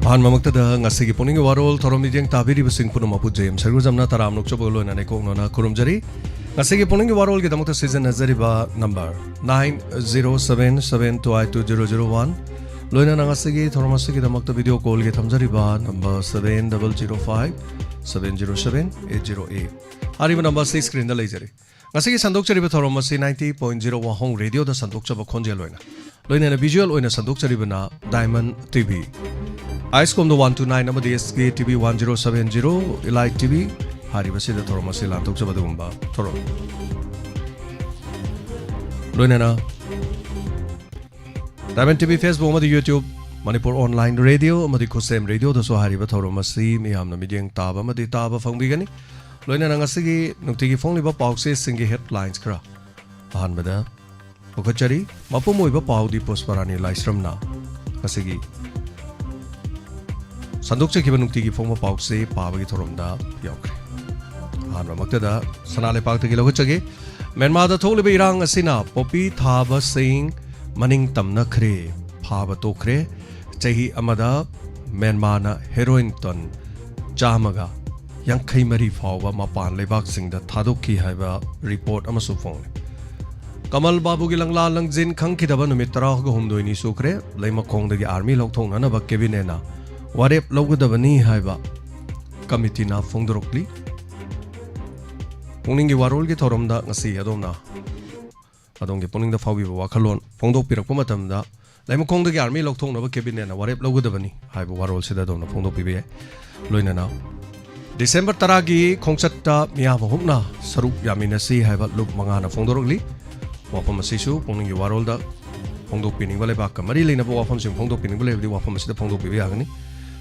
Ahan mamagtada ngasigi puning warol thorom nijeng tabiri basing puno mapujem sargu jamna taram nuk chobo lo nane kong nona kurumjari ngasigi puning warol kita mukta season nazari ba number 9077222001 loina ngasigi thorom asigi kita mukta video call kita hamjari ba number 7005707808 hari ba number 6 screen da lejari ngasigi sandok chari ba thorom asi 90.01 hong radio da sandok chaba khonje loina loina na visual oina sandok chari ba na Diamond TV ISCOM the 129 number DSK TV 1070 Elite TV hari basi the thorom asi lantok chaba dumba thorom loina na Diamond TV Facebook amadi YouTube Manipur online radio amadi khosem radio da so hari ba thorom asi mi hamna mideng taba amadi taba phangbi gani loina na ngasigi nukti gi phone liba pause singi headlines kra ahan bada okachari mapumoi ba paudi posparani laisram na ngasigi Sandok chekiba nukti gi phone ba pause pabagi thorom da yaukre ahan ba maktada sanale pakta gi lochage Myanmar da tholiba irang asina popi thaba sing maning tamna khre phaba tokre chahi amada Myanmar na heroin ton chamaga Yankai Mari Fawa Mapan Lebak Sing the Tadoki Haiba report Amasu phone. Kamal Babu Gilangla Langjin Kankidaba Numitra Humdoini Sukre, Lema Kong the army Lokton Anaba Kevinena. What if Logodabani Haiba Kamitina Fondrokli? Puningi Warolgi Toromda Nasi Adona. Adongi Puning the Fawi Wakalon, Fondo Pirakumatamda. Lema Kong the army Lokton of Kevinena. What if Logodabani Haiba Warol Sidadona Fondo Pibe Loina. December taragi khongchatta miya mahumna saruk yaminasi haiba luk mangana fongdorogli wafam asisu pongning gi warolda fongdok pining bale ba kamari leina bo wafam sing fongdok pining bale di wafam asida fongdok pibi agani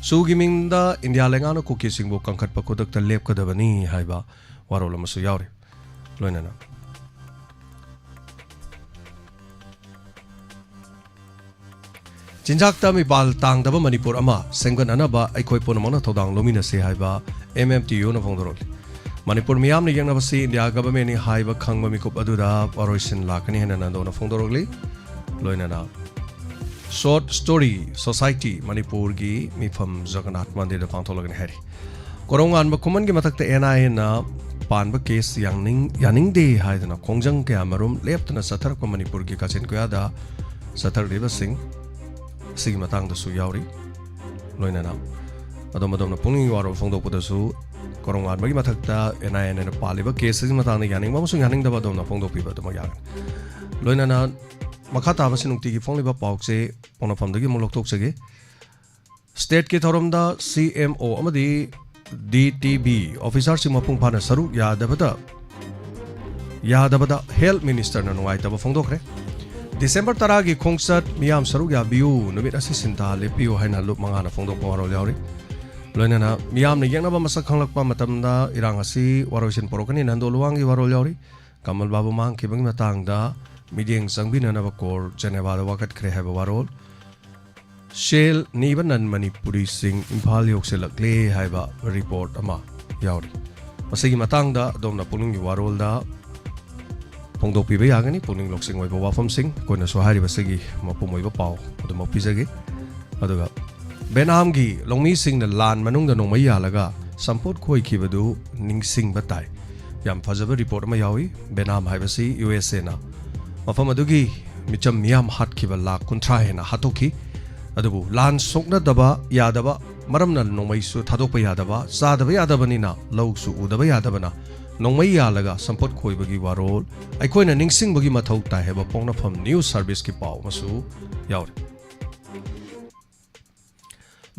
su gimingda india lengana kuki singbo kangkhat pakodak ta lep kadabani haiba warola masu yaure loinana Jinjakta mi bal tang daba Manipur ama senggan anaba aikoi ponamana thodang lomina se haiba MMTU na fongdorol Manipur miyam ni yangna basi India government ni haiba khangba mikup aduda paroisin lakani hena nando na fongdorogli loina na short story society Manipur gi mifam Jagannath mandir da pangtholagani hari korongan ba kuman gi matakta NIA na panba case yaning de haidana kongjang ke amarum leptana sathar ko Manipur gi kachin ko yada sathar deba sing Sigi matang da su yauri loina na adom na puning waro fongdo ko da su korongan bagi matakta NIA na paliba case sigi matang na yaning mamusung yaning da ba dom na fongdo piba da magyang loina na makata ba sinungti gi fongli ba paukse pona pham da gi mulok tok sege state ke thorom da CMO amadi DTB officer sing mapung phana saru yadabada health minister na nuai ta ba fongdok re December taragi khongsat miyam saruk ya biu numit asi sinta lepiu haina lup mangana fongdok pawaro yauri loina na miyam ne yangna ba masak khanglakpa matamda irang asi waroisin porokani nando luwangi waro yauri Kamal Babu mang kibang matang da mideng sangbina na ba kor Geneva da wakat kre haba warol Shell nibanan Manipuri sing Imphal yok selakle haiba report ama yauri masigi matang da domna punung warol da Pongdok pibe yagani puning loksing wai bawa fam sing koina so hari basagi mapumoi ba pau adu mapizagi aduga benam gi longmi sing na lan manung da nongmai yalaga sampot khoi khibadu ningsing batai yam fajaba report ma yawi benam haibasi USA na mafam adugi micham miyam hat khiba la kuntra hena hatoki adubu lan sokna daba yadaba maramna nongmai su thadok pa yadaba sadaba yadabani na log su udaba yadabana Nongmai yalaga sampot khoi bagi warol aikoina ningsing bagi mathau ta heba pongna pham news service ki pau masu yaure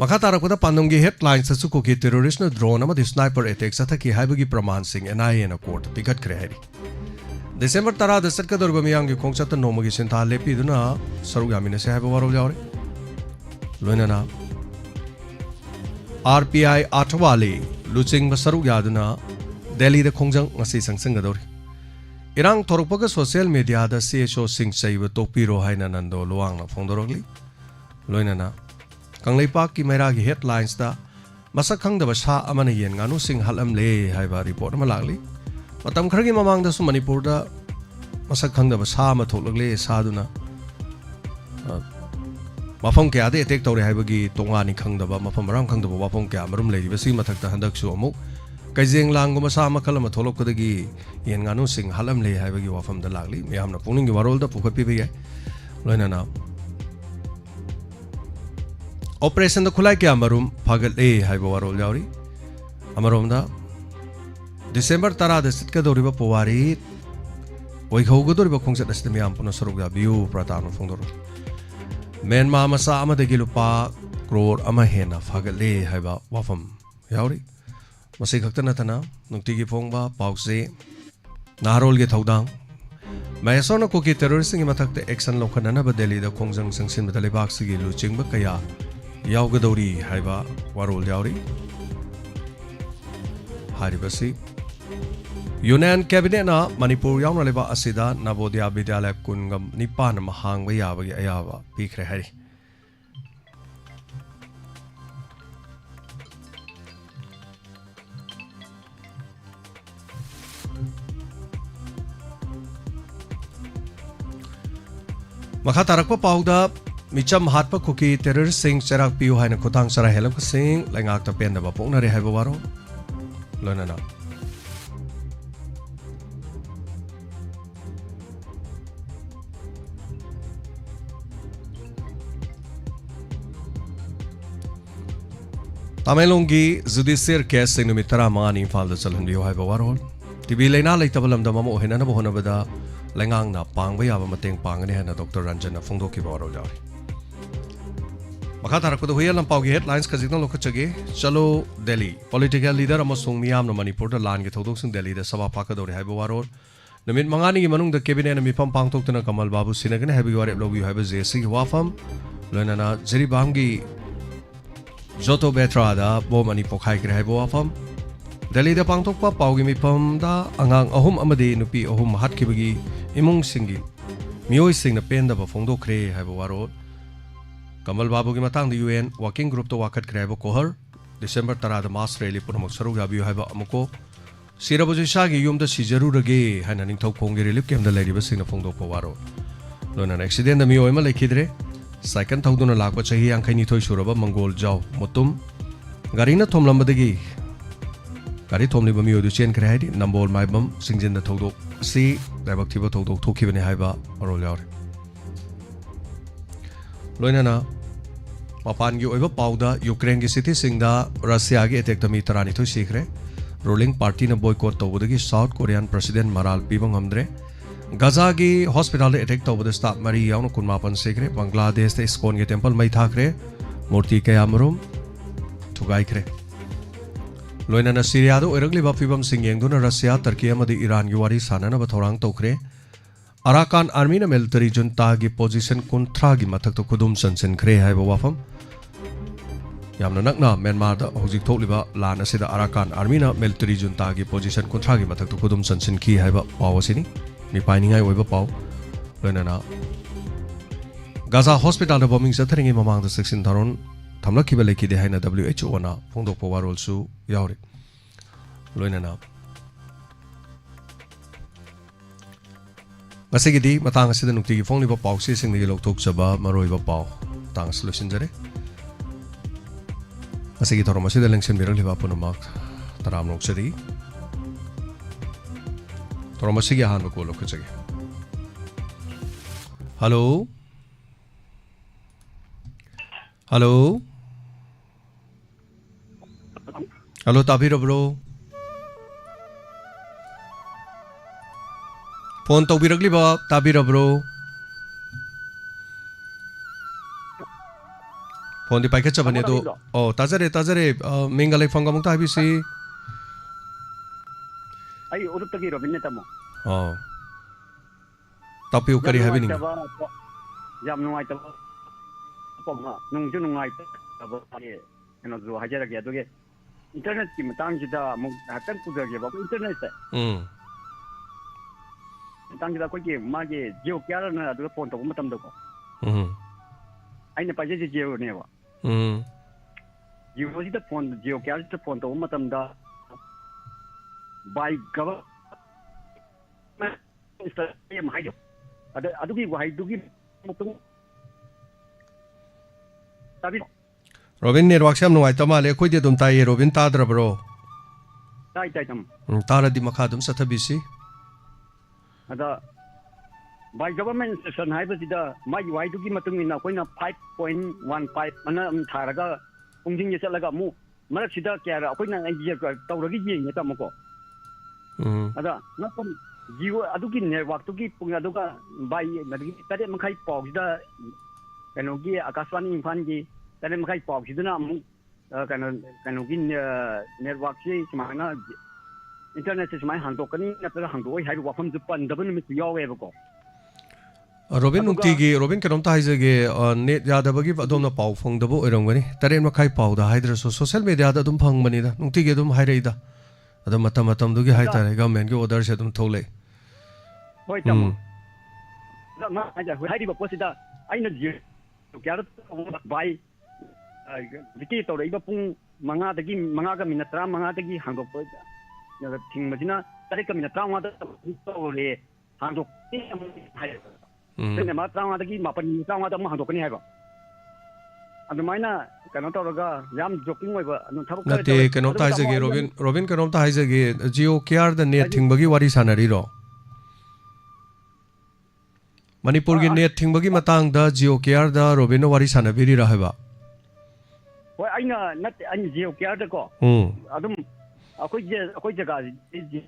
makhatara koda pandom gi headlines su ko ki terrorist na drone ama sniper attack sa thaki haibagi praman sing NIA na court pigat kre hari December tara da sarka durga miyang gi khongchat no magi sinta lepi duna saru gamina se haiba warol yaure loina na RPI Athwali luching ba saru yaduna Delhi the Kongjang ngasi sangsang gadori Irang torokpaga social media da CSO sing saiba topiro haina nando luang na fongdorogli loina na Kangleipak ki maira gi headlines da masak khang da basa amana yen nganu sing halam le haiba report ma lagli matam khargi mamang da su Manipur da masak khang da basa ma tholagle saduna mafam kya de attack tawre haibagi tongani khangdaba mafam ram khangdaba wafam kya marum leiba si mathakta handak su amuk kaijeng lang guma sa makal ma tholok kadagi yen nganu sing halam le haibagi wafam da lagli miyamna pungning gi warol da pukhat pi bi loina na operation da khulai kya marum phagal e haiba warol yauri amarom da December 10 da sit ka doriba powari oi khawga doriba khongsat asde miyam puna saruk da view pratano phongdor Myanmar masa amadagi lupa crore ama hena phagale haiba wafam yauri masai khakta natana nungtigi phongba pause narol ge thodang Mayasona ko ki terrorist ngi mathakta action lokhanana ba Delhi da khongjang sangsin ba lebak sigi luching ba kaya yawga dori haiba warol yauri haribasi Union Cabinet na Manipur yauna leba asida Navodaya Vidyalaya kungam nipan mahang ba yabagi ayaba pikre hari Makha tarakpa pauda micham hatpa kuki terrorist sing cherak piu haina khutang sara helam sing lengak ta pen da ba pokna re haiba waro lonana Tamelongi judicial case sing numit 15 Imphal da chalhanbiyo haiba warol tibi leina leitabalam da mamo henana bo honabada lengang na pangba yaba mateng pangani hana Dr. Ranjan na phongdoki warol yauri makha tarakpa da huya lampau gi headlines ka jikna lokachage chalo Delhi political leader amasung miyam na Manipur da lan gi thodok sing Delhi da sabha phaka dori haiba warol numit mangani gi manung da cabinet na mifam pangtok tana Kamal Babu sinagane haiba wari lobi haiba JC wafam loinana Jiribam gi Zoto Betra da bomani pokhai kre haibo afam Delhi da pangthokpa paugi mifam da angang ahum amadi nupi ahum hatkibagi imung singi mioi singna penda ba phongdokre haibo waro Kamal Babu gi matang da UN working group to wakat kre haibo kohar December 10 da mass rally punamak saruk yabi haiba amuko Sirabuji Shagi yum da sijarurage haina ningthau khonggi relief camp da lairiba singna phongdokpa waro lona accident da mioi ma lekhidre Second Thauduna Lakpa Chahi Ankaini Thoi Suraba Mongol Jau Mutum Garina Thomlambadagi Gari Thomli Bami Odu Chen Krahidi Nambol Maibam Singjin the Thodo Si Dabaktiba Thodo Toki Bani Haiba Orolyor Loinana Mapan Yu Eva Pauda Ukraine Gi City Singda Russia Gi Attack Tami Tarani Thoi Sikre Ruling Party na boycott Tawudagi South Korean President Maral Pibang Hamdre Gaza gi hospital attack tawbada staff mari yauna kunmapan sekre Bangladesh te iskon ge temple mai thakre murti kaya marum thugai kre loina na Syria do eragli ba fibam singyeng duna Russia Turkey amadi Iran gi wari sanana ba thorang tokre Arakan army na military junta gi position kontra gi mathak to khudum sansen kre hai ba wafam yamna nakna Myanmar da hojik thokliba lan asida Arakan army na military junta gi position kontra gi mathak to khudum sansen ki hai ba pawasini mi painingai oiba pau loinana Gaza hospital da bombing sathring e mamang da section tharon thamlakhiba lekide haina WHO na phongdok powarol su yauri loinana masagidi matang asida nukti gi phongli ba pau se sing gi lokthok chaba maroi ba pau tang solution jare masagi thorom asida lengsen birang liba punamak taram noksari Masigi han ko lok chage Hello Hello Hello Tabiro bro Phone to biragli ba Tabiro bro Phone di paikha chabane to oh tajare mengalai phanga mukta habisi Ay, urut tagi Robin neta mo. Oh. Tapi ukari habi ning. Jam nungai taba. Poma nung ju nungai taba ye. Eno zo hajara ge adoge. Internet ki matang jida mo hatan kuga ge ba internet se. Tang jida ko ge ma ge jio kyara na adoge phone to matam do ko. Ai ne pa je jio ne ba. Jio ji da phone jio kyara ta phone to matam da by government ada adugi wahai dugi mutung tabi Robin network sem nuai tamale khoi de dum tai Robin ta dra bro tai tai tam tara di makha dum sathabisi ada by government session haibasida mai wai du gi matung ina koina 5.15 mana tharaga pungjing ye chalaga mu marak sida kya ra koina ai tawragi yeng ta mako ada na kom jiwo adugi network tu gi punga duga by nadi tade makai pog da kano gi akaswani infan gi tade makai pog siduna mu kano gi network si smana internet si smai hang dokani na ta hang doi hai wa pham ju pan da ban mi yawe ba ko Robin nungtigi Robin kanom ta haizage net yadabagi adom na pau phang dabo erongani taren makai pau da haidra so social media da dum phang mani da nungtigi dum hairei da adam matam dugi haitare government gi order se dum thole hoi tam da ma aja hai ri ba posida aina ji kya bai diki to rei ba pung manga dagi manga ga minat 3 dagi hang dok ya thing majina tare ka minat 3 da to le hang dok hai Then ma trauma dagi mapan trauma da ma hang dokani haiba adumaina kano tawraga yam joking oi ba anu thabuk nate kanom ta haizage Robin kanom ta haizage Jio care da net thingbagi wari sanari ro Manipur gi net thingbagi matang da Jio care da Robin wari sanabiri ra haiba hoi aina nat an Jio care da ko adum akoi jaga ji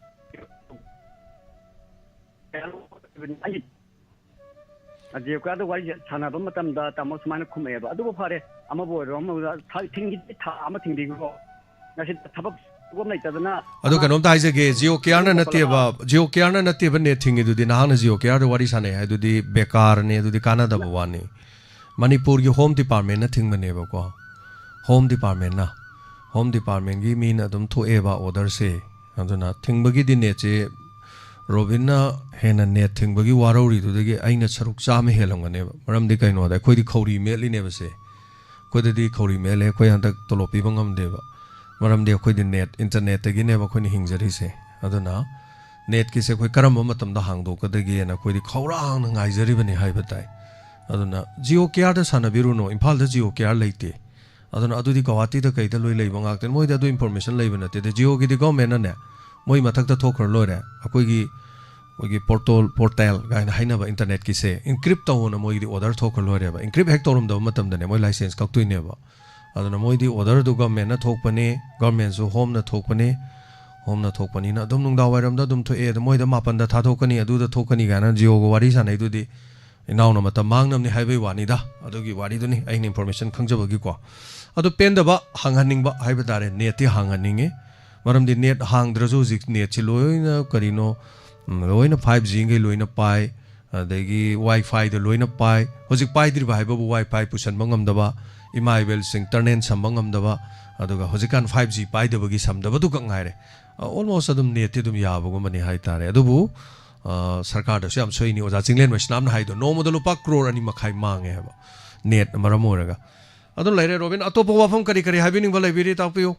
Jio care da wari sanaba matam da tamo sumana khumai ba adu phare ama bo ro ma thingi tha ama thingdi ko nasi thabak gom nai tadana adu kanom ta haizage Jio care na natte ba net thingi du di na hang Jio care da wari sanai hai du di bekar ne du di kana da bawani Manipur gi home department na thingmane ba ko home department gi min adum tho eba order se aduna thingbagi di ne che Robin na hena net thingbagi warori du dagi aina saruk chama helongane maram di kaino da khoi di khori meli ne ba se khoi di khori mele khoi handak tolopi bangam de ba maram di khoi di net internet tagi ne ba khoi ni hingjari se aduna net ki se khoi karam matam da hangdo ka dagi na khoi di khawrang na ngai jari bani hai batai aduna Jio care da sanabiru no imphal da Jio care leite aduna adu di Guwahati da kai da loi lei bangak ten moi da du information lei bana te de Jio gi di government na ne moi mathak da thokhr lore akoi gi portal ga na haina ba internet ki se encrypt to na moi di order thokhr lore ba encrypt hack torum da matam da ne moi license kak tui ne ba aduna moi di order du government na thokpane government su home na thokpani na dum nung da wairam da dum tho e da moi da mapan da tha thokani adu da thokani ga na Jio go wari sanai du di inaw na matam mangnam ni haibai wani da adu gi wari du ni ai information khangjaba gi ko adu pen da ba hanghaning ba haiba dare net ti hanghaninge maram di net hangdraju zik net chi loina karino loina 5G ngai loina pai adagi wifi da loina pai hojik pai dir ba haiba wifi pusan bangam da ba imaibel sing internet sambangam da ba aduga hojikan 5G pai da bagi sam da ba du ka ngai re almost adum net ti dum ya ba go mani hai tare adubu sarkar da syam soini oja jinglen masnam na haido no modelu pa crore ani makhai mange ba net maram oraga adun laire Robin atopo wafam kari habining ba laibiri tapiyo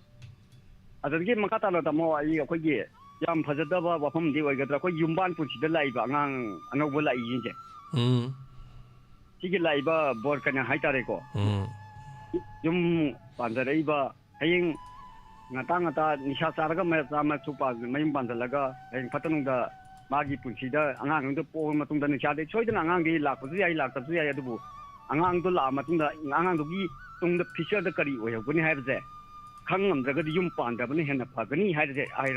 adagi makata la tamo ai akoi gi yam phajada ba wafam di oi gadra ko yumban puchi da lai ba ngang anau ba lai yin je sigi lai ba bor kana hai tare ko yum pandarai ba haying ngata nisha saraga ma chupa mayum bandalaga haying patanung da magi puchi da angang da po matung da nisha de choidana angang gi lak pu ai lak ta su ai adu angang do la matung da angang do gi tung da fisher da kari oi guni hai ba khangam daga di yum pan da bani hena phagani hai je ai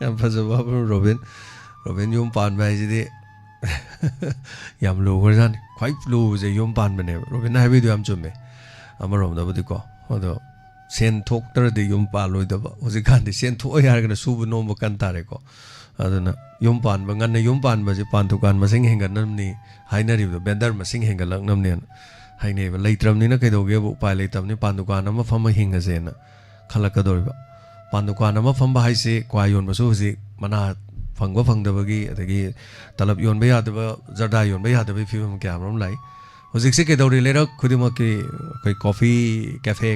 yam phajaba Robin yum pan bai ji de yam lo gorjan khwai lo je yum pan bane Robin hai bi du am chumme amarom da budi ko odo sen thok tar de yum pa loi da ba hoji kan de sen thoi har ga su bu no mo kan tare ko aduna yum pan ba ngan yum pan ba je pan dukan masing hengan nam ni hainari do bender masing hengal lang nam ne haine ba leitram ni na kai do ge bu pai leitam ni pan dukan ama pham hinga je na khala ka dor ba pan dukan ama pham ba hai se kwa yon ba su ji mana phangwa phangda ba gi adagi talab yon ba ya da ba zarda yon ba ya da ba phim kya ram lai hojik se ke dori le ra khudima ki kai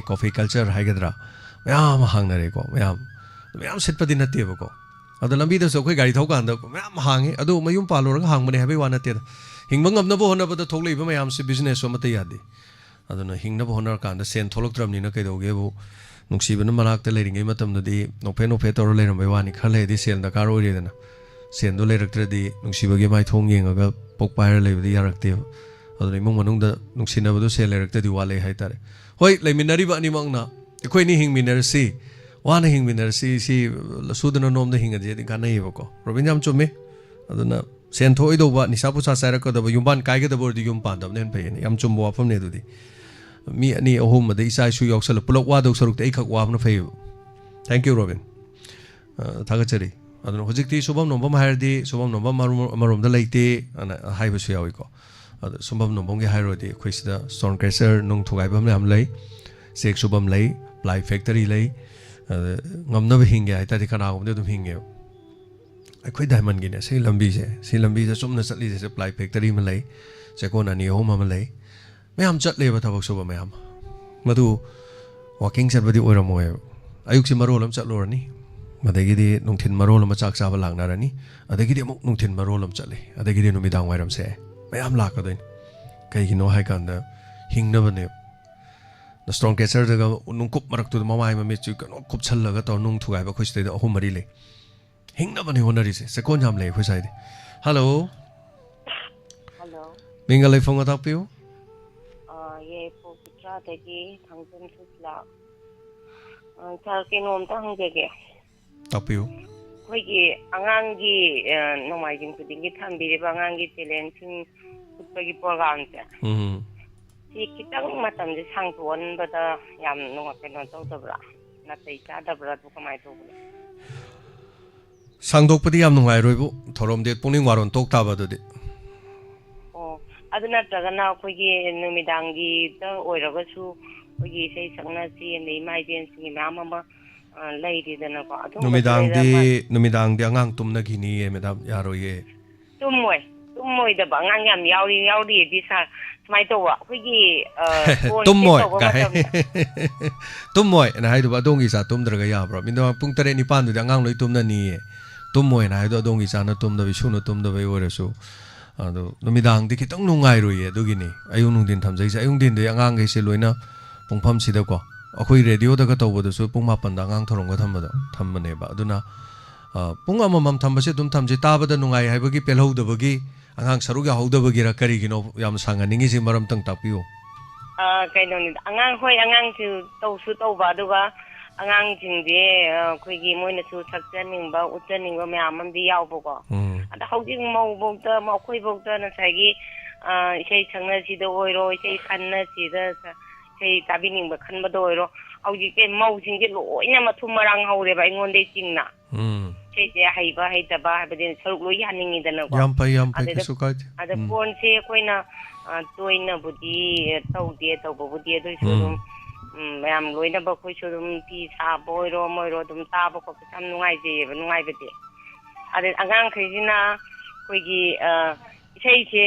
coffee culture hai gadra mayam hangna re ko mayam set pa din na te ba ko adu lambi da so kai gari thau kan da mayam hangi adu mayum palo ra hang mane ha bai wa na te हिंग ngam होनबद थोकलेब ma'am से business मत यादे अदुना हिंगनब honour कांदा सेन थोलक्त्रमनिना कैदोगेबो नुंसीबना मनाक्ता लेरिंगै मतमददी नोफे नोफे तौर लेरमबै वानी खलेदि cell दरकार ओइरेदना सेंदो लेरक्त्रदि नुंसीबगे माइथोंग येंगागा पोकपायर लेबदि यारक्ते अदुना इमुंग मनुंगदा नुंसिनबदो cell लेरक्तदि वाले हाइतारे होय लेमिनरिबा अनिमंगना अखोइनि हिंगमिनरसी वाना हिंगमिनरसी सी सुदना नोमदा हिंगदि गानैबको रोबिन जाम चुमे अदुना सेन थोइदोबा निसा पुसा सायरकदबा युमबान काइगदबोरदि युम पांदबनेन फैयनि याम चुम्बो वाफमने दुदि मी अनि अहुम मदे इसा इशू यौसल पुलक वादौ सरुक एखक वाबना फैयो thank you robin थागचरी अदुना होजिकति Shubham नोंबम हायरदि Shubham नोंबम मरोमदा लेते अना हाइबसु याविको अदु सुबम नोंबमगे हायरोदि खोइसिदा स्टोन क्रेशर नुंग थुगाइबम नाम लै सेक सुबम लै प्लाई फैक्टरी लै ngamnaba hinge ai tadi kana gumde dum hinge akhoi diamond gine sei lambi se sumna chatli se supply factory ma lai se kon ani hom ma lai mayam chatle ba thabak soba mayam madu walking chat badi oiramo ayuk si marolam chatlorani madagi di nungthin marolam chak cha ba langna rani adagi di amuk nungthin marolam chatle adagi di numidang wairam se mayam lakadoin kai hino hai kanda hingna bane the strong catcher daga nung kup marak tu mamai ma mechu kan kup chal laga to nung thugai ba khoiste da ahum mari le hingna bani honari se second jam le khoi sai hello minga le phone ta piu ye po pitra dagi thangzam thusla char ke nom ta hang ge ta piu khoi gi angang gi nomai jing ku ding gi thambire ba angang gi talent chung utpa gi program ta ꯁꯤ ꯈꯤꯇꯪ ꯃꯇꯝꯁꯦ ꯁꯥꯡꯗꯣꯛꯍꯟꯕꯗ ꯌꯥꯝ ꯀꯩꯅꯣ ꯇꯧꯗꯕ꯭ꯔꯥ ꯅꯥꯇꯩ ꯆꯥꯗꯕ꯭ꯔꯥ ꯑꯗꯨ ꯀꯃꯥꯏꯅ ꯇꯧꯕꯅꯣ ꯁꯥꯡꯗꯣꯛꯄꯗꯤ ꯌꯥꯝ ꯅꯨꯡꯉꯥꯏꯔꯣꯏꯕꯨ ꯊꯧꯔꯝꯗꯤ ꯄꯨꯛꯅꯤꯡ ꯋꯥꯔꯣꯟ ꯇꯣꯛ ꯇꯥꯕ ꯑꯗꯨꯗꯤ ꯑꯣ ꯑꯗꯨ ꯅꯠꯇ꯭ꯔꯒꯅ ꯑꯩꯈꯣꯏꯒꯤ ꯅꯨꯃꯤꯗꯥꯡꯒꯤꯗ ꯑꯣꯏꯔꯒꯁꯨ ꯑꯩꯈꯣꯏꯒꯤ ꯏꯁꯩ ꯁꯛꯅꯁꯤ ꯑꯗꯩ ꯏꯃꯥ ꯏꯕꯦꯟꯁꯤꯡꯒꯤ ꯃꯌꯥꯝ ꯑꯃ ꯂꯩꯔꯤꯗꯅꯀꯣ ꯅꯨꯃꯤꯗꯥꯡꯗꯤ ꯑꯉꯥꯡ ꯇꯨꯝꯅꯈꯤꯅꯤꯌꯦ ꯃꯦꯗꯥꯝ ꯌꯥꯔꯣꯏꯌꯦ ꯇꯨꯝꯃꯣꯏꯗꯕ ꯑꯉꯥꯡ ꯌꯥꯝ ꯌꯥꯎꯔꯤꯗꯤ ꯁꯥꯔ ꯁꯨꯃꯥꯏꯅ ꯇꯧꯕ ꯑꯩꯈꯣꯏꯒꯤ ꯇꯨꯝꯃꯣꯏꯅ ꯍꯥꯏꯗꯨꯕ ꯑꯗꯣꯝꯒꯤ ꯏꯆꯥ ꯇꯨꯝꯗ꯭ꯔꯒ ꯌꯥꯕ꯭ꯔꯣ ꯃꯤꯅ ꯄꯨꯡ 7 9ꯗꯨꯗꯤ ꯑꯉꯥꯡ ꯂꯣꯏ ꯇꯨꯝꯅꯅꯤꯌꯦ ꯇꯨꯝꯃꯣꯏꯅ ꯍꯥꯏꯗꯣ ꯑꯗꯣꯝꯒꯤ ꯏꯆꯥꯅ ꯇꯨꯝꯗꯕꯩ ꯁꯨꯅ ꯇꯨꯝꯗꯕꯩ ꯑꯣꯏꯔꯁꯨ ꯑꯗꯣ ꯅꯨꯃꯤꯗꯥꯡꯗꯤ ꯈꯤꯇꯪ ꯅꯨꯡꯉꯥꯏꯔꯣꯏꯌꯦ ꯑꯗꯨꯒꯤꯅꯤ ꯑꯌꯨꯛ ꯅꯨꯡꯊꯤꯟ ꯊꯝꯖꯩꯁꯦ ꯑꯌꯨꯛ ꯅꯨꯡꯊꯤꯟꯗꯤ ꯑꯉꯥꯡꯈꯩꯁꯦ ꯂꯣꯏꯅ ꯄꯨꯡꯐꯝꯁꯤꯗꯀꯣ ꯑꯩꯈꯣꯏ ꯔꯦꯗꯤꯑꯣꯗꯒ ꯇꯧꯕꯗꯁꯨ ꯄꯨꯡ 7ꯗ ꯑꯉꯥꯡ ꯊꯧꯔꯝꯒ ꯊꯝꯕꯅꯦꯕ ꯑꯗꯨꯅ ꯄꯨꯡ ꯑꯃꯃꯝ ꯊꯝꯕꯁꯦ ꯑꯗꯨꯝ ꯊꯝꯖꯩ ꯇꯥꯕꯗ ꯅꯨꯡꯉꯥꯏ ꯍꯥꯏꯕꯒꯤ ꯄꯦꯜꯍꯧꯗꯕꯒꯤ ꯑꯉꯥꯡ ꯁꯔꯨꯛ ꯌꯥꯍꯧꯗꯕꯒꯤꯔ ꯀꯔꯤꯒꯤꯅꯣ ꯌꯥꯝ ꯁꯥꯡꯍꯟꯅꯤꯡꯉꯤꯁꯤ ꯃꯔꯝꯇꯪ ꯇꯥꯛꯄꯤꯌꯨ ꯀꯩꯅꯣꯅꯤꯗ ꯑꯉꯥꯡꯁꯨ ꯇꯧꯁꯨ ꯇꯧꯕ ꯑꯗꯨꯒ ꯑꯉꯥꯡꯁꯤꯡꯁꯦ ꯑꯩꯈꯣꯏꯒꯤ ꯃꯣꯏꯅꯁꯨ ꯁꯛꯆꯅꯤꯡꯕ ꯎꯠꯆꯅꯤꯡꯕ ꯃꯌꯥꯝ ꯑꯃꯗꯤ ꯌꯥꯎꯕꯀꯣ ꯑꯗ ꯍꯧꯖꯤꯛ ꯃꯧꯕꯧꯇ ꯑꯩꯈꯣꯏꯕꯧꯇ ꯉꯁꯥꯏꯒꯤ ꯏꯁꯩ ꯁꯛꯅꯁꯤꯗ ꯑꯣꯏꯔో ꯏꯁꯩ ꯈꯟꯅꯁꯤꯗ ꯏꯁꯩ ꯇꯥꯕꯤꯅꯤꯡꯕ ꯈꯟꯕꯗ ꯑꯣꯏꯔꯣ ꯍꯧꯖꯤꯛꯇꯤ ꯃꯧꯁꯤꯡꯁꯦ ꯂꯣꯏꯅ ꯃꯊꯨꯝ ꯃꯔꯥꯡ ꯍꯧꯔꯦꯕ ꯑꯩꯉꯣꯟꯗꯩ ꯆꯤꯡꯅ ꯏꯁꯩꯁꯦ ꯍꯩꯕ ꯍꯩꯇꯕ ꯍꯥꯏꯕꯗꯤ ꯁꯔꯨꯛ ꯂꯣꯏ ꯌꯥꯅꯤꯡꯉꯤꯗꯅꯀꯣ ꯌꯥꯝ ꯐꯩ ꯀꯩꯁꯨ ꯀꯥꯏꯗꯦ ꯑꯗ ꯐꯣꯟꯁꯦ ꯑꯩꯈꯣꯏꯅ ꯇꯣꯏꯅꯕꯨꯗꯤ ꯇꯧꯗꯦ ꯇꯧꯕꯕꯨꯗꯤ ꯑꯗꯨꯏꯁꯨ ꯑꯗꯨꯝ ꯃꯌꯥꯝ ꯂꯣꯏꯅꯕ ꯑꯩꯈꯣꯏꯁꯨ ꯑꯗꯨꯝ ꯐꯤ ꯁꯥꯕ ꯑꯣꯏꯔꯣ ꯑꯃ ꯑꯣꯏꯔꯣ ꯑꯗꯨꯝ ꯇꯥꯕ ꯈꯣꯠꯄ ꯌꯥꯝ ꯅꯨꯡꯉꯥꯏꯖꯩꯌꯦꯕ ꯅꯨꯡꯉꯥꯏꯕꯗꯤ ꯑꯗꯩ ꯑꯉꯥꯡꯈꯩꯁꯤꯅ ꯑꯩꯈꯣꯏꯒꯤ ꯏꯁꯩꯁꯦ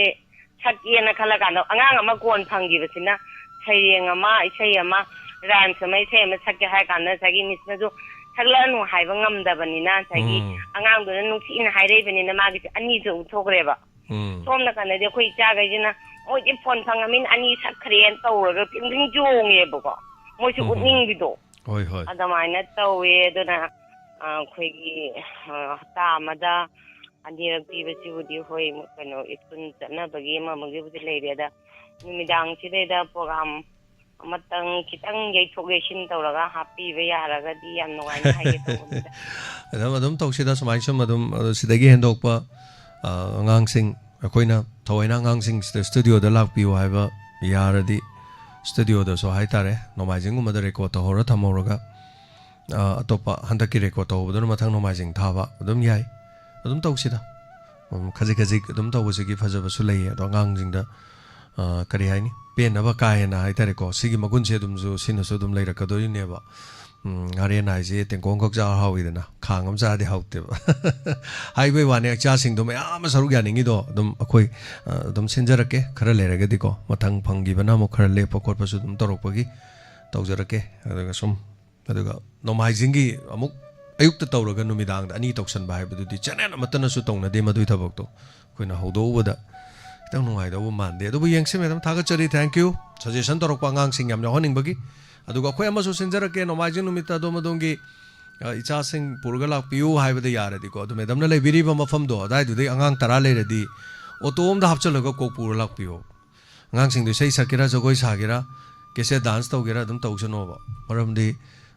ꯁꯛꯀꯦꯅ ꯈꯜꯂ ꯀꯥꯟꯗ ꯑꯉꯥꯡ ꯑꯃ ꯀꯣꯟ ꯐꯪꯈꯤꯕꯁꯤꯅ ꯁꯩꯔꯦꯡ ꯑꯃ ꯏꯁꯩ ꯑꯃ ꯔꯥꯏꯝꯁ ꯑꯃ ꯏꯁꯩ ꯑꯃ ꯁꯛꯀꯦ ꯍꯥꯏ ꯀꯥꯟꯗ ꯉꯁꯥꯏꯒꯤ ꯃꯤꯁꯅꯁꯨ ꯁꯛꯂꯛꯑꯅꯨ ꯍꯥꯏꯕ ꯉꯝꯗꯕꯅꯤꯅ ꯉꯁꯥꯏꯒꯤ ꯑꯉꯥꯡꯗꯨꯅ ꯅꯨꯡꯁꯤꯅ ꯍꯥꯏꯔꯛꯏꯕꯅꯤ나 ꯃꯥꯒꯤꯁꯦ ꯑꯅꯤꯁꯨ ꯎꯊꯣꯛꯈ꯭ꯔꯦꯕ ꯁꯣꯝ ꯅꯥꯀꯟꯗꯗꯤ ꯑꯩꯈꯣꯏ ꯏꯆꯥꯈꯩꯁꯤꯅ ꯃꯣꯏꯗꯤ ꯐꯣꯟ ꯐꯪꯉꯃꯤꯅ ꯑꯅꯤ ꯁꯛꯈ꯭ꯔꯦꯅ ꯇꯧꯔꯒ ꯄꯤꯡ ꯆꯣꯡꯉꯦꯕꯀꯣ ꯃꯣꯏꯁꯨ ꯎꯠꯅꯤꯡꯕꯤꯗꯣ ꯑꯗꯨꯃꯥꯏꯅ ꯇꯧꯋꯦ ꯑꯗꯨꯅ ꯑꯩꯈꯣꯏꯒꯤ ꯍꯞꯇꯥ ꯑꯃꯗ ꯑꯅꯤꯔꯛ ꯄꯤꯕꯁꯤꯕꯨꯗꯤ ꯍꯣꯏ ꯀꯩꯅꯣ ꯁ꯭ꯀꯨꯜ ꯆꯠꯅꯕꯒꯤ ꯑꯃꯒꯤꯕꯨꯗꯤ ꯂꯩꯔꯦ ꯑꯗ ꯅꯨꯃꯤꯗꯥꯡꯁꯤꯗꯩꯗ ꯄ꯭ꯔꯣꯒ꯭ꯔꯥꯝ ꯑꯃꯇꯪ ꯈꯤꯇꯪ ꯌꯩꯊꯣꯛ ꯌꯩꯁꯤꯟ ꯇꯧꯔꯒ ꯍꯥꯞꯄꯤꯕ ꯌꯥꯔꯒꯗꯤ ꯌꯥꯝ ꯅꯨꯡꯉꯥꯏꯅ ꯍꯥꯏꯒꯦ ꯇꯧꯕꯅꯤꯗ ꯑꯗꯨꯝ ꯇꯧꯁꯤꯗ ꯁꯨꯃꯥꯏꯅ ꯁꯨꯝ ꯑꯗꯨꯝ ꯁꯤꯗꯒꯤ ꯍꯦꯟꯗꯣꯛꯄ ꯑꯉꯥꯡꯁꯤꯡ ꯑꯩꯈꯣꯏꯅ ꯊꯑꯣꯏꯅ ꯑꯉꯥꯡꯁꯤꯡꯁꯤꯗ ꯁ꯭ꯇꯨꯗꯤꯑꯣꯗ ꯂꯥꯛꯄꯤꯌꯨ ꯍꯥꯏꯕ ꯌꯥꯔꯗꯤ ꯁ꯭ꯇꯨꯗꯤꯑꯣꯗꯁꯨ ꯍꯥꯏꯇꯥꯔꯦ ꯅꯣꯡꯃꯥꯏꯖꯤꯡꯒꯨꯝꯕꯗ ꯔꯦꯀꯣꯔꯠ ꯇꯧꯍꯧꯔ ꯊꯝꯍꯧꯔꯒ ꯑꯇꯣꯞꯄ ꯍꯟꯗꯛꯀꯤ ꯔꯦꯀꯣꯔꯠ ꯇꯧꯕꯗꯨꯅ ꯃꯊꯪ ꯅꯣꯡꯃꯥꯏꯖꯤꯡ ꯊꯥꯕ ꯑꯗꯨꯝ ꯌꯥꯏ ꯑꯗꯨꯝ ꯇꯧꯁꯤꯗ ꯈꯖꯤꯛ ꯈꯖꯤꯛ ꯑꯗꯨꯝ ꯇꯧꯕꯁꯤꯒꯤ ꯐꯖꯕꯁꯨ ꯂꯩꯌꯦ ꯑꯗꯣ ꯑꯉꯥꯡꯁꯤꯡꯗ ꯀꯔꯤ ꯍꯥꯏꯅꯤ ꯄꯦꯟꯅꯕ ꯀꯥ ꯍꯦꯟꯅ ꯍꯥꯏꯇꯥꯔꯦꯀꯣ ꯁꯤꯒꯤ ꯃꯒꯨꯟꯁꯦ ꯑꯗꯨꯝꯁꯨ ꯁꯤꯅꯁꯨ ꯑꯗꯨꯝ ꯂꯩꯔꯛꯀꯗꯣꯏꯅꯦꯕ ꯉꯥꯔꯦꯟ ꯍꯥꯏꯁꯦ ꯇꯦꯡꯀꯣꯡꯈꯛ ꯆꯥꯔ ꯍꯥꯎꯏꯗꯅ ꯈꯥꯡ ꯑꯃ ꯆꯥꯔꯗꯤ ꯍꯥꯎꯇꯦꯕ ꯍꯥꯏꯕꯩ ꯋꯥꯅꯤ ꯏꯆꯥꯁꯤꯡꯗꯣ ꯃꯌꯥꯝ ꯑꯃ ꯁꯔꯨꯛ ꯌꯥꯅꯤꯡꯉꯤꯗꯣ ꯑꯗꯨꯝ ꯑꯩꯈꯣꯏ ꯑꯗꯨꯝ ꯁꯤꯟꯖꯔꯛꯀꯦ ꯈꯔ ꯂꯩꯔꯒꯗꯤꯀꯣ ꯃꯊꯪ ꯐꯪꯈꯤꯕꯅ ꯑꯃꯨꯛ खरा लेप खोटपसु दुम तौरपगी तौजरके अदुगा सुम अदुगा नोमाइजिंगी अमुक अयुक्त तौरगा नुमिदांग अनि तौसन बाय बदुदि चैनल अमतनसु तौनदे मदुइ थबकतो कोइना हौदोबदा khitang nungai da bu man de adu bu yengse me dam thaga chari thank you suggestion torok pa ngang sing yam honing bagi adu ga khoi ama su sinjara ke no majin numita do madongi icha sing purga lak piu haibada yara di ko adu me dam na le biri ba mafam do dai du dei angang tara le re di otom da hapchal ga ko pur lak piu angang sing du sei sakira jogoi sagira kese dance to gira dum tau chano ba maram di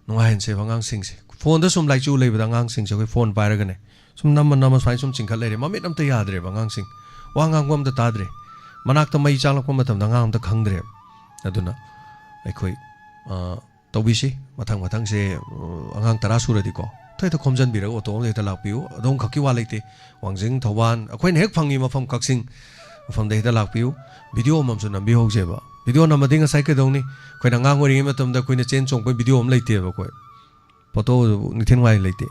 nungai hen se angang sing se phone da sum lai chu le ba angang sing se phone pai ra ga ne sum nam sai sum chingkhat le re mamit am ta yadre ba angang sing wa ngang gom da tadre manak ta mai chang lak matam da ngang am ta khangdre aduna aikhoi tawbisi mathang se angang tara suradi ko thoi ta khomjan bira auto le ta lakpiu adong khaki wa leite wangjing thowan akhoi hek phangi mafam kaksing mafam de ta lakpiu video mam su nambi hok jeba video nam ding sai ke dong ni khoi na ngang ori matam da khoi na chen chong pe video am leite ba khoi photo ni thin wai leite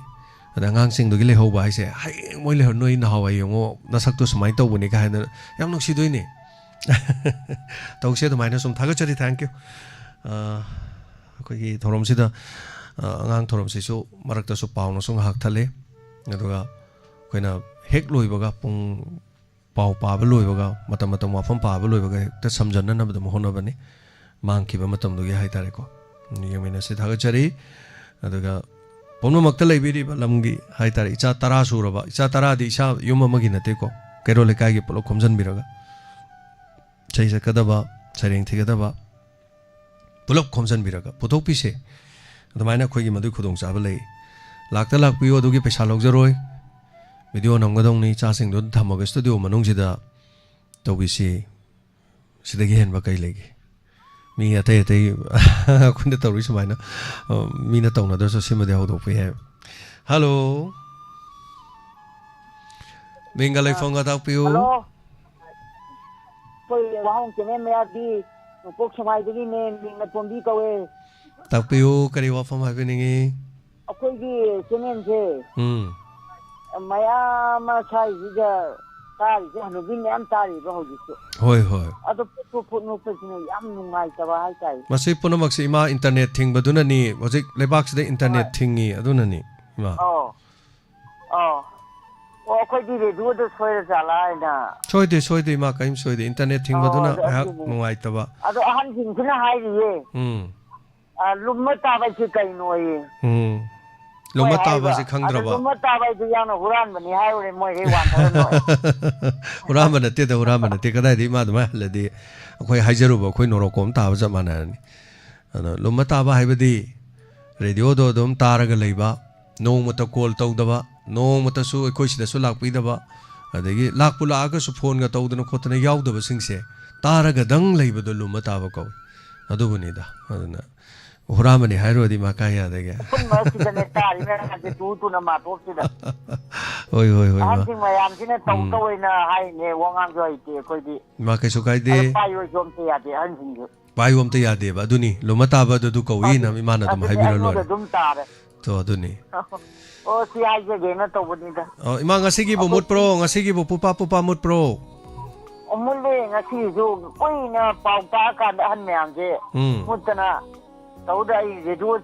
ada ngang sing do gi le ho ba se hai moi le noi na hawai ngo na sak to smai to buni ka ha na yam nok si doi ni tawse to minus sum thaga chari thank you ꯑꯩꯈꯣꯏꯒꯤ ꯊꯧꯔꯝꯁꯤꯗ ꯑꯉꯥꯡ ꯊꯧꯔꯝꯁꯤꯁꯨ ꯃꯔꯛꯇꯁꯨ ꯄꯥꯎꯅ ꯁꯨꯝ ꯉꯥꯏꯍꯥꯛ ꯊꯜꯂꯦ ꯑꯗꯨꯒ ꯑꯩꯈꯣꯏꯅ ꯍꯦꯛ ꯂꯣꯏꯕꯒ ꯄꯨꯡ ꯄꯥꯎ ꯄꯥꯕ ꯂꯣꯏꯕꯒ ꯃꯇꯝ ꯋꯥꯐꯝ ꯄꯥꯕ ꯂꯣꯏꯕꯒ ꯍꯦꯛꯇ ꯁꯝꯖꯟꯅꯅꯕꯗ ꯍꯣꯠꯅꯕꯅꯤ ꯃꯥꯡꯈꯤꯕ ꯃꯇꯝꯗꯨꯒꯤ ꯍꯥꯏꯇꯥꯔꯦꯀꯣ ꯌꯦꯡꯃꯤꯟꯅꯁꯤ ꯊꯥꯒꯠꯆꯔꯤ ꯑꯗꯨꯒ ꯄꯨꯝꯅꯃꯛꯇ ꯂꯩꯕꯤꯔꯤꯕ ꯂꯝꯒꯤ ꯍꯥꯏꯇꯥꯔꯦ ꯏꯆꯥ 10 ꯁꯨꯔꯕ ꯏꯆꯥ 10ꯗꯤ ꯏꯆꯥ ꯌꯨꯝ ꯑꯃꯒꯤ ꯅꯠꯇꯦꯀꯣ ꯀꯩꯔꯣꯜ ꯂꯩꯀꯥꯏꯒꯤ ꯄꯨꯂꯞ ꯈꯣꯝꯖꯟꯕꯤꯔꯒ ꯏꯁꯩ ꯁꯛꯀꯗꯕ ꯁꯩꯔꯦꯡ ꯊꯤꯒꯗꯕ ꯄꯨꯂꯞ ꯈꯣꯝꯖꯟꯕꯤꯔꯒ ꯄꯨꯊꯣꯛꯄꯤꯁꯦ ꯑꯗꯨꯃꯥꯏꯅ ꯑꯩꯈꯣꯏꯒꯤ ꯃꯗꯨꯒꯤ ꯈꯨꯗꯣꯡꯆꯥꯕ ꯂꯩ ꯂꯥꯛꯇ ꯂꯥꯛꯄꯤꯌꯨ ꯑꯗꯨꯒꯤ ꯄꯩꯁꯥ ꯂꯧꯖꯔꯣꯏ ꯚꯤꯗꯤꯑꯣ ꯅꯝꯒꯗꯧꯅꯤ ꯏꯆꯥꯁꯤꯡꯗꯨ ꯊꯝꯃꯒ ꯁ꯭ꯇꯨꯗꯤꯑꯣ ꯃꯅꯨꯡꯁꯤꯗ ꯇꯧꯕꯤꯁꯤ ꯁꯤꯗꯒꯤ ꯍꯦꯟꯕ ꯀꯩ ꯂꯩꯒꯦ ꯃꯤ ꯑꯇꯩ ꯑꯩꯈꯣꯏꯅ ꯇꯧꯔꯤ ꯁꯨꯃꯥꯏꯅ ꯃꯤꯅ ꯇꯧꯅꯗ꯭ꯔꯁꯨ ꯁꯤꯃꯗꯤ ꯍꯧꯗꯣꯛꯄ ꯌꯥꯏ ꯍꯜꯂꯣ ꯃꯤꯡꯒ ꯂꯩꯐꯝꯒ ꯇꯥꯛꯄꯤꯌꯨ ꯍꯜꯂꯣ ꯑꯩꯈꯣꯏ ꯋꯥꯍꯣꯡ ꯆꯦꯅꯦꯜ ꯃꯌꯥꯗꯤ ꯅꯣꯡꯄꯣꯛ ꯁꯦꯛꯃꯥꯏꯗꯒꯤꯅꯦ ꯃꯤꯡꯅ ꯇꯣꯝꯕꯤ ꯀꯧꯋꯦ ꯇꯥꯛꯄꯤꯌꯨ ꯀꯔꯤ ꯋꯥꯐꯝ ꯍꯥꯏꯕꯤꯅꯤꯡꯉꯤ ꯑꯩꯈꯣꯏꯒꯤ ꯆꯦꯅꯦꯜꯁꯦ ꯃꯌꯥꯝ ꯁ꯭ꯋꯥꯏꯁꯤꯗ ꯇꯥꯔꯤꯁꯦ ꯍꯅꯨꯕꯤ ꯃꯌꯥꯝ ꯇꯥꯔꯤꯕ ꯍꯧꯖꯤꯛꯁꯨ ꯍꯣꯏ ꯍꯣꯏ ꯑꯗꯣ ꯄꯨꯠ ꯅꯣꯛꯄꯁꯤꯅ ꯌꯥꯝ ꯅꯨꯡꯉꯥꯏꯇꯕ ꯍꯥꯏꯇꯥꯔꯦ ꯃꯁꯤ ꯄꯨꯝꯅꯃꯛꯁꯤ ꯏꯃꯥ ꯏꯟꯇꯔꯅꯦꯠ ꯊꯤꯡꯕꯗꯨꯅꯅꯤ ꯍꯧꯖꯤꯛ ꯂꯩꯕꯥꯛꯁꯤꯗ ꯏꯟꯇꯔꯅꯦꯠ ꯊꯤꯡꯉꯤ ꯑꯗꯨꯅꯅꯤ ꯏꯃꯥ ꯑꯣ ꯑꯩꯈꯣꯏꯗꯤ ꯔꯦꯗꯤꯑꯣꯗ ꯁꯣꯏꯔꯖꯥꯠꯂꯥ ꯍꯥꯏꯅ ꯁꯣꯏꯗꯦ ꯏꯃꯥ ꯀꯔꯤꯝ ꯁꯣꯏꯗꯦ ꯏꯟꯇꯔꯅꯦꯠ ꯊꯤꯡꯕꯗꯨꯅ ꯑꯩꯍꯥꯛ ꯅꯨꯡꯉꯥꯏꯇꯕ ꯑꯗꯣ ꯑꯍꯟꯁꯤꯡꯁꯤꯅ ꯍꯥꯏꯔꯤꯌꯦ lumma taba si kainoye lumma taba si khangdraba lumma taba du yana huran bani haure moi he wan thano huran bana te da huran bana te kada di ma dama ladi akhoi haijaru ba khoi norokom taba jamana ni ana lumma taba haibadi radio do dom taraga leiba nong mata call tawdaba nong mata su akhoi sida su lakpi daba adagi lakpu laaga su phone ga tawdana khotana yaudaba singse taraga dang leiba do lumma taba ko adubunida aduna Huramani Hairodi Makaya dege. Oi. Makasukai de Bayum te yade baduni Lumata badu Koin Imana dum Haibiro. To Aduni. Oh, see, I again at Obunida. Oh, Imanga Sigi Mut Pro, Nasigi Pupa Mut Pro. Omule, a season, Queen, Pauka, and Hanmanje, Mutana. Tauda I reduce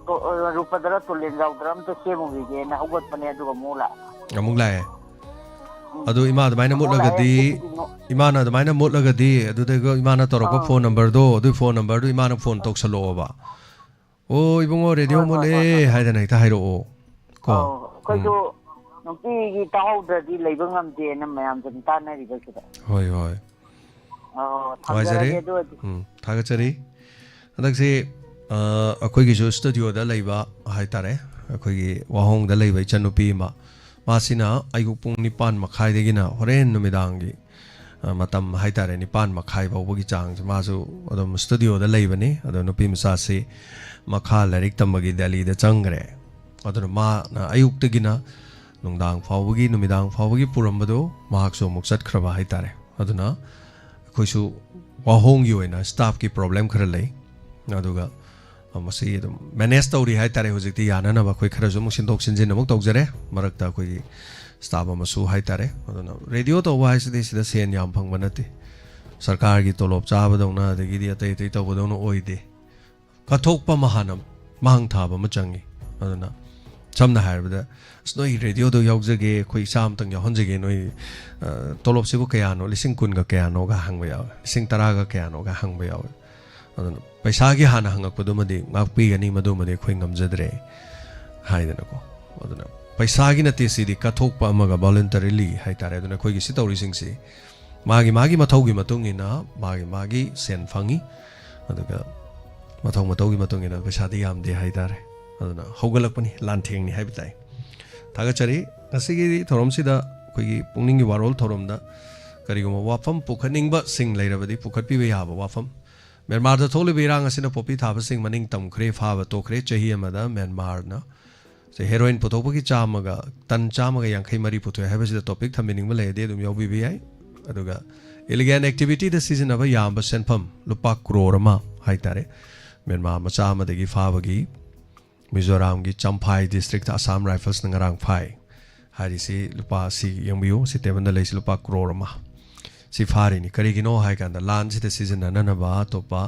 Rupadra to Lindram to Semu again, how got Panedu Mula. Amula. Adu Ima the Mina Mutlagadi, Imana the Mina Mutlagadi, do they go Imana Toroko phone number do phone number do Imana phone talks a lower. Oh, even more radio mole, had a night hiro. Oh, because you told the Labangam Day and Mayam and Tana. Hoi. Oh, Tagachari. Say ꯑꯩꯈꯣꯏꯒꯤꯁꯨ ꯁ꯭ꯇꯨꯗꯤꯑꯣꯗ ꯂꯩꯕ ꯍꯥꯏꯇꯥꯔꯦ ꯑꯩꯈꯣꯏꯒꯤ ꯋꯥꯍꯣꯡꯗ ꯂꯩꯕ ꯏꯆꯟꯅꯨꯄꯤ ꯑꯃ ꯃꯥꯁꯤꯅ ꯑꯌꯨꯛ ꯄꯨꯡ 9:30ꯗꯒꯤꯅ ꯍꯣꯔꯦꯟ ꯅꯨꯃꯤꯗꯥꯡꯒꯤ ꯃꯇꯝ ꯍꯥꯏꯇꯥꯔꯦ 9:30 ꯐꯥꯎꯕꯒꯤ ꯆꯥꯡꯁꯦ ꯃꯥꯁꯨ ꯑꯗꯨꯝ ꯁ꯭ꯇꯨꯗꯤꯑꯣꯗ ꯂꯩꯕꯅꯤ ꯑꯗꯣ ꯅꯨꯄꯤ ꯃꯆꯥꯁꯤ ꯃꯈꯥ ꯂꯥꯏꯔꯤꯛ ꯇꯝꯕꯒꯤ ꯗꯦꯜꯂꯤꯗ ꯆꯪꯈ꯭ꯔꯦ ꯑꯗꯨꯅ ꯃꯥꯅ ꯑꯌꯨꯛꯇꯒꯤꯅ ꯅꯨꯡꯗꯥꯡ ꯐꯥꯎꯕꯒꯤ ꯅꯨꯃꯤꯗꯥꯡ ꯐꯥꯎꯕꯒꯤ ꯄꯨꯔꯝꯕꯗꯣ ꯃꯍꯥꯛꯁꯨ ꯑꯃꯨꯛ ꯆꯠꯈ꯭ꯔꯕ ꯍꯥꯏꯇꯥꯔꯦ ꯑꯗꯨꯅ ꯑꯩꯈꯣꯏꯁꯨ ꯋꯥꯍꯣꯡꯒꯤ ꯑꯣꯏꯅ ꯁ꯭ꯇꯥꯐꯀꯤ ꯄ꯭ꯔꯣꯕ꯭ꯂꯦꯝ ꯈꯔ ꯂꯩ ꯑꯗꯨꯒ ꯃꯁꯤ ꯑꯗꯨꯝ ꯃꯦꯅꯦꯖ ꯇꯧꯔꯤ ꯍꯥꯏꯇꯥꯔꯦ ꯍꯧꯖꯤꯛꯇꯤ ꯌꯥꯅꯅꯕ ꯑꯩꯈꯣꯏ ꯈꯔꯁꯨ ꯑꯃꯨꯛ ꯁꯤꯟꯗꯣꯛ ꯁꯤꯟꯖꯤꯟ ꯑꯃꯨꯛ ꯇꯧꯖꯔꯦ ꯃꯔꯛꯇ ꯑꯩꯈꯣꯏꯒꯤ ꯁ꯭ꯇꯥꯐ ꯑꯃꯁꯨ ꯍꯥꯏꯇꯥꯔꯦ ꯑꯗꯨꯅ ꯔꯦꯗꯤꯑꯣ ꯇꯧꯕ ꯍꯥꯏꯁꯤꯗꯤ ꯁꯤꯗ ꯁꯦꯟ ꯌꯥꯝ ꯐꯪꯕ ꯅꯠꯇꯦ ꯁꯔꯀꯥꯔꯒꯤ ꯇꯣꯂꯣꯞ ꯆꯥꯕꯗꯧꯅ ꯑꯗꯒꯤꯗꯤ ꯑꯇꯩ ꯇꯧꯕꯗꯧꯅ ꯑꯣꯏꯗꯦ ꯀꯠꯊꯣꯛꯄ ꯃꯍꯥꯟꯅ ꯃꯍꯪ ꯊꯥꯕ ꯑꯃ ꯆꯪꯉꯤ ꯑꯗꯨꯅ samna haibada snoi radio do yaujage khoi sam tang ya honjage noi tolop sibu kaya no lising kun ga kaya no ga hangba yaw lising tara ga kaya no ga hangba yaw aduna paisa gi hana hangak padu madi ngak pi gani madu madi khoi ngamjadre haidana ko aduna paisa gi nate sidi kathok pa amaga voluntarily haitare aduna khoi gi sitauri sing si magi mathau gi matung ina magi sen fangi aduga mathau matau gi matung ina paisa di yam de haitare aduna hogalak pani lan theng ni haibitai thaga chari ngasigi thorom sida khoi gi pungning gi warol thorom da kari go wafam pukhaning ba sing leirabadi pukhat pi be yaba wafam Myanmar da tholi birang asina popi thaba sing maning tam khre fa ba to khre chahi amada Myanmar na se heroin puthok gi chamaga tan chamaga yang khai mari putho haba sida topic thamining ba le de dum yobi bi ai aduga illegal activity the season aba yamba senpham lupa crore ma haitare Myanmar macha amadagi fa ba gi Mizoram gi Champhai district Assam Rifles nangarang phai hari si lupa si yangbiu si tebanda lei si lupa crore ma si fari ni kari gino hai kan da lan si the season na ba to pa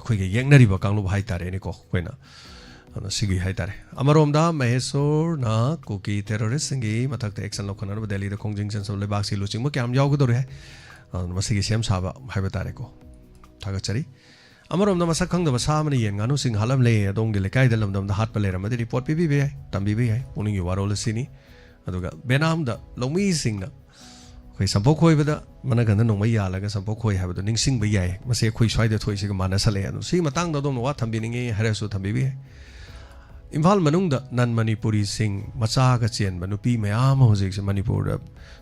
khoi gi yengnari ba kanglu hai tare ni ko koina ana sigi hai tare amarom da mahesor na kuki terrorist singi mathak te action lokhana ba Delhi da kongjing sen so le bak si luching ma kyam yaw go dore ma sigi sem saba hai ba tare ko thaga chari amarom da masak khang da sa mani yen nganu sing halam le dong de le kai da lam dam da hat pa le ram da report pi bi ai tam bi ai puning yu warol sini aduga benam da lomi sing na khoi sampok khoi bada mana gan nong mai ya la ga sampok khoi ha bada ning sing ba yai ma se khoi swai da thoi si ga mana sale anu si matang da dom wa tham bi ning hare su tham bi Imphal manung da nan Manipuri sing macha ga chen banu pi mayam hojik se Manipur da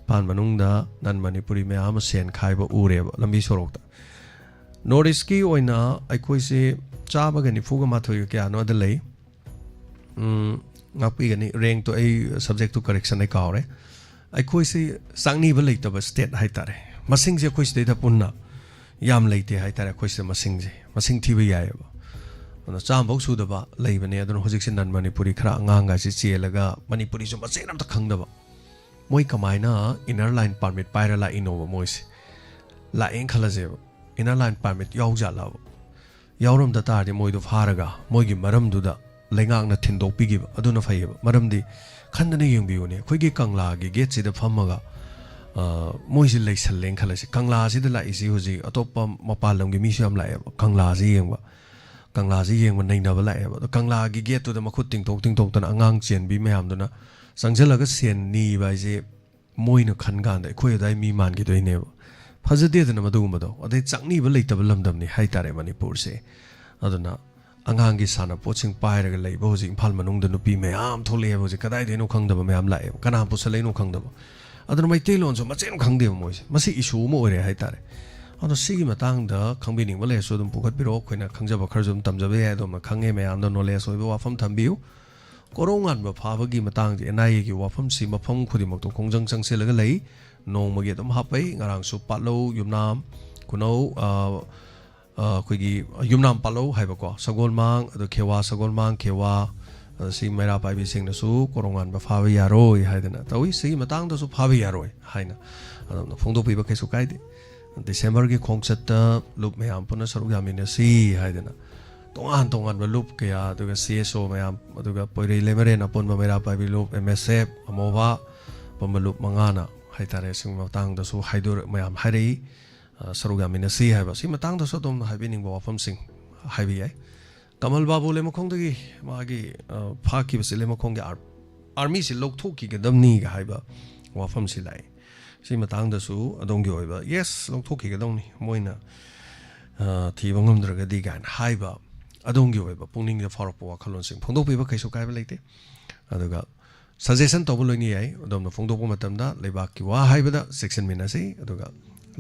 pan manung da nan Manipuri mayam sen khai ba ure ba lambi sorok da Nordisk ki oina aikhoi se cha ba ga ni fu ga ma thoi kya no da lei ngapi gani rank to ai subject to correction ai kaure ai khoi se sangni ba leita ba state hai tare masing je khoi se da punna yam leite hai tare khoi se masing thi ba yai ba ana cham bok su da ba lei bane adon hojik sin nan Manipuri khara ngang ga si chelaga Manipuri so masen am ta khang da ba moi kamaina inner line permit paira la inova moi se la eng khala je inner line permit yaw ja la yawrom da ta de moi do pharaga moi gi maram du da lengang na thindok pi gi aduna phaiba maram di khandane yengbiu ne khoi gi kangla gi gate si da phamaga moi si lei sal leng khala si kangla si da la isi hoji atopa mapal lam gi mi siam la kangla si yengba nei na ba la kangla gi gate to da makhut ting tok tan angang chen bi mayam duna sangjala ga sen ni ba je moi na khan gan da khoi dai mi man gi doi ne phajade da na madu mado adai changni ba leita ba lamdam ni hai tare Manipur se aduna angang gi sana poching paira ga lei bo ji Imphal manung da nupi mayam thole bo ji kadai de no khang da ba mayam la kana pu sa lei no khang da ba aduna mai te lon so ma chen khang de mo ji masi issue mo ore hai tare ado sigi matang da khangbi ning ba le so dum pukhat biro khoina khangja ba kharjum tamja be ya do ma khange mayam da knowledge so ba wafam thambiu korongan ba pha ba gi matang ji NIA gi wafam si mafam khudi mak to kongjang chang se la ga lei nong ma gi dum hapai ngarang su patlo yumnam kuno khoi gi yumnam patlo hai ba ko sagol mang ado khewa si mera pai bi sing na su korongan ba pha ba ya roi hai da na tawi si matang da su pha ba ya roi hai na ado phongdo pi ba kai su kai de December ki khongchat ta loop mayam puna saruk yamina si haidana tongan ba loop kaya aduga CSO mayam aduga poirei lemere na pon ba mera pa bi loop MSF amova pamba loop mangana haitare sing matang da su haidur mayam hairei saruk yamina si haiba si matang da so dom haibining ba wafam sing haibi ai Kamal Babu le makhong da gi magi phaki ba se le makhong ga army si lok thok ki ga damni ga haiba wafam si lai si matang da su adong gi oiba yes lok thok ki ga dong ni moina thi bangam dra ga di gan haiba adong gi oiba pungning da farok wa khalon sing phongdok pi ba kaiso kai ba leite aduga suggestion to bu loi ni ai adom na phongdok ba matam da leibak ki wa haiba da section mina si aduga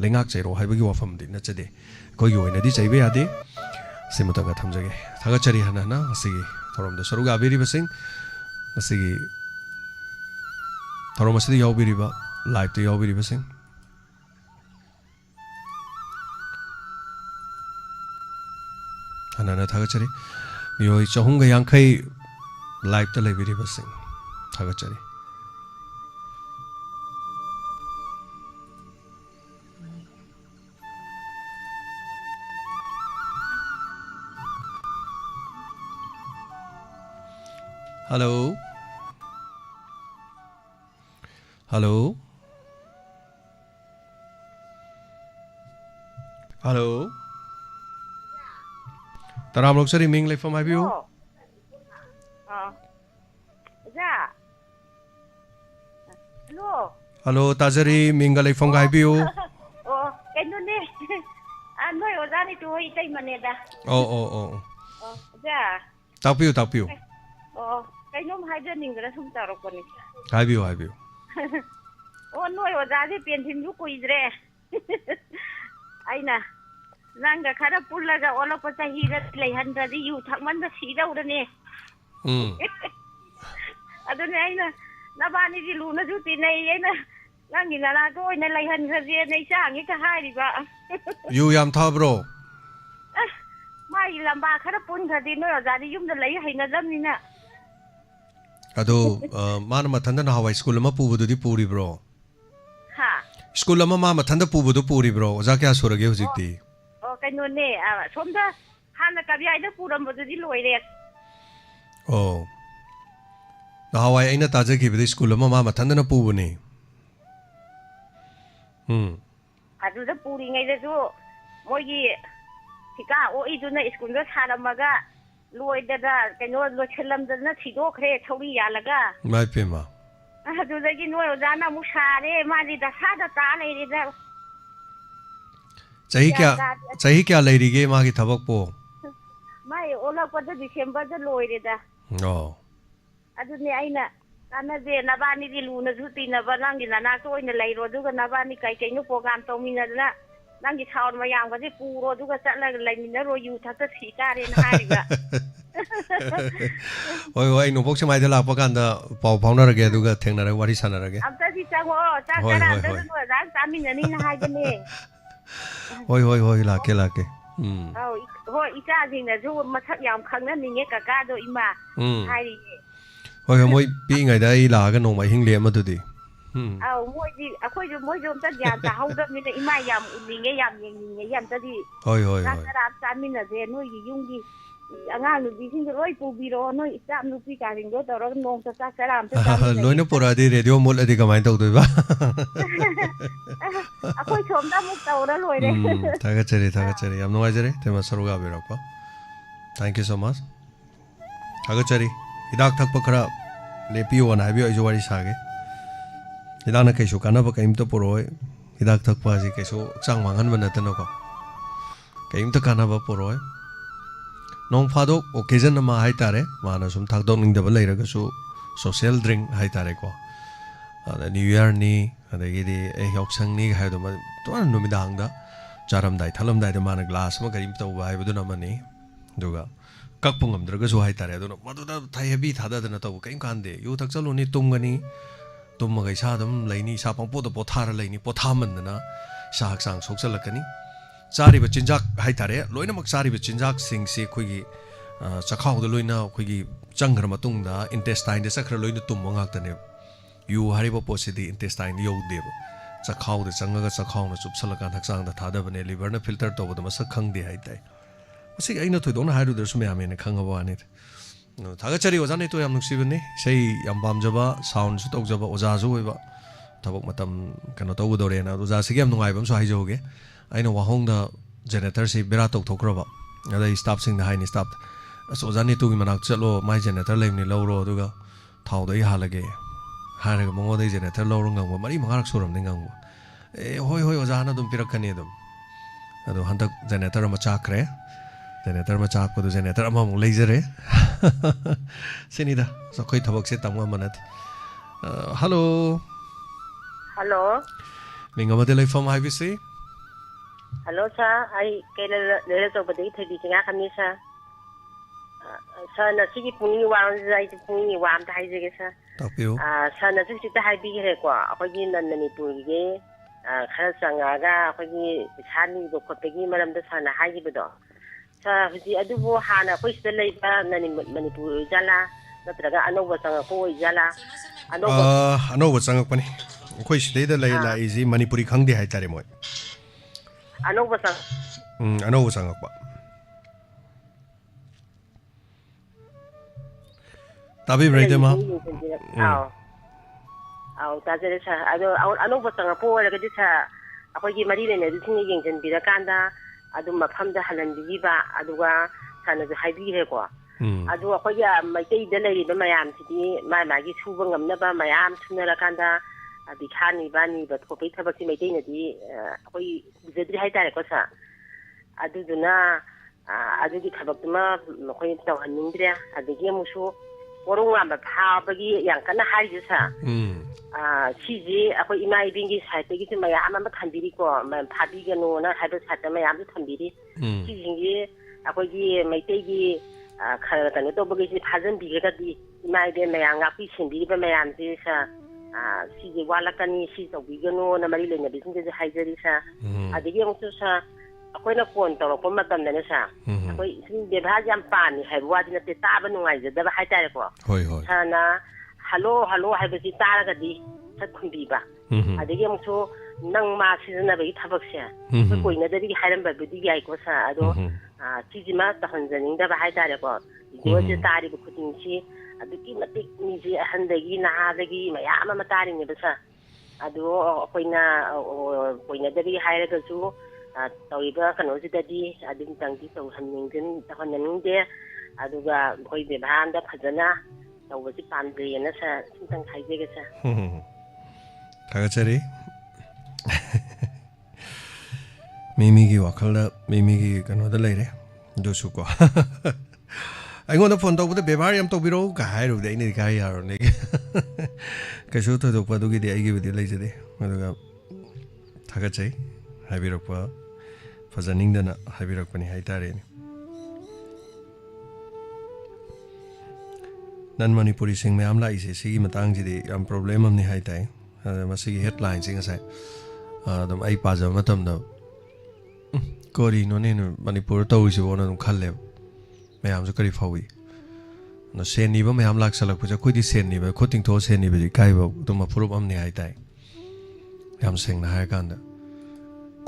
lengak chairo haiba gi wafam di na chade koi gi oina di chaibe ya de si mata ga thamjage thaga chari hana na asigi thorom da saruga beri ba sing asigi thorom asidi yaw beri ba live to yaw beri ba sing hana na thaga chari mioi chahung ga yang khai live to le beri ba sing thaga chari Hello. Hello. Hello. Taram lok sari ming leifam hai biu. Dạ. Hello. Hello, tajari ming leifam hai biu. Cái nó nè. Nuôi ở ra đi tôi tay mà nè đã. Dạ. Tao piu. Cái nhóm hai đứa mình đã không tạo được con này. Hai biu. Nuôi ở ra đi tiền thêm lúc quỳ rồi. Ai nè. Nàng đã khá là bùn là ở lúc bắt hi ra lấy hành ra đi yêu thằng mình đã xí đâu đó nè. Đó này nè. Nó ba đi đi luôn nó chút tiền này ấy nè. Nàng nhìn là tôi này lấy hành ra gì này sang cái hai đi ba. You yam tha bro. Mai làm ba khá là bùn thật đi nuôi ở ra đi dùng để lấy hành ra dâm đi nè. Ado mana mathanda na Hawaii school ma pubudu di puri bro. Ha. School ma mathanda pubudu puri bro. Oza kya surage hujikti. Cái nồi nè, xong đó, hắn là cái gì đó phụ làm một cái lôi đấy. Na Hawaii aina taja ki bide school ma mathanda na pubu ni. Adu đó phụ đi ngay đó chú, mỗi gì, thì cả ôi chú này school đó xa lắm mà cả, lôi đó cái nồi lôi chơi làm đó nó chỉ đôi cái thâu đi à là cả. Mai pe ma. Adu đó cái nồi ra nó mua xa đấy, mà đi đã xa đã ta này đi đó. Chahi kya lai rige ma ki thabak po. Mai ola ko da December da loi re da. Adu ne aina kana je na ba ni di lu na zuti na ba nang gi na na to ina lai ro du ga na ba ni kai kai no program to mi na na nang gi thaun ma yang ba je pu ro du ga cha la lai mi na ro yu tha ta si ka re na hai ga. Oi no bok samai da la pa kan da pau phau na rage du ga theng na ra wari sana rage. Am ta si cha go cha ka na da no da sa mi na ni na hai ga ne. Hoi la ke Hoi icha jing na ju ma thak yam khang na ni nge ka ka do ima hai ri. Hoi moi pi ngai da I la ga no mai hing le ma du di. Moi di akhoi ju moi jom ta ya ta hau da mi na ima yam ni nge yam ni nge yam ta di. Hoi ka ra sa mi na de noi gi yung gi angang nu bi sing roi pu bi ro noi sam nu pi ka ring do ta ro nong ta sa salam ta loi na pura di radio mol adi ka mai tau doi ba. Akhoi chom da mu tau da loi de. Thaga chari am no ajare te ma saru ga be rak pa. Thank you so much. Thaga chari hidak thak pa khara le pi wa na bi ai jo wari sa ge. Hidak na kai su kana ba kai im to poroi hidak thak pa ji kai su chang mangan ba na ta no ko. Kai im to kana ba poroi. Nong phadok occasion ma hai tare mana sum thak dong ning da ba lai ra ga su social drink hai tare ko. New Year ni adagi di yok sang ni hai do ma to no mi dang da charam dai thalam dai da mana glass ma karim to ba hai bu na ma ni duga kak pungam dra ga so hai tare do no ma do da thai heavy thada da na to kaim kan de yu thak chalu ni tum ga ni tum ma ga sa dam lai ni sa pang po da po thar lai ni po thaman na sa hak sang sok sal ka ni chari ba chinjak hai tare loina mak chari ba chinjak sing se khoi gi chakhaw da loina khoi gi chang gra ma tung da intestine da sakra loina tum ma ngak ta ne yu haribo posidi intestine yo deb chakhaw de changaga chakhaw na chupsalaka thaksang da thada bane liver na filter to bodama sak khang de hai tai asi aina thoi dona hairu der sume amene khangaba ani thaga chari oja ne to yam nuksi bane sei yam bam jaba sound su tok jaba oja ju oiba thabok matam kano to udore na oja sig yam nungai bam so hai joge aina wahong da generator si bera tok thokraba ada staff sing da hai ni staff so oja ne tu gi manak chalo mai generator leim ni lawro duga thau dai halage हारे मंगो दे generator Laur ngang mari mangarak suram ne ngang hoi oja na dum pirak kani dum ado handak generator ma chakre generator ma chak ko generator ma mu leizere sinida so koi thabak se tamwa manat hello minga ma de lai form hai bisi hello sa ai ke le to ba dei thadi tinga kami sa sa na sigi puni wa zai puni wa am dai je sa tapio sa na sigi ta hai bi re kwa akhoi nan ni pu ge khara sanga ga akhoi chani bo khotegi maram da sa na hai gi do sa ji adu bo ha na khoi sta lei ba nani manipur jala natraga anoba sanga ko jala anoba sanga pani khoi sidai da lai la iji manipuri khangdi hai tare moi anoba sanga pa Tabi berita mah. Aw tajere sa anu batang po wala kadi sa ako'y mari na dusin yung janbira kanda adu mafamda halandiba aduga sana ju haibire ko adu ako'y maitai da lay ba mayam sidi magi suba ngamnaba mayam sunara kanda bikhani bani ba ko pai thabaki maitai na di ako'y bujadri haitare ko sa aduduna adugi thabakma ako'y tawhanindre adigi amusu Warung amba phabagi yang kana hari sa siji ako'y ima ibingi site gi mayam ama thambiri ko phabi gano na haba sate mayam thambiri siji ako'y gi maitai gi khara kanu to bagi phajan bi ga di ima ibe mayam nga pi sindi ba mayam ji sa siji wala kani si to bi gano na mari le na bisin ji haijari sa adigi ang sa ako'y na kon to ko matam na sa ako'y sindi ba jam pan hai wadi na te taba nungai da ba hai tare ko hoi hoi sana halo hai ba si tara ga di sa khumbi ba adigi ang so nang ma si na ba ithabak sia ko ina da di hairam ba bi di ai ko sa ado chiji ma ta hanjaning da ba hai tare ko go je tari bu khuting si adigi matik ni ji handagi na adagi mayam ma tari ni ba sa ado koina da di haira ga su tawiba kano sidadi adin tangdi taw haningin tahanangde aduga koi bebhanda phajana tawasi pandre na sa sintang khaije ga sa thagachari mimi gi wakhala mimi gi kano da leire dosu ko aingonda phone tawbada bebar yam tawbiro ka hairu de ni ka yaro ne kasu to dokpa dugi de ai gi bidi leijade aduga thagachai haibirokpa Fajaningdana habirakpani haitare nan manipuri sing mayam lai se sigi matang jidi am problem am ni haitai masigi headline sing asai dam ai paja matam da kori no ne manipur tawi se bona dum khalle mayam su kari fawi no sen ni ba mayam lak salak puja khudi sen ni ba khoting tho sen ni ba kai ba dum aprup am ni haitai yam sing na hai kan da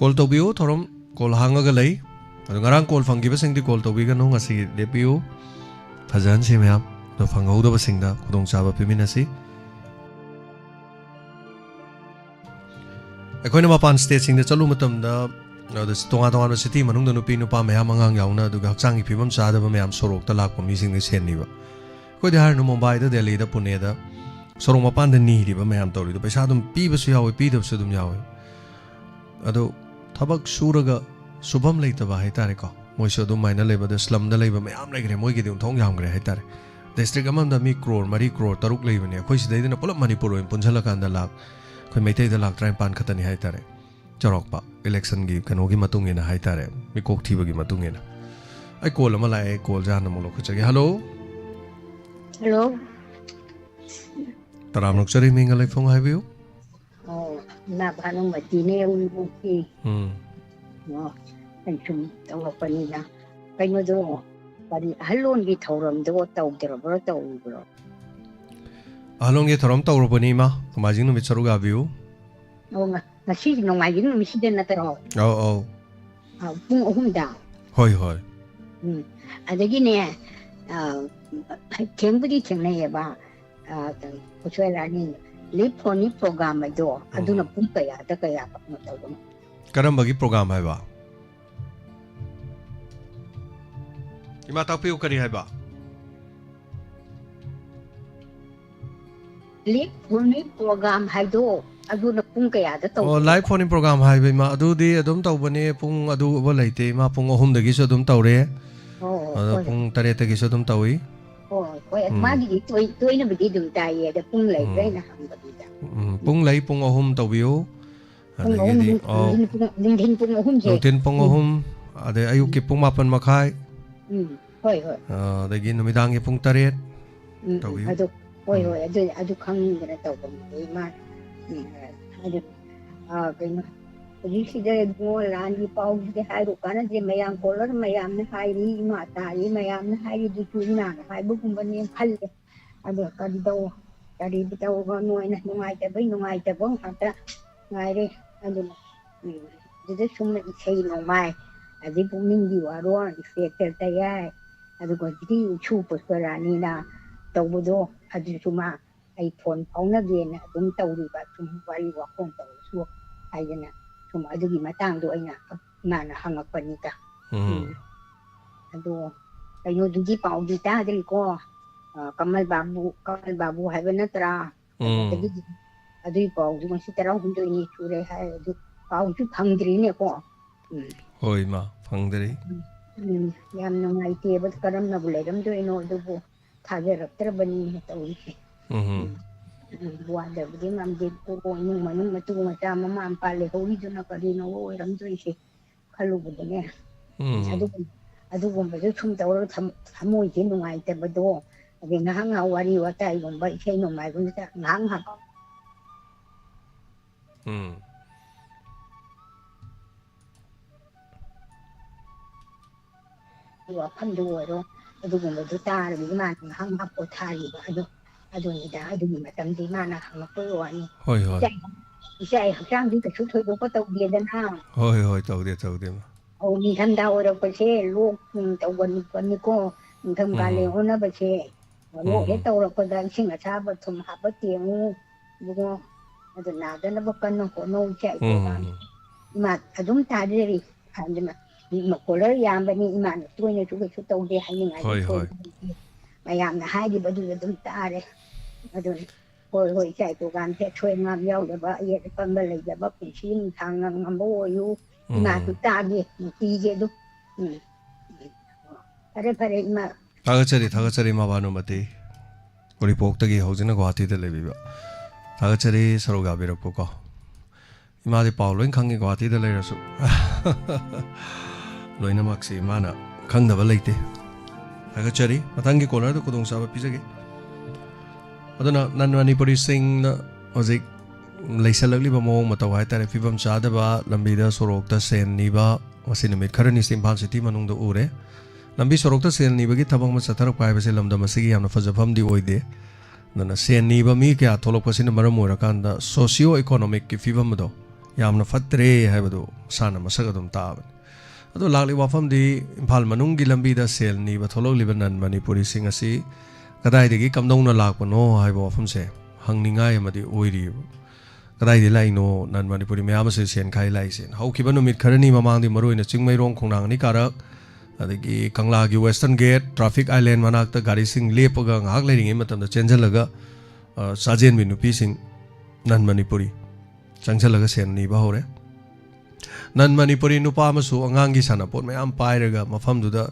kol to bio thorom Kol hangaga lay ngarang kol fangi ba singdi kol tobi ga no ngasi lepiu phajan si mayam do phangau do ba singda khudong chaba pimina si akoina mapan state singda chalu matam da tonga city manung da nupi nupa mayam angang yauna du ga changi pimam chada ba mayam sorok ta lak pami sing sen ni ba ko de har no Mumbai da Delhi da Pune da sorok mapan da ni ri ba mayam tori do paisa dum pi ba su yawe pi da su dum yawe ado Tabak suraga subam leitaba haitare ko moiso dum maina leba da slum da leba mayam legre moi gi dum thong yam gre haitare district amam da mi crore mari crore taruk leiba ne khoi sidai na pulap manipur oin punjala kan da lak khoi meitai da lak train pan khatani haitare chorok pa election gi kano gi matung ina haitare mi kok thiba gi matung ina ai call ama lai call jana mo lokho chage hello taram nok sari minga lai phone haibiu na banong matine uki no ang sum tawa panina kay mo do pari halon gi thoram do taw dero bro taw bro halon gi thoram taw ro pani ma majing no mi charu ga biu nga nasi no mai gi no mi siden na tero pung ohumda hoi adagi ne kembudi chengne ba ko chwela ni Liponi program do aduna pun kaya da kaya pa no taw karam bagi program hai ba ima taw piu kari hai ba Liponi program hai do aduna pun kaya da taw live phone program hai ba ma adu di adum taw bane pung adu ba leite ma pung ohum dagi so adum taw re pung tare te gi so adum tawi magi tôi nó bị đường tay để phun lấy cái là phun lấy phun ohum tàu biu phun phun ohum ada ayuk ki phun mapan makai hoi dagi numidang ki phun taret tàu biu adu khang cái tàu cái mà cái Risida mo landi pau de haru kana je mayam kolar mayam na hairi mata yi mayam na hairi du chuna hai bu kum bani phal ado kadi daw ga noi na nungai ta bong hata ngai re ado de sumna sei no mai adi bu min di waro ifekter ta ya ado ko di chu po sara ni na ꯇꯧꯕꯗꯣ ꯑꯗꯨꯁꯨ ꯃꯥ ꯑꯩ phone ꯐꯥꯎꯅꯒꯦꯅ ꯑꯗꯨꯝ ꯇꯧꯔꯤꯕ ꯁꯨꯝ ꯋꯥꯔꯤ ꯋꯥꯈꯣꯡ ꯇꯧꯔꯁꯨ ꯍꯥꯏꯗꯅ ꯁꯨꯝ ꯑꯗꯨꯒꯤ ꯃꯇꯥꯡꯗꯣ ꯑꯩꯅ ꯏꯃꯥꯅ ꯍꯪꯉꯛꯄꯅꯤꯗ ꯑꯗꯣ ꯀꯩꯅꯣꯗꯨꯒꯤ ꯄꯥꯎꯗꯤ ꯇꯥꯗ꯭ꯔꯤꯀꯣ ꯀꯃꯜ ꯕꯥꯕꯨ ꯍꯥꯏꯕ ꯅꯠꯇ꯭ꯔꯥ ꯀꯩꯅꯣꯗꯒꯤꯗꯤ ꯑꯗꯨꯒꯤ ꯄꯥꯎꯗꯨ ꯉꯁꯤ 12ꯅꯤ ꯁꯨꯔꯦ ꯍꯥꯏ ꯑꯗꯨ ꯄꯥꯎꯁꯨ ꯐꯪꯗ꯭ꯔꯤꯅꯦꯀꯣ ꯍꯣꯏ ꯃꯥ ꯐꯪꯗ꯭ꯔꯤ ꯌꯥꯝ ꯅꯨꯡꯉꯥꯏꯇꯦꯕ ꯀꯔꯝꯅꯕꯨ ꯂꯩꯔꯝꯗꯣꯏꯅꯣ ꯑꯗꯨꯕꯨ ꯊꯥꯖꯔꯛꯇ꯭ꯔꯕꯅꯤ ꯇꯧꯔꯤꯁꯦ ꯋꯥꯗꯕꯗꯤ ꯉꯝꯗꯦ ꯏꯃꯨꯡ ꯃꯅꯨꯡ ꯃꯇꯨ ꯃꯆꯥ ꯃꯃꯥ ꯃꯄꯥ ꯂꯩꯍꯧꯔꯤꯗꯨꯅ ꯀꯔꯤꯅꯣ ꯑꯣꯏꯔꯝꯗꯣꯏꯁꯦ ꯈꯜꯂꯨꯕꯗꯅꯦ ꯑꯗꯨꯒꯨꯝꯕꯁꯨ ꯁꯨꯝ ꯇꯧꯔꯒ ꯊꯃꯣꯏꯁꯦ ꯅꯨꯡꯉꯥꯏꯇꯕꯗꯣ ꯑꯗꯩ ꯉꯥꯏꯍꯥꯛ ꯉꯥꯏꯍꯥꯛ ꯋꯥꯔꯤ ꯋꯥꯇꯥꯏꯒꯨꯝꯕ ꯏꯁꯩ ꯅꯣꯡꯃꯥꯏꯒꯨꯝꯕꯗ ꯉꯥꯏꯍꯥꯛ ꯉꯥꯏꯍꯥꯛ ꯋꯥꯐꯝꯗꯨ ꯑꯣꯏꯔꯣ ꯑꯗꯨꯒꯨꯝꯕꯗꯨ ꯇꯥꯔꯒ ꯏꯃꯥꯅ ꯉꯥꯏꯍꯥꯛ ꯉꯥꯏꯍꯥꯛ ꯄꯣꯊꯥꯔꯤꯕ ꯑꯗꯨꯅꯤꯗ ꯑꯗꯨꯒꯤ ꯃꯇꯝꯗꯤ ꯏꯃꯥꯅ ꯍꯪꯉꯛꯄꯒꯤ ꯋꯥꯅꯤ ꯏꯆꯥ ꯍꯛꯆꯥꯡꯗꯤ ꯀꯩꯁꯨ ꯊꯣꯏꯗꯣꯛꯄ ꯇꯧꯗꯦꯗꯅ ꯍꯣꯏ ꯇꯧꯗꯦ ꯅꯤꯡꯊꯝꯊꯥ ꯑꯣꯏꯔꯛꯄꯁꯦ ꯂꯣꯛ ꯇꯧꯒꯟꯕꯅꯤꯀꯣ ꯅꯤꯡꯊꯝ ꯀꯥꯂꯦꯟ ꯑꯣꯟꯅꯕꯁꯦ ꯂꯣꯛ ꯍꯦꯛ ꯇꯧꯔꯛꯄꯗ ꯏꯁꯤꯡ ꯑꯁꯥꯕ ꯊꯨꯝ ꯍꯥꯞꯄ ꯇꯦꯡꯉꯨ ꯑꯗꯨꯒ ꯑꯗꯨ ꯅꯥꯗꯅꯕ ꯀꯟꯅ ꯍꯣꯠꯅꯧ ꯏꯃꯥ ꯑꯗꯨꯝ ꯇꯥꯖꯔꯤ ꯑꯗꯨꯅ ꯀꯣꯂꯔ ꯌꯥꯝꯕꯅꯤ ꯏꯃꯥꯅ ꯇꯣꯏꯅꯁꯨ ꯀꯩꯁꯨ ꯇꯧꯗꯦ ꯍꯥꯏꯅꯤꯡꯉꯥꯏꯗꯤ ꯊꯣꯏꯗꯦ ꯃꯌꯥꯝꯅ ꯍꯥꯏꯔꯤꯕꯗꯨꯗ ꯑꯗꯨꯝ ꯇꯥꯔꯦ ꯑꯗꯨꯅꯤ ꯍꯣꯏ ꯏꯆꯥ ꯏꯄꯨꯀꯥꯟꯁꯦ ꯑꯁꯣꯏ ꯑꯉꯥꯝ ꯌꯥꯎꯗꯕ ꯑꯌꯦꯠ ꯑꯄꯟꯕ ꯂꯩꯖꯕ ꯄꯨꯟꯁꯤ ꯅꯨꯡꯁꯥꯡꯅ ꯉꯝꯕ ꯑꯣꯏꯌꯨ ꯏꯃꯥꯁꯨ ꯇꯥꯒꯦ ꯅꯨꯡꯇꯤꯒꯤ ꯑꯗꯨꯝ ꯐꯔꯦ ꯏꯃꯥ ꯊꯥꯒꯠꯆꯔꯤ ꯃꯕꯥꯅꯨꯃꯇꯤ ꯎꯔꯤꯄꯣꯛꯇꯒꯤ ꯍꯧꯖꯤꯛꯅ ꯒꯨꯋꯥꯍꯥꯇꯤꯗ ꯂꯩꯕꯤꯕ ꯊꯥꯒꯠꯆꯔꯤ ꯁꯔꯨꯛ ꯌꯥꯕꯤꯔꯛꯄꯀꯣ ꯏꯃꯥꯗꯤ ꯄꯥꯎ ꯂꯣꯏ ꯈꯪꯉꯤ ꯒꯨꯋꯥꯍꯥꯇꯤꯗ ꯂꯩꯔꯁꯨ ꯂꯣꯏꯅꯃꯛꯁꯤ ꯏꯃꯥꯅ ꯈꯪꯗꯕ ꯂꯩꯇꯦ ꯊꯥꯒꯠꯆꯔꯤ ꯃꯊꯪꯒꯤ ꯀꯣꯂꯔꯗ ꯈꯨꯗꯣꯡꯆꯥꯕ ꯄꯤꯖꯒꯦ ꯑꯗꯨꯅ ꯅꯟ ꯃꯅꯤꯄꯨꯔꯤꯁꯤꯡꯅ ꯍꯧꯖꯤꯛ ꯂꯩꯁꯜꯂꯛꯂꯤꯕ ꯃꯑꯣꯡ ꯃꯇꯧ ꯍꯥꯏꯇꯥꯔꯦ ꯐꯤꯕꯝ ꯆꯥꯗꯕ ꯂꯝꯕꯤꯗ ꯁꯣꯔꯣꯛꯇ ꯁꯦꯟ ꯅꯤꯕ ꯃꯁꯤ ꯅꯨꯃꯤꯠ ꯈꯔꯅꯤꯁꯤ ꯏꯝꯐꯥꯜ ꯁꯤꯇꯤ ꯃꯅꯨꯡꯗ ꯎꯔꯦ ꯂꯝꯕꯤ ꯁꯣꯔꯣꯛꯇ ꯁꯦꯟ ꯅꯤꯕꯒꯤ ꯊꯕꯛ ꯑꯃ ꯆꯠꯊꯔꯛꯄ ꯍꯥꯏꯕꯁꯤ ꯂꯝꯗꯝ ꯑꯁꯤꯒꯤ ꯌꯥꯝꯅ ꯐꯖꯐꯝꯗꯤ ꯑꯣꯏꯗꯦ ꯑꯗꯨꯅ ꯁꯦꯟ ꯅꯤꯕ ꯃꯤ ꯀꯌꯥ ꯊꯣꯛꯂꯛꯄꯁꯤꯅ ꯃꯔꯝ ꯑꯣꯏꯔꯀꯥꯟꯗ ꯁꯣꯁꯤꯌꯣ ꯏꯀꯣꯅꯣꯃꯤꯛꯀꯤ ꯐꯤꯕꯝ ꯑꯗꯣ ꯌꯥꯝꯅ ꯐꯠꯇ꯭ꯔꯦ ꯍꯥꯏꯕꯗꯨ ꯃꯁꯥꯅ ꯃꯁꯛ ꯑꯗꯨꯝ ꯇꯥꯕꯅꯤ ꯑꯗꯣ ꯂꯥꯛꯂꯤꯕ ꯋꯥꯐꯝꯗꯤ ꯏꯝꯐꯥꯜ ꯃꯅꯨꯡꯒꯤ ꯂꯝꯕꯤꯗ ꯁꯦꯜ ꯅꯤꯕ ꯊꯣꯛꯂꯛꯂꯤꯕ ꯅꯟ ꯃꯅꯤꯄꯨꯔꯤꯁꯤꯡ ꯑꯁꯤ ꯀꯗꯥꯏꯗꯒꯤ ꯀꯝꯗꯧꯅ ꯂꯥꯛꯄꯅꯣ ꯍꯥꯏꯕ ꯋꯥꯐꯝꯁꯦ ꯍꯪꯅꯤꯡꯉꯥꯏ ꯑꯃꯗꯤ ꯑꯣꯏꯔꯤꯕ ꯀꯗꯥꯏꯗꯒꯤ ꯂꯥꯛꯏꯅꯣ ꯅꯟ ꯃꯅꯤꯄꯨꯔꯤ ꯃꯌꯥꯝ ꯑꯁꯤ ꯁꯦꯟ ꯈꯥꯏ ꯂꯥꯛꯏꯁꯦ ꯍꯧꯈꯤꯕ ꯅꯨꯃꯤꯠ ꯈꯔꯅꯤ ꯃꯃꯥꯡꯗꯤ ꯃꯔꯨꯑꯣꯏꯅ ꯆꯤꯡꯃꯩꯔꯣꯡ ꯈꯣꯡꯅꯥꯡ ꯑꯅꯤ ꯀꯥꯔꯛ ꯑꯗꯒꯤ ꯀꯪꯂꯥꯒꯤ ꯋꯦꯁꯇꯔꯟ ꯒꯦꯠ ꯇ꯭ꯔꯥꯐꯤꯛ ꯑꯥꯏꯂꯦꯟ ꯃꯅꯥꯛꯇ ꯒꯥꯔꯤꯁꯤꯡ ꯂꯦꯞꯄꯒ ꯉꯥꯏꯍꯥꯛ ꯂꯩꯔꯤꯉꯩ ꯃꯇꯝꯗ ꯆꯦꯟꯁꯤꯜꯂꯒ ꯆꯥꯖꯦꯟꯕꯤ ꯅꯨꯄꯤꯁꯤꯡ ꯅꯟ ꯃꯅꯤꯄꯨꯔꯤ ꯆꯪꯁꯤꯜꯂꯒ ꯁꯦꯟ ꯅꯤꯕ ꯍꯧꯔꯦ ꯅꯟ ꯃꯅꯤꯄꯨꯔꯤ ꯅꯨꯄꯥ ꯑꯃꯁꯨ ꯑꯉꯥꯡꯒꯤ ꯁꯥꯟꯅꯄꯣꯠ ꯃꯌꯥम ꯄꯥꯏꯔꯒ ꯃꯐꯝꯗꯨꯗ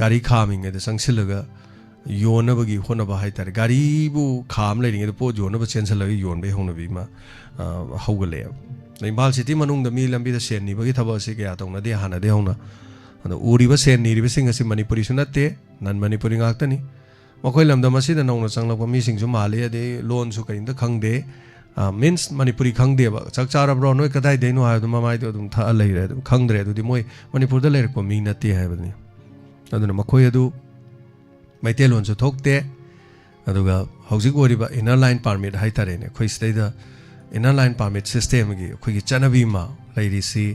ꯒꯥꯔꯤ ꯈꯥꯝꯃꯤꯉꯩꯗ ꯆꯪꯁꯤꯜꯂꯒ ꯌꯣꯟꯅꯕꯒꯤ ꯍꯣꯠꯅꯕ ꯍꯥꯏꯇꯥꯔꯦ ꯒꯥꯔꯤꯕꯨ ꯈꯥꯝ ꯂꯩꯔꯤꯉꯩꯗ ꯄꯣꯠ ꯌꯣꯟꯅꯕ ꯆꯦꯟꯁꯤꯜꯂꯒ ꯌꯣꯟꯕꯒꯤ ꯍꯧꯅꯕꯤ ꯑꯃ ꯍꯧꯒꯠꯂꯛꯑꯦꯕ ꯏꯝꯐꯥꯜ ꯁꯤꯇꯤ ꯃꯅꯨꯡꯗ ꯃꯤ ꯂꯝꯕꯤꯗ ꯁꯦꯟ ꯅꯤꯕꯒꯤ ꯊꯕꯛ ꯑꯁꯤ ꯀꯌꯥ ꯇꯧꯅꯗꯦ ꯍꯥꯟꯅꯗꯤ ꯍꯧꯅ ꯑꯗꯣ ꯎꯔꯤꯕ ꯁꯦꯟ ꯅꯤꯔꯤꯕꯁꯤꯡ ꯑꯁꯤ ꯃꯅꯤꯄꯨꯔꯤꯁꯨ ꯅꯠꯇꯦ ꯅꯟ ꯃꯅꯤꯄꯨꯔꯤ ꯉꯥꯛꯇꯅꯤ ꯃꯈꯣꯏ ꯂꯝꯗꯝ ꯑꯁꯤꯗ ꯅꯧꯅ ꯆꯪꯂꯛꯄ ꯃꯤꯁꯤꯡꯁꯨ ꯃꯥꯜꯂꯤ ꯑꯗꯩ ꯂꯣꯟꯁꯨ ꯀꯔꯤꯝꯇ ꯈꯪꯗꯦ ꯃꯤꯟꯁ ꯃꯅꯤꯄꯨꯔꯤ ꯈꯪꯗꯦꯕ ꯆꯥꯛ ꯆꯥꯔꯕ꯭ꯔꯣ ꯅꯣꯏ ꯀꯗꯥꯏꯗꯩꯅꯣ ꯍꯥꯏꯕꯗꯨ ꯃꯃꯥꯏꯗꯣ ꯑꯗꯨꯝ ꯊꯛꯑ ꯂꯩꯔꯦ ꯑꯗꯨꯝ ꯈꯪꯗ꯭ꯔꯦ ꯑꯗꯨꯗꯤ ꯃꯣꯏ ꯃꯅꯤꯄꯨꯔꯗ ꯂꯩꯔꯛꯄ ꯃꯤ ꯅꯠꯇꯦ ꯍꯥꯏꯕꯅꯤ ꯑꯗꯨꯅ ꯃꯈꯣꯏ ꯑꯗꯨ ꯃꯩꯇꯩꯂꯣꯟꯁꯨ ꯊꯣꯛꯇꯦ ꯑꯗꯨꯒ ꯍꯧꯖꯤꯛ ꯑꯣꯏꯔꯤꯕ ꯏꯅꯔ ꯂꯥꯏꯟ ꯄꯥꯔꯃꯤꯠ ꯍꯥꯏꯇꯥꯔꯦꯅꯦ ꯑꯩꯈꯣꯏ ꯁꯤꯗꯩꯗ ꯏꯅꯔ ꯂꯥꯏꯟ ꯄꯥꯔꯃꯤꯠ ꯁꯤꯁꯇꯦꯝꯒꯤ ꯑꯩꯈꯣꯏꯒꯤ ꯆꯠꯅꯕꯤ ꯑꯃ ꯂꯩꯔꯤꯁꯤ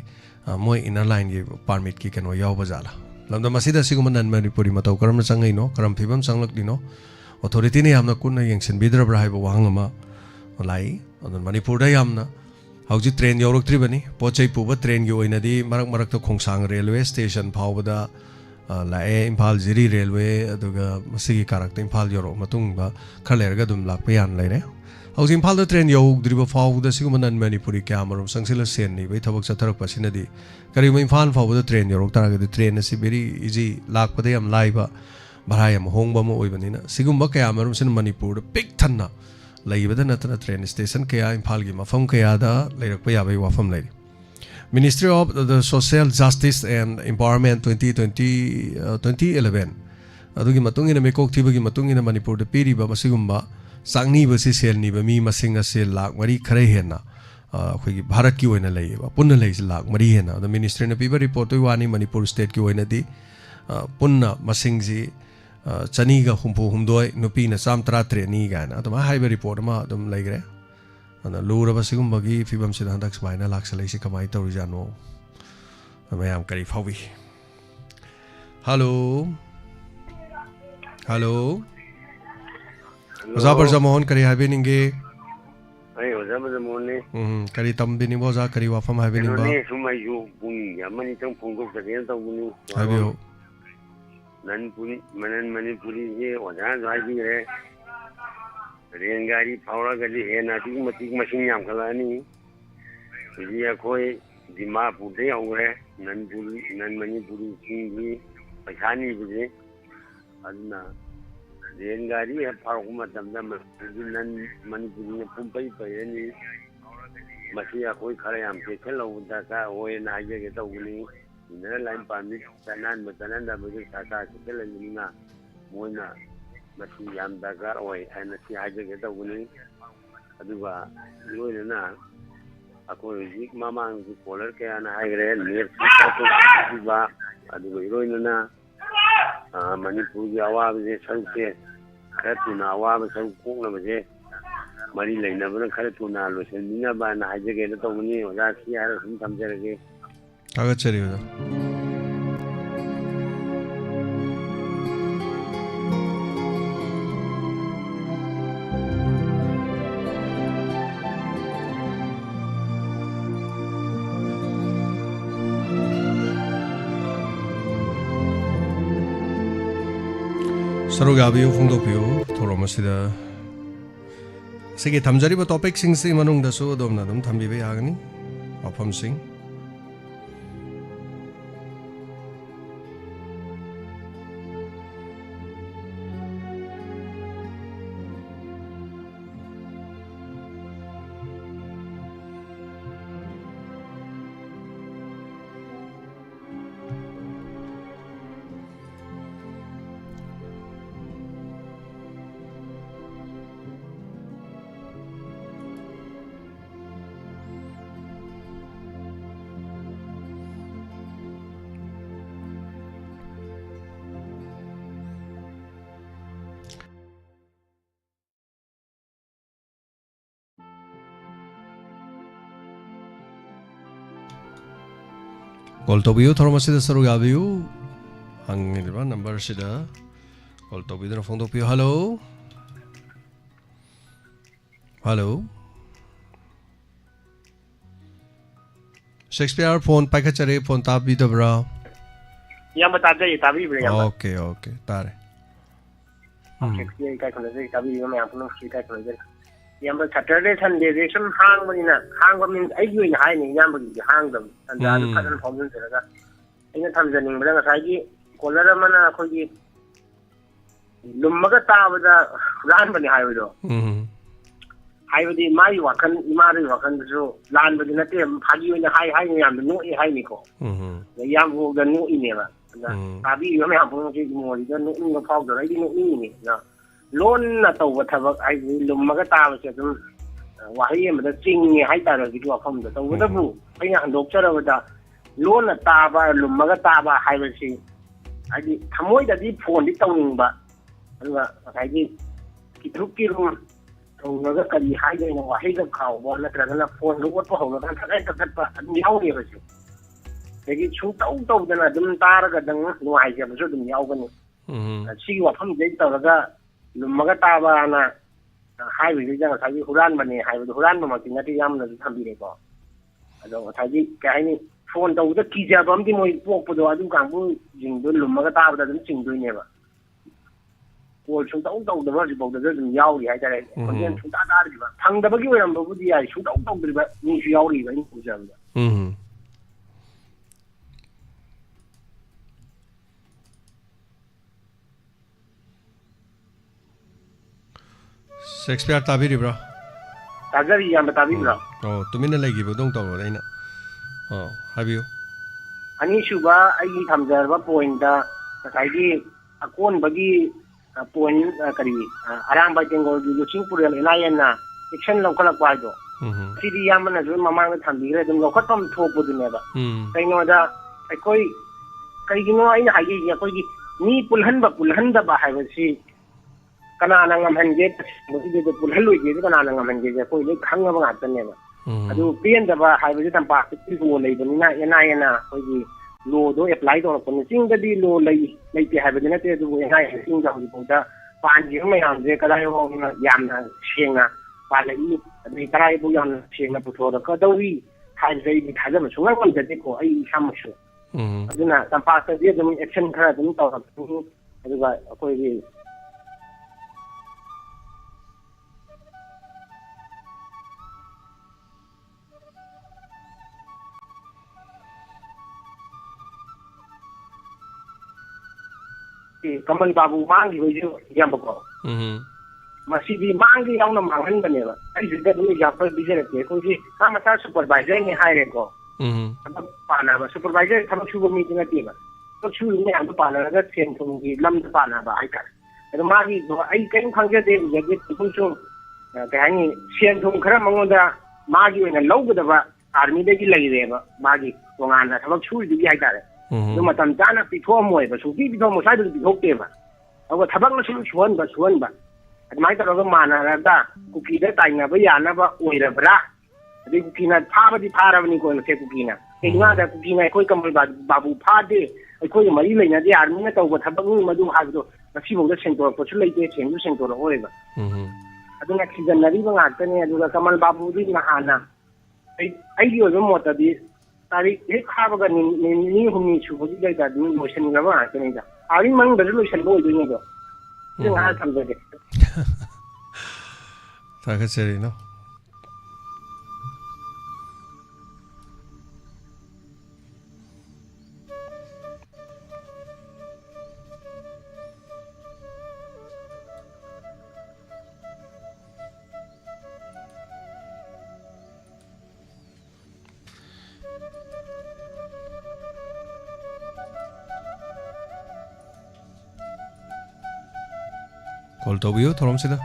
ꯃꯣꯏ ꯏꯅꯔ ꯂꯥꯏꯟꯒꯤ ꯄꯥꯔꯃꯤꯠꯀꯤ ꯀꯩꯅꯣ ꯌꯥꯎꯕ ꯖꯥꯠꯂꯥ ꯂꯝꯗꯝ ꯑꯁꯤꯗ ꯑꯁꯤꯒꯨꯝꯕ ꯅꯟ ꯃꯅꯤꯄꯨꯔꯤ ꯃꯇꯧ ꯀꯔꯝꯅ ꯆꯪꯉꯛꯏꯅꯣ ꯀꯔꯝ ꯐꯤꯕꯝ ꯆꯪꯂꯛꯂꯤꯅꯣ ꯑꯣꯊꯣꯔꯤꯇꯤꯅ ꯌꯥꯝꯅ ꯀꯨꯞꯅ ꯌꯦꯡꯁꯤꯟꯕꯤꯗ꯭ꯔꯕ꯭ꯔꯥ ꯍꯥꯏꯕ ꯋꯥꯍꯪ ꯑꯃ ꯂꯥꯛꯏ ꯑꯗꯨꯅ ꯃꯅꯤꯄꯨꯔꯗ ꯌꯥꯝꯅ ꯍꯧꯖꯤꯛ ꯇ꯭ꯔꯦꯟ ꯌꯧꯔꯛꯇ꯭ꯔꯤꯕꯅꯤ ꯄꯣꯠ ꯆꯩ ꯄꯨꯕ ꯇ꯭ꯔꯦꯟꯒꯤ ꯑꯣꯏꯅꯗꯤ ꯃꯔꯛ ꯃꯔꯛꯇ ꯈꯣꯡꯁꯥꯡ ꯔꯦꯜꯋꯦ ꯁ꯭ꯇꯦꯁꯟ ꯐꯥꯎꯕꯗ ꯂꯥꯛꯑꯦ ꯏꯝꯐꯥꯜ ꯖꯤꯔꯤ ꯔꯦꯜꯋꯦ ꯑꯗꯨꯒ ꯃꯁꯤꯒꯤ ꯀꯥꯔꯛꯇ ꯏꯝꯐꯥꯜ ꯌꯧꯔꯛꯑ ꯃꯇꯨꯡꯗ ꯈꯔ ꯂꯩꯔꯒ ꯑꯗꯨꯝ ꯂꯥꯛꯄ ꯌꯥꯅ ꯂꯩꯔꯦ ꯍꯧꯖꯤꯛ ꯏꯝꯐꯥꯜꯗ ꯇ꯭ꯔꯦꯟ ꯌꯧꯗ꯭ꯔꯤꯕ ꯐꯥꯎꯕꯗ ꯁꯤꯒꯨꯝꯕ ꯅꯟ ꯃꯅꯤꯄꯨꯔꯤ ꯀꯌꯥꯃꯔꯨꯝ ꯆꯪꯁꯤꯜꯂ ꯁꯦꯟ ꯅꯤꯕꯒꯤ ꯊꯕꯛ ꯆꯠꯊꯔꯛꯄ ꯑꯁꯤꯅꯗꯤ ꯀꯔꯤꯒꯨꯝꯕ ꯏꯝꯐꯥꯜ ꯐꯥꯎꯕꯗ ꯇ꯭ꯔꯦꯟ ꯌꯧꯔꯛ ꯇꯥꯔꯒꯗꯤ ꯇ꯭ꯔꯦꯟ ꯑꯁꯤ ꯚꯦꯔꯤ ꯏꯖꯤ ꯂꯥꯛꯄꯗ ꯌꯥꯝ ꯂꯥꯏꯕ ꯚꯔꯥ ꯌꯥꯝ ꯍꯣꯡꯕ ꯑꯃ ꯑꯣꯏꯕꯅꯤꯅ ꯁꯤꯒꯨꯝꯕ ꯀꯌꯥꯃꯔꯨꯝꯁꯤꯅ ꯃꯅꯤꯄꯨꯔꯗ ꯄꯤꯛ ꯊꯟꯅ ꯂꯩꯕꯗ ꯅꯠꯇꯅ ꯇ꯭ꯔꯦꯟ ꯁ꯭ꯇꯦꯁꯟ ꯀꯌꯥ ꯏꯝꯐꯥꯜꯒꯤ ꯃꯐꯝ ꯀꯌꯥꯗ ꯂꯩꯔꯛꯄ ꯌꯥꯕꯒꯤ ꯋꯥꯐꯝ ꯂꯩꯔꯤ ministry of the social justice and empowerment 2011 ꯑꯗꯨꯒꯤ ꯃꯇꯨꯡ ꯏꯟꯅ ꯃꯤꯀꯣꯛ ꯊꯤꯕꯒꯤ ꯃꯇꯨꯡ ꯏꯟꯅ ꯃꯅꯤꯄꯨꯔꯗ ꯄꯤꯔꯤꯕ ꯃꯁꯤꯒꯨꯝꯕ ꯆꯥꯛꯅꯤꯕꯁꯤ ꯁꯦꯜ ꯅꯤꯕ ꯃꯤ ꯃꯁꯤꯡ ꯑꯁꯤ ꯂꯥꯛ 4 ꯈꯔ ꯍꯦꯟꯅ ꯑꯩꯈꯣꯏꯒꯤ ꯚꯥꯔꯠꯀꯤ ꯑꯣꯏꯅ ꯂꯩꯌꯦꯕ ꯄꯨꯟꯅ ꯂꯩꯁꯤ ꯂꯥꯛ 4 ꯍꯦꯟꯅ ꯑꯗꯣ ꯃꯤꯅꯤꯁꯇ꯭ꯔꯤꯅ ꯄꯤꯕ ꯔꯤꯄꯣꯔꯠꯇꯨꯒꯤ ꯋꯥꯅꯤ ꯃꯅꯤꯄꯨꯔ ꯁ꯭ꯇꯦꯠꯀꯤ ꯑꯣꯏꯅꯗꯤ ꯄꯨꯟꯅ ꯃꯁꯤꯡꯁꯤ 262 ꯅꯨꯄꯤꯅ 113 ꯀꯥꯏꯅ ꯑꯗꯨꯃꯥꯏꯅ ꯍꯥꯏꯕ ꯔꯤꯄꯣꯔꯠ ꯑꯃ ꯑꯗꯨꯝ ꯂꯩꯈ꯭ꯔꯦ ꯑꯗꯨꯅ ꯂꯨꯔꯕ ꯁꯤꯒꯨꯝꯕꯒꯤ ꯐꯤꯕꯝꯁꯤꯗ ꯍꯟꯗꯛ ꯁꯨꯃꯥꯏꯅ ꯂꯥꯛꯁꯜꯂꯛꯏꯁꯤ ꯀꯃꯥꯏꯅ ꯇꯧꯔꯤꯖꯥꯠꯅꯣ ꯃꯌꯥꯝ ꯀꯔꯤ ꯐꯥꯎꯕꯤ hello hello Oza Barzamohon kari habininge. Ay Oza Barzamohon ne. Kari tambini boza kari wafam habining ba. Ne sumai yu bung yamani tang pungkok sakyan tau buni. Habiyo. Nan puri manan mani puri ye Oza zai re. Rengari paura gali he na ti matik machine yam kala ni. Ji akoi dima pute aure nan mani puri singi pachani buje. Adna Rengari ya paura kuma tamda nan mani puri ne pumpai pai ni. Masih akoi kara yam ke chelo da ka oye na ye ke tau ni. Ina lain pamit tanan da buje sata ke chelo ni na. Moina masih yam dagar oi ana si haje ke tau ni aduga loi na ako zik mama ngi polar ke ana haigre ner to ba aduga loi na manipur gi awa be sanke khatu na awa be san ko na be mari leina bana khatu na lo sen ni na ba na haje ke tau ni oja si har sum tamjare ke Kaga chari oja Sarugabiyo Fungdopiyo Toromasida Sige Tamjariba topic sing si manung daso dom na dom tambibe yagani Wapam sing Goltobiyo Toromasida Sarugabiyo Ang iniba number sida Goltobiyo na Fungdopiyo Hello Hello Shakespeare phone paikachare phone tabi dabra Yama tabi yama Okay tare Shakespeare kai khona jai tabi yama apno shi kai khona jai Yamba Saturday Sunday sum hang manina hang ba min ai yui hai ni yamba gi hang dam anda du khadan phomjun seraga ina thamjaning bada ngasai gi kolara mana khoi gi lummaga tabada ran bani hai do hai badi mai wakan imari wakan jo lan badi nate phagi ina hai ni yam no hai ni ko yam ho ga no ni ba tabi yama apno gi mo ri ga no ni phau do ai no ni na Lon na tàu vật thập ai lùm mà cái ta mà sẽ cũng vài mà nó chinh hay ta rồi cái chỗ không được tàu vật vụ bây giờ đột cho đâu đó lon là ta và lùm mà cái ta và hai bên gì ai đi tham mối đã đi phone đi tàu mình ba rồi ai đi cái thuốc kia luôn tàu nó cái gì hai cái nó hay cái khẩu bọn nó cái là phone nó quất vào nó đang thắt cái ba nhau đi rồi chứ cái chúng tàu cho là đâm ta ra cái đằng ngoài giờ nó đâm nhau cái này xí vào không dễ tàu là cái Lumaga taba na hai vị jang sai huran bane hai vị huran ma tin ati yam na thambi re ko ado thai kai ni phone do da ki ja bam ti moi pok podo adu kang bu jing do lumaga taba da dum ching do ne ba ko chung dong dong da ba ji bo da dum yao ri hai da re ko yen chung da da ri ba thang da ba gi wam bu di ai chung dong dong ri ba ni shi yao ri ba ni ku ja ba Shakespeare tabi ri bro Tagari yam tabi bro tumina lagi bo dong taw reina habiyo Ani shuba ai thamjar ba point da sai di akon bagi point kari arang ba jengol di luching purel enayan na action lokal kwa do sidi yam na jo mamang na thambi re dum lokal tom thok bu ne ba kai no da ai koi kai gi no ai na hai gi koi gi ni pulhan da ba hai ba si kana na ngam han ge mo ide de pulhan loi ge kana na ngam han ge koi le khang ba ngat ne ba adu pien da ba hai ba ji tam pa ti ko le ba ni na yana koi gi lo do apply do ko sing da di lo lai te hai ba ne te du yana sing da ho da ꯄꯥꯟꯈꯤꯕ ꯃꯌꯥꯝꯁꯦ ꯀꯗꯥꯏꯐꯥꯎꯅ ꯌꯥꯝꯅ ꯁꯦꯡꯅ ꯄꯥꯜꯂꯛꯏ ꯑꯗꯩ ꯀꯗꯥꯏꯐꯥꯎ ꯌꯥꯝꯅ ꯁꯦꯡꯅ ꯄꯨꯊꯣꯔꯛꯀꯗꯧꯔꯤ ꯍꯥꯏꯕꯁꯦ ꯑꯩꯗꯤ ꯊꯥꯖꯕ ꯁꯨꯡꯉꯝ ꯉꯝꯖꯗꯦꯀꯣ ꯑꯩ ꯏꯁꯥꯃꯛꯁꯨ ꯑꯗꯨꯅ ꯇꯝꯄꯥꯛꯇꯗꯤ ꯑꯗꯨꯝ ꯑꯦꯛꯁꯟ ꯈꯔ ꯑꯗꯨꯝ ꯇꯧꯔꯛꯀꯅꯤ ꯑꯗꯨꯒ ꯑꯩꯈꯣꯏꯒꯤ ꯀꯃꯜ ꯕꯥꯕꯨ ꯃꯥꯡꯈꯤꯕꯩꯁꯨ ꯏꯌꯥꯝꯕꯀꯣ ꯃꯁꯤꯗꯤ ꯃꯥꯡꯒꯤ ꯌꯥꯎꯅ ꯃꯥꯡꯍꯟꯕꯅꯦꯕ ꯑꯩꯁꯤꯗ ꯑꯗꯨꯝ ꯑꯦꯛꯖꯥꯝꯄꯜ ꯄꯤꯖꯔꯛꯀꯦ ꯑꯩꯈꯣꯏꯒꯤ ꯃꯥ ꯃꯆꯥ ꯁꯨꯄꯔꯚꯥꯏꯖꯔꯅꯤ ꯍꯥꯏꯔꯦꯀꯣ ꯊꯕꯛ ꯄꯥꯟꯅꯕ ꯁꯨꯄꯔꯚꯥꯏꯖꯔ ꯊꯕꯛ ꯁꯨꯕ ꯃꯤꯗꯤ ꯅꯠꯇꯦꯕ ꯊꯕꯛ ꯁꯨꯔꯤꯕ ꯃꯌꯥꯝꯗꯣ ꯄꯥꯟꯅꯔꯒ ꯁꯦꯟ ꯊꯨꯝꯒꯤ ꯂꯝꯗ ꯄꯥꯟꯅꯕ ꯍꯥꯏꯇꯥꯔꯦ ꯑꯗꯣ ꯃꯥꯒꯤ ꯑꯩ ꯀꯔꯤꯝ ꯈꯪꯖꯗꯦ ꯎꯖꯗꯦ ꯁꯨꯝ ꯀꯩ ꯍꯥꯏꯅꯤ ꯁꯦꯟ ꯊꯨꯝ ꯈꯔ ꯃꯉꯣꯟꯗ ꯃꯥꯒꯤ ꯑꯣꯏꯅ ꯂꯧꯒꯗꯕ ꯑꯥꯔꯃꯤꯗꯒꯤ ꯂꯩꯔꯦꯕ ꯃꯥꯒꯤ ꯇꯣꯉꯥꯟꯅ ꯊꯕꯛ ꯁꯨꯔꯤꯗꯨꯒꯤ ꯍꯥꯏꯇꯥꯔꯦ ꯑꯗꯨ ꯃꯇꯝ ꯆꯥꯅ ꯄꯤꯊꯣꯛꯑꯝꯃꯣꯏꯕ ꯁꯨꯡꯄꯤ ꯄꯤꯊꯣꯛꯑꯝꯃꯣꯏ ꯁ꯭ꯋꯥꯏꯗꯁꯨ ꯄꯤꯊꯣꯛꯇꯦꯕ ꯑꯗꯨꯒ ꯊꯕꯛꯅ ꯁꯨꯝ ꯁꯨꯍꯟꯕ ꯑꯗꯨꯃꯥꯏꯅ ꯇꯧꯔꯒ ꯃꯥꯟꯅꯔꯒ ꯀꯨꯀꯤꯗ ꯇꯥꯏꯅꯕ ꯌꯥꯅꯕ ꯑꯣꯏꯔꯕ꯭ꯔꯥ ꯑꯗꯩ ꯀꯨꯀꯤꯅ ꯐꯥꯕꯗꯤ ꯐꯥꯔꯕꯅꯤꯀꯣ ꯅꯁꯦ ꯀꯨꯀꯤꯅ ꯀꯩꯒꯤꯅꯣꯗ ꯀꯨꯀꯤꯅ ꯑꯩꯈꯣꯏ ꯀꯃꯜ ꯕꯥꯕꯨ ꯐꯥꯗꯦ ꯑꯩꯈꯣꯏꯒ ꯃꯔꯤ ꯂꯩꯅꯗꯦ ꯑꯥꯔꯃꯤꯅ ꯇꯧꯕ ꯊꯕꯛꯅꯤ ꯃꯗꯨ ꯍꯥꯏꯕꯗꯣ ꯉꯁꯤꯐꯥꯎꯗ ꯁꯦꯡꯗꯣꯔꯛꯄꯁꯨ ꯂꯩꯇꯦ ꯁꯦꯡꯁꯨ ꯁꯦꯡꯗꯣꯔꯛꯑꯣꯏꯕ ꯑꯗꯨꯅ ꯈꯤꯖꯟꯅꯔꯤꯕ ꯉꯥꯛꯇꯅꯦ ꯑꯗꯨꯒ ꯀꯃꯜ ꯕꯥꯕꯨꯗꯤ ꯅꯍꯥꯟꯅ ꯑꯩꯒꯤ ꯑꯣꯏꯕ ꯃꯣꯠꯇꯗꯤ ꯇꯥꯔꯤꯛ ꯍꯦꯛ ꯐꯥꯕꯒ ꯅꯤꯅꯤ ꯍꯨꯝꯅꯤ ꯁꯨꯕꯒꯤꯗꯩꯗ ꯑꯗꯨꯝ ꯂꯣꯏꯁꯤꯟꯈ꯭ꯔꯕ ꯉꯥꯛꯇꯅꯤꯗ ꯑꯥꯔꯃꯤ ꯃꯅꯨꯡꯗꯁꯨ ꯂꯣꯏꯁꯤꯟꯕ ꯑꯣꯏꯗꯣꯏꯅꯤꯗꯣ ꯁꯤ ꯉꯥꯏꯍꯥꯛ ꯊꯝꯖꯒꯦ ꯊꯥꯒꯠꯆꯔꯤ ꯀꯣꯜ ꯇꯧꯕꯤꯌꯨ ꯊꯧꯔꯝꯁꯤꯗ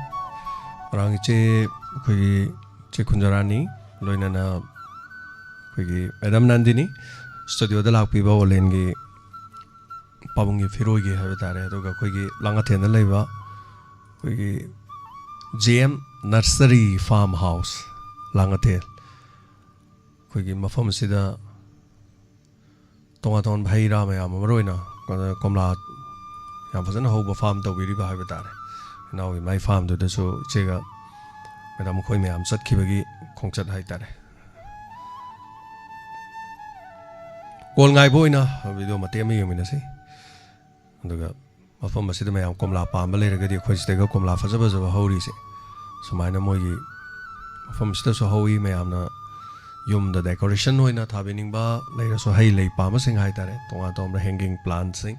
ꯉꯔꯥꯡ ꯏꯆꯦ ꯑꯩꯈꯣꯏꯒꯤ ꯏꯆꯦ ꯈꯨꯟꯖꯔꯥꯅꯤ ꯂꯣꯏꯅꯅ ꯑꯩꯈꯣꯏꯒꯤ ꯃꯦꯗꯥꯝ ꯅꯟꯗꯤꯅꯤ ꯁ꯭ꯇꯨꯗꯤꯑꯣꯗ ꯂꯥꯛꯄꯤꯕ ꯑꯣꯂꯦꯟꯒꯤ ꯄꯥꯕꯨꯡꯒꯤ ꯐꯤꯔꯣꯏꯒꯤ ꯍꯥꯏꯕ ꯇꯥꯔꯦ ꯑꯗꯨꯒ ꯑꯩꯈꯣꯏꯒꯤ ꯂꯥꯡꯉꯊꯦꯜꯗ ꯂꯩꯕ ꯑꯩꯈꯣꯏꯒꯤ JM nursery farm house Langathel ꯑꯩꯈꯣꯏꯒꯤ ꯃꯐꯝ ꯑꯁꯤꯗ ꯇꯣꯉꯥꯟ ꯇꯣꯉꯥꯟꯕ ꯍꯩ ꯔꯥ ꯃꯌꯥꯝ ꯑꯃ ꯑꯣꯏꯅ ꯀꯣꯝꯂꯥ ꯌꯥꯝ ꯐꯖꯅ ꯍꯧꯕ ꯐꯥꯔꯝ ꯇꯧꯕꯤꯔꯤꯕ ꯍꯥꯏꯕ ꯇꯥꯔꯦ ꯏꯅꯥꯎꯒꯤ ꯃꯥꯏ ꯐꯥꯔꯝꯗꯨꯗꯁꯨ ꯏꯆꯦꯒ ꯃꯦꯗꯥꯝ ꯃꯈꯣꯏ ꯃꯌꯥꯝ ꯆꯠꯈꯤꯕꯒꯤ ꯈꯣꯡꯆꯠ ꯍꯥꯏꯇꯥꯔꯦ ꯀꯣꯜ ꯉꯥꯏꯕ ꯑꯣꯏꯅ ꯚꯤꯗꯤꯑꯣ ꯃꯇꯦꯛ ꯑꯃ ꯌꯦꯡꯃꯤꯟꯅꯁꯤ ꯑꯗꯨꯒ ꯃꯐꯝ ꯑꯁꯤꯗ ꯃꯌꯥꯝ ꯀꯣꯝꯂꯥ ꯄꯥꯝꯕ ꯂꯩꯔꯒꯗꯤ ꯑꯩꯈꯣꯏ ꯁꯤꯗꯒ ꯀꯣꯝꯂꯥ ꯐꯖ ꯐꯖꯕ ꯍꯧꯔꯤꯁꯦ ꯁꯨꯃꯥꯏꯅ ꯃꯣꯏꯒꯤ ꯃꯐꯝ ꯑꯁꯤꯗꯁꯨ ꯍꯧꯏ ꯃꯌꯥꯝꯅ ꯌꯨꯝꯗ ꯗꯦꯀꯣꯔꯦꯁꯟ ꯑꯣꯏꯅ ꯊꯥꯕꯤꯅꯤꯡꯕ ꯂꯩꯔꯁꯨ ꯍꯩ ꯂꯩ ꯄꯥꯝꯕꯁꯤꯡ ꯍꯥꯏꯇꯥꯔꯦ ꯇꯣꯉꯥꯟ ꯇꯣꯉꯥꯟꯕ ꯍꯦꯡꯒꯤꯡ ꯄ꯭ꯂꯥꯟꯠꯁꯤꯡ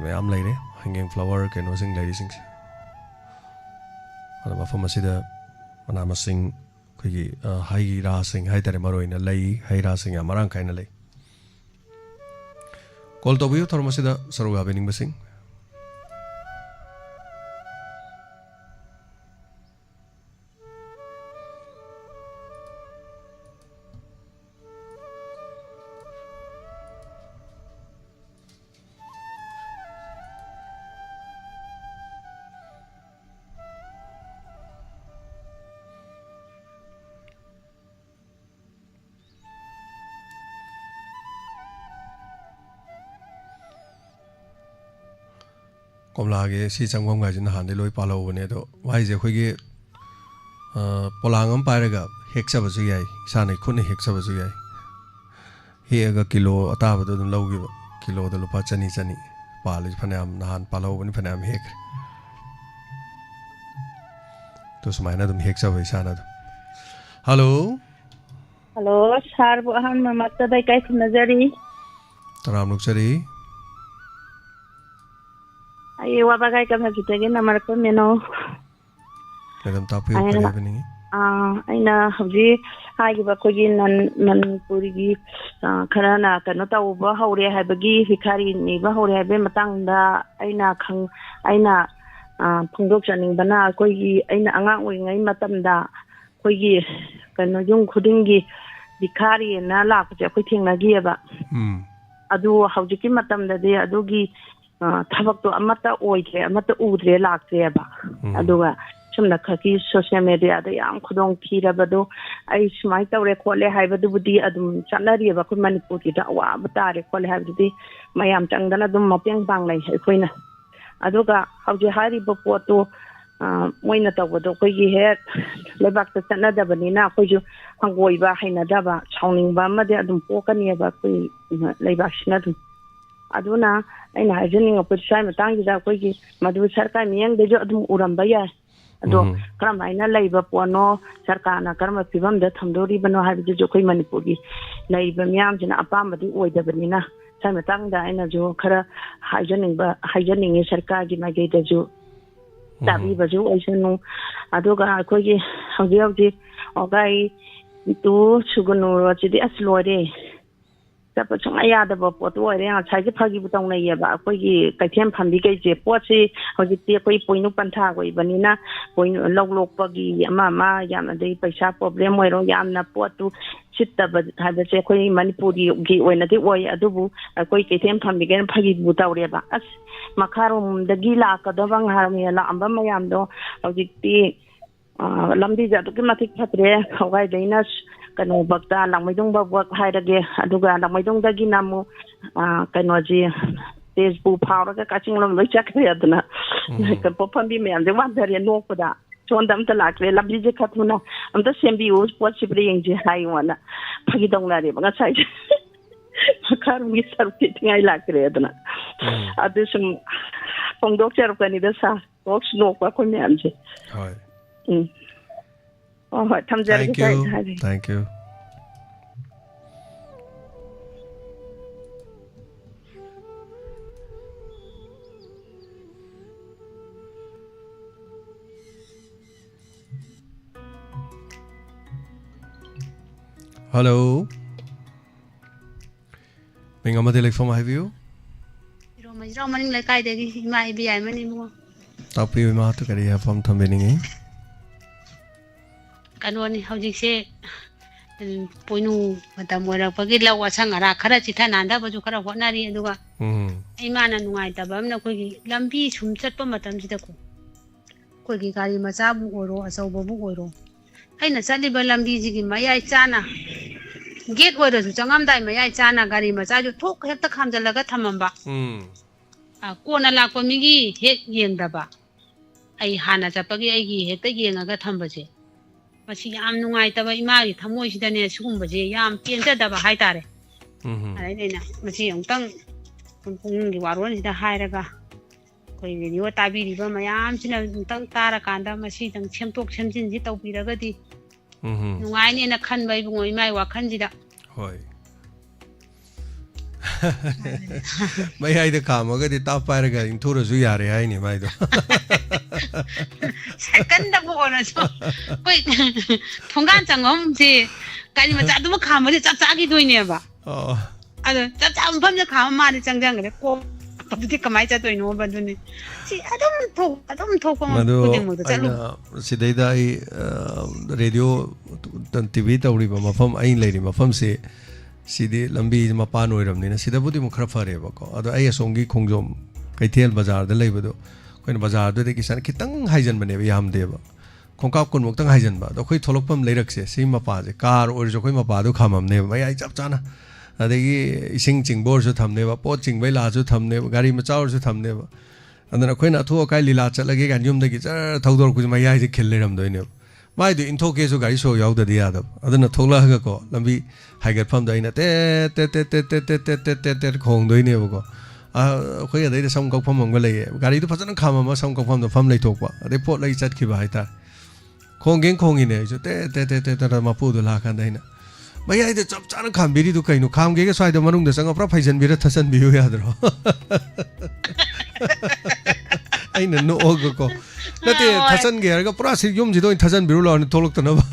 ꯃꯌꯥꯝ ꯂꯩꯔꯦ ꯍꯦꯡꯒꯤꯡ ꯐ꯭ꯂꯥꯋꯔ ꯀꯩꯅꯣꯁꯤꯡ ꯂꯩꯔꯤꯁꯤꯡꯁꯦ ꯑꯗ ꯃꯐꯝ ꯑꯁꯤꯗ ꯃꯅꯥ ꯃꯁꯤꯡ ꯑꯩꯈꯣꯏꯒꯤ ꯍꯩ ꯔꯥꯁꯤꯡ ꯍꯥꯏꯇꯥꯔꯦ ꯃꯔꯨꯑꯣꯏꯅ ꯂꯩ ꯍꯩ ꯔꯥꯁꯤꯡ ꯌꯥꯝ ꯃꯔꯥꯡ ꯀꯥꯏꯅ ꯂꯩ ꯀꯣꯜ ꯇꯧꯕꯤꯌꯨ ꯊꯧꯔꯝ ꯑꯁꯤꯗ ꯁꯔꯨꯛ ꯌꯥꯕꯤꯅꯤꯡꯕꯁꯤꯡ ꯀꯣꯝꯂꯥꯒꯤ ꯁꯤ ꯆꯪꯐꯝ ꯒꯥꯏꯁꯤ ꯅꯍꯥꯟꯗꯩ ꯂꯣꯏ ꯄꯥꯜꯍꯧꯕꯅꯦ ꯑꯗꯣ ꯃꯥꯏꯁꯦ ꯑꯩꯈꯣꯏꯒꯤ ꯄꯣꯂꯥꯡ ꯑꯃ ꯄꯥꯏꯔꯒ ꯍꯦꯛꯆꯕꯁꯨ ꯌꯥꯏ ꯏꯁꯥꯅ ꯈꯨꯠꯅ ꯍꯦꯛꯆꯕꯁꯨ ꯌꯥꯏ ꯍꯦꯛꯑꯒ ꯀꯤꯂꯣ ꯑꯇꯥꯕꯗꯣ ꯑꯗꯨꯝ ꯂꯧꯈꯤꯕ ꯀꯤꯂꯣꯗ ꯂꯨꯄꯥ 200 ꯄꯥꯜꯂꯤꯁꯤ ꯐꯅꯌꯥꯝ ꯅꯍꯥꯟ ꯄꯥꯜꯍꯧꯕꯅꯤ ꯐꯅꯌꯥꯝ ꯍꯦꯛꯈ꯭ꯔꯦ ꯑꯗꯨ ꯁꯨꯃꯥꯏꯅ ꯑꯗꯨꯝ ꯍꯦꯛꯆꯕ ꯏꯁꯥꯅ ꯑꯗꯨꯝ ꯍꯜꯂꯣ ꯍꯜꯂꯣ ꯁꯥꯔꯕꯨ ꯑꯍꯥꯟꯕ ꯃꯛꯇꯗ ꯏꯀꯥꯏ ꯈꯨꯝꯅꯖꯔꯤ ꯇꯔꯥꯝ ꯅꯣꯛꯆꯔꯤ ꯑꯩ ꯋꯥꯕꯒꯥꯏ ꯀꯝꯍꯥꯖꯤꯗꯒꯤ ꯅꯃꯔꯛꯄ ꯃꯦꯅꯣ ꯃꯦꯗꯥꯝ ꯇꯥꯛꯄꯤꯌꯨ ꯀꯔꯤ ꯍꯥꯏꯕꯤꯅꯤꯡꯉꯤ ꯑꯩꯅ ꯍꯧꯖꯤꯛ ꯍꯥꯏꯈꯤꯕ ꯑꯩꯈꯣꯏꯒꯤ ꯃꯅꯤꯄꯨꯔꯤꯒꯤ ꯈꯔꯅ ꯀꯩꯅꯣ ꯇꯧꯕ ꯍꯧꯔꯦ ꯍꯥꯏꯕꯒꯤ ꯚꯤꯈꯥꯔꯤ ꯅꯤꯕ ꯍꯧꯔꯦ ꯍꯥꯏꯕꯒꯤ ꯃꯇꯥꯡꯗ ꯑꯩꯅ ꯐꯣꯡꯗꯣꯛꯆꯅꯤꯡꯕꯅ ꯑꯩꯈꯣꯏꯒꯤ ꯑꯩꯅ ꯑꯉꯥꯡ ꯑꯣꯏꯔꯤꯉꯩ ꯃꯇꯝꯗ ꯑꯩꯈꯣꯏꯒꯤ ꯀꯩꯅꯣ ꯌꯨꯝ ꯈꯨꯗꯤꯡꯒꯤ ꯚꯤꯈꯥꯔꯤꯅ ꯂꯥꯛꯄꯁꯦ ꯑꯩꯈꯣꯏ ꯊꯦꯡꯅꯈꯤꯑꯕ ꯑꯗꯨ ꯍꯧꯖꯤꯛꯀꯤ ꯃꯇꯝꯗꯗꯤ ꯑꯗꯨꯒꯤ ꯊꯕꯛꯇꯣ ꯑꯃꯠꯇ ꯑꯣꯏꯗ꯭ꯔꯦ ꯑꯃꯠꯇ ꯎꯗ꯭ꯔꯦ ꯂꯥꯛꯇ꯭ꯔꯦꯕ ꯑꯗꯨꯒ ꯁꯨꯝꯅ ꯈꯛꯀꯤ ꯁꯣꯁꯤꯌꯦꯜ ꯃꯦꯗꯤꯌꯥꯗ ꯌꯥꯝ ꯈꯨꯗꯣꯡ ꯊꯤꯔꯕꯗꯣ ꯑꯩ ꯁꯨꯃꯥꯏꯅ ꯇꯧꯔꯦ ꯈꯣꯠꯂꯦ ꯍꯥꯏꯕꯗꯨꯕꯨꯗꯤ ꯑꯗꯨꯝ ꯆꯠꯅꯔꯤꯑꯕ ꯑꯩꯈꯣꯏ ꯃꯅꯤꯄꯨꯔꯒꯤꯗ ꯑꯋꯥꯕ ꯇꯥꯔꯦ ꯈꯣꯠꯂꯦ ꯍꯥꯏꯕꯗꯨꯗꯤ ꯃꯌꯥꯝ ꯆꯪꯗꯅ ꯑꯗꯨꯝ ꯃꯇꯦꯡ ꯄꯥꯡꯅꯩ ꯑꯩꯈꯣꯏꯅ aduga hauji hariba poto moina tawado koigi he lebak ta chanadabanina koiju hangoiba hainadaba chauningba amade adum pokaniba koi lebak sina dum aduna aina hajeninga putsai matangida koigi madu sarkar miyang dejo adum uramba ya ado karamaina leiba pono sarkarna karma pibam da thamdori bano habidu jo koi manipuri leiba miyam jina apamadi oidabanina sai matangda aina jo khara hajeninga sarkar gi mageida jo tabi baju aisanu aduga koigi hauji ogai tu sugunu rachidi aslore tapa chunga yada ba potu ore nga chaji phagi butong na yeba koigi kaithem phambi kai je pochi hauji te koi poinu pantha koi banina poinu loglok pagi ama yam dei paisa problem oiro yamna potu chitta ba hada che koi manipuri gi oina de oi adubu koi kaithem phambi gen phagi butawre ba as makarum dagi la ka dawang harmi la amba mayam do hauji ti lamdi ja to ki matik phatre hogai deinas kano bakta langmaidong babak hairage aduga langmaidong dagi namu kano ji Facebook phawraga kaching lom loi chakre adna ka popambi me ande wadare nokpada chondam ta lakre labli je khatuna amta sembi us possibly engje haiwana phagi dongna re banga sai makarum gi sarti tingai lakre adna adu sum pongdok cher kani da sa box nokwa ko me amje hoi oh thank you hello mình có một telephone hay view rồi mình lại cài để mai bị ai mình mua tao piu mà tôi cái gì phong thầm bên này kanoni hojikse poinu matamora pagi lawa sangara khara chitha nanda baju khara honari aduga imana nungai tabam na kogi lambi sum chatpa matam jida ko kogi gari macha bu oro asau bu oro aina chali ba lambi jigi mayai chana gate oro ju changam dai mayai chana gari macha ju thok hekta khamjalaga thamamba kona lakpa migi hek yengdaba ai hana chapagi ai gi hekta yengaga thambase masi yam nungai taba imari thamoi sidane sugumbaje yam penjadaba haitare aina masi yongtang punggi waron sida hairaga koi video tabiri ba mayam sina tang tara kanda masi tang chemtok chemjin ji tawpiraga di nungai ne na khan bai bungo imai wa khan jida hoi mai ai de kamaga di ta pairaga inthura ju yare ai ni mai do second da bona so koi thonggan changom ji kani ma chadu ma khama de chap chagi doine ba ado chap chap pham ja khama ma de changjang re ko tabdi kamai cha doino ba duni si adum thok ko mo de chalu sidai da ai radio tan tv tawri ba mafam ai leiri mafam se sidi lambi mapa noiramni na sida budi mukhra fare ba ko ado ai asongi khongjom kaithel bazar da leibado koina bazar da de kisan kitang haijan bane ba yam de ba khongkap kun muktang haijan ba do khoi tholokpam leirakse sei mapa je kar or jo khoi mapa do khamam ne ba ai chap chana adegi ising chingbor ju thamne ba pot chingbai la ju thamne ba gari ma chaur ju thamne ba andana khoina thu kai lila chalage gan yum dagi char thaudor ku mai ai je khel leram doine mai du intho ke so gari so yaw da dia da adana thola ga ko lambi haigat pham da ina te khong doine ba ko khoi adai sam kok pham am ga lei gari du phajana khama ma sam kok pham da pham lei thok ba adai pot lei chat ki ba hai ta khong gen khong ine jo te ma pu du la khan da ina mai ai de chap chana kham biri du kaino kham ge swai da manung da sanga pra phaijan bira thasan biu ya dro ai na no og ko nate thasan ge ga pra si yum ji do thasan biru la ni tholok ta na ba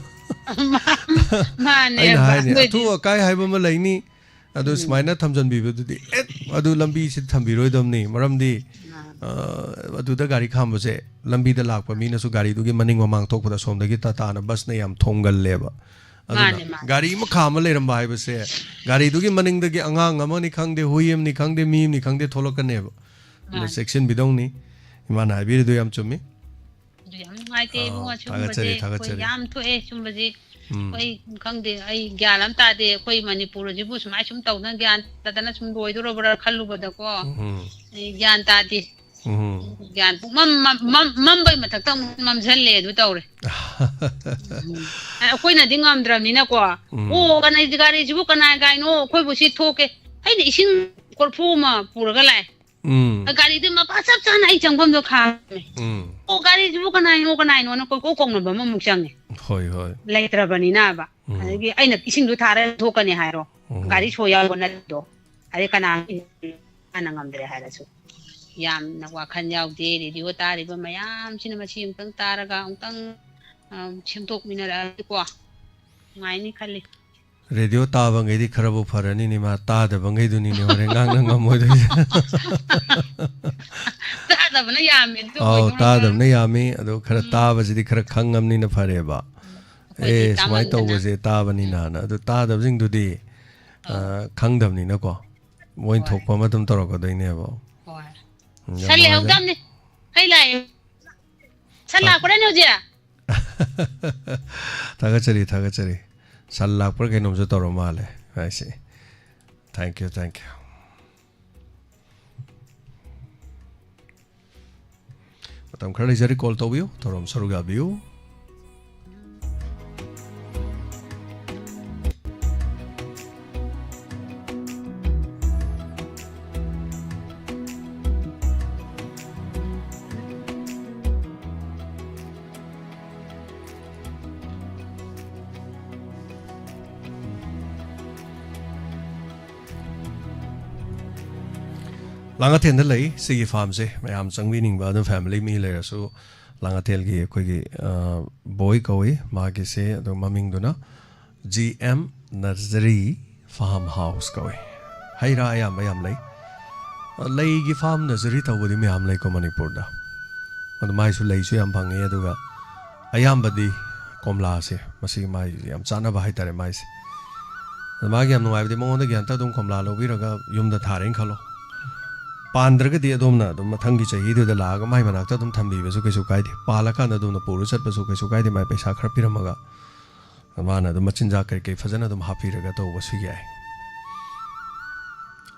mane ba tu kai hai ba ma lai ni adu smaina thamjan bi du di adu lambi si thambi roi dam ni maram di adu da gari kham ba se lambi da lak pa mi na su gari du ge maning mamang thok pa da som da gi ta ta na bus na yam thongal le ba gari ma khama le ram ba hai ba se gari du ge maning da ge angang ama ni khang de huim ni khang de mi ni khang de tholok ka ne ba section bidong ni imana bi du yam chumi yam ngai te bu chum ba yam to e chum ba ji koi khang de ai gyalam ta de koi manipur ji bu smai sum tau na gyan ta na sum doi do ro bra khalu ba da ko gyan ta di gyan mam bai matak tang mam jan le du tawre koi na ding am dram ni na ko o kana gari jibu kana gai no koi bu si thoke ai ni ising korfu ma puraga lai gari de ma pa sap chan ai changbam do kha me o gari jibu kana no ko kong na ba ma muk chang ni hoi lai tra bani na ba ai ai na ising du thare thokani hai ro gari so ya na do ai kana ana ngam dre hai la su yam na wa khan yaw de radio ta ri ba mayam sin ma sim tang taraga tang chim tok minara ko ngai ni khali radio ta ba ngai di kharabu pharani ni ma ta da ba ngai du ni ne hore ngang na ngam moi ta da ba na yam mi du oh ta da na yam mi ado khara ta ba ji di khara khangam ni na phare ba smai to ba je ta ba ni na na ado ta da jing du di khangdam ni na ko moi thok pa ma tum tor ko dai ne ba Sale hogdam ni hai lai sala ko ne ojia thaga chari salla par ke nom jo toro male I see thank you matam khara jari call to biu torom saruga biu Langatel na lay sige farm se mayam changwining ba the family mi le so Langatel gi koi gi boy koi ma gi se ado maming duna GM Nursery Farmhouse koi haira ayam mayam lay gi farm nursery tawdi mayam lay ko Manipur da ad mai su lay su yam phange aduga ayam badi komla se masi mai yam chana ba haitare mai se ma gi yam no ai de mo da gyan ta dum komla lo bi raga yum da tharen khalo Pandraga di adom na adom mathangi chahi du da laga mai manakta adom thambi besu kaisu kaide palaka na adom na puru chat besu kaisu kaide mai paisa khara piramaga amana adom machinja kai kai fajana adom happy raga to wasu yai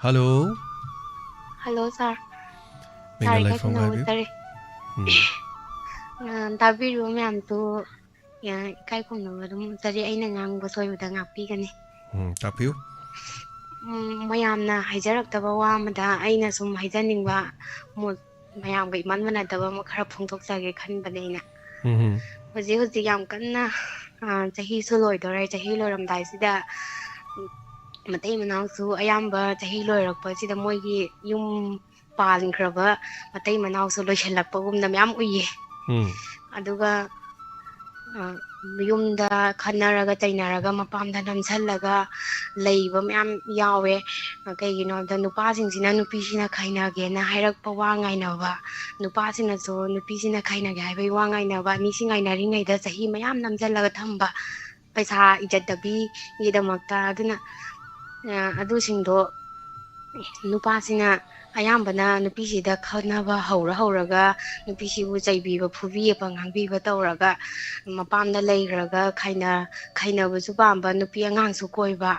hello sir Minga lai from gabi tabi ru myam tu ya kai khong no adom tari aina ngang bo soi da ngakpi gani tapiu mayamna haijaraktaba wa amada aina sum haijaningba mo mayam ga iman manadaba ma khara phongthokjage khanbane ina hoji yam kanna chahi su loi dore chahi loramdai sida matai manang su ayamba chahi loirakpa sida moigi yum palinkraba matai manang su loishalakpa gumna myam uye aduga yumda khanaraga tainaraga mapamda namsallaga leiba myam yawe kaigino da nupa singsina nupi sina khaina ge na hairakpa wa ngainaba nupa sina so nupi sina khaina ge haibai wa ngainaba ni singai na ringai da sahi myam namsallaga thamba paisa ijadabi yidamakta aduna adu singdo nupa sina ayambana nupi sida khanaba hauraga nupi sibu chaibiba phubiba ngangbiba tawraga mapamda leigraga khaina busu pamba nupi angang su koiba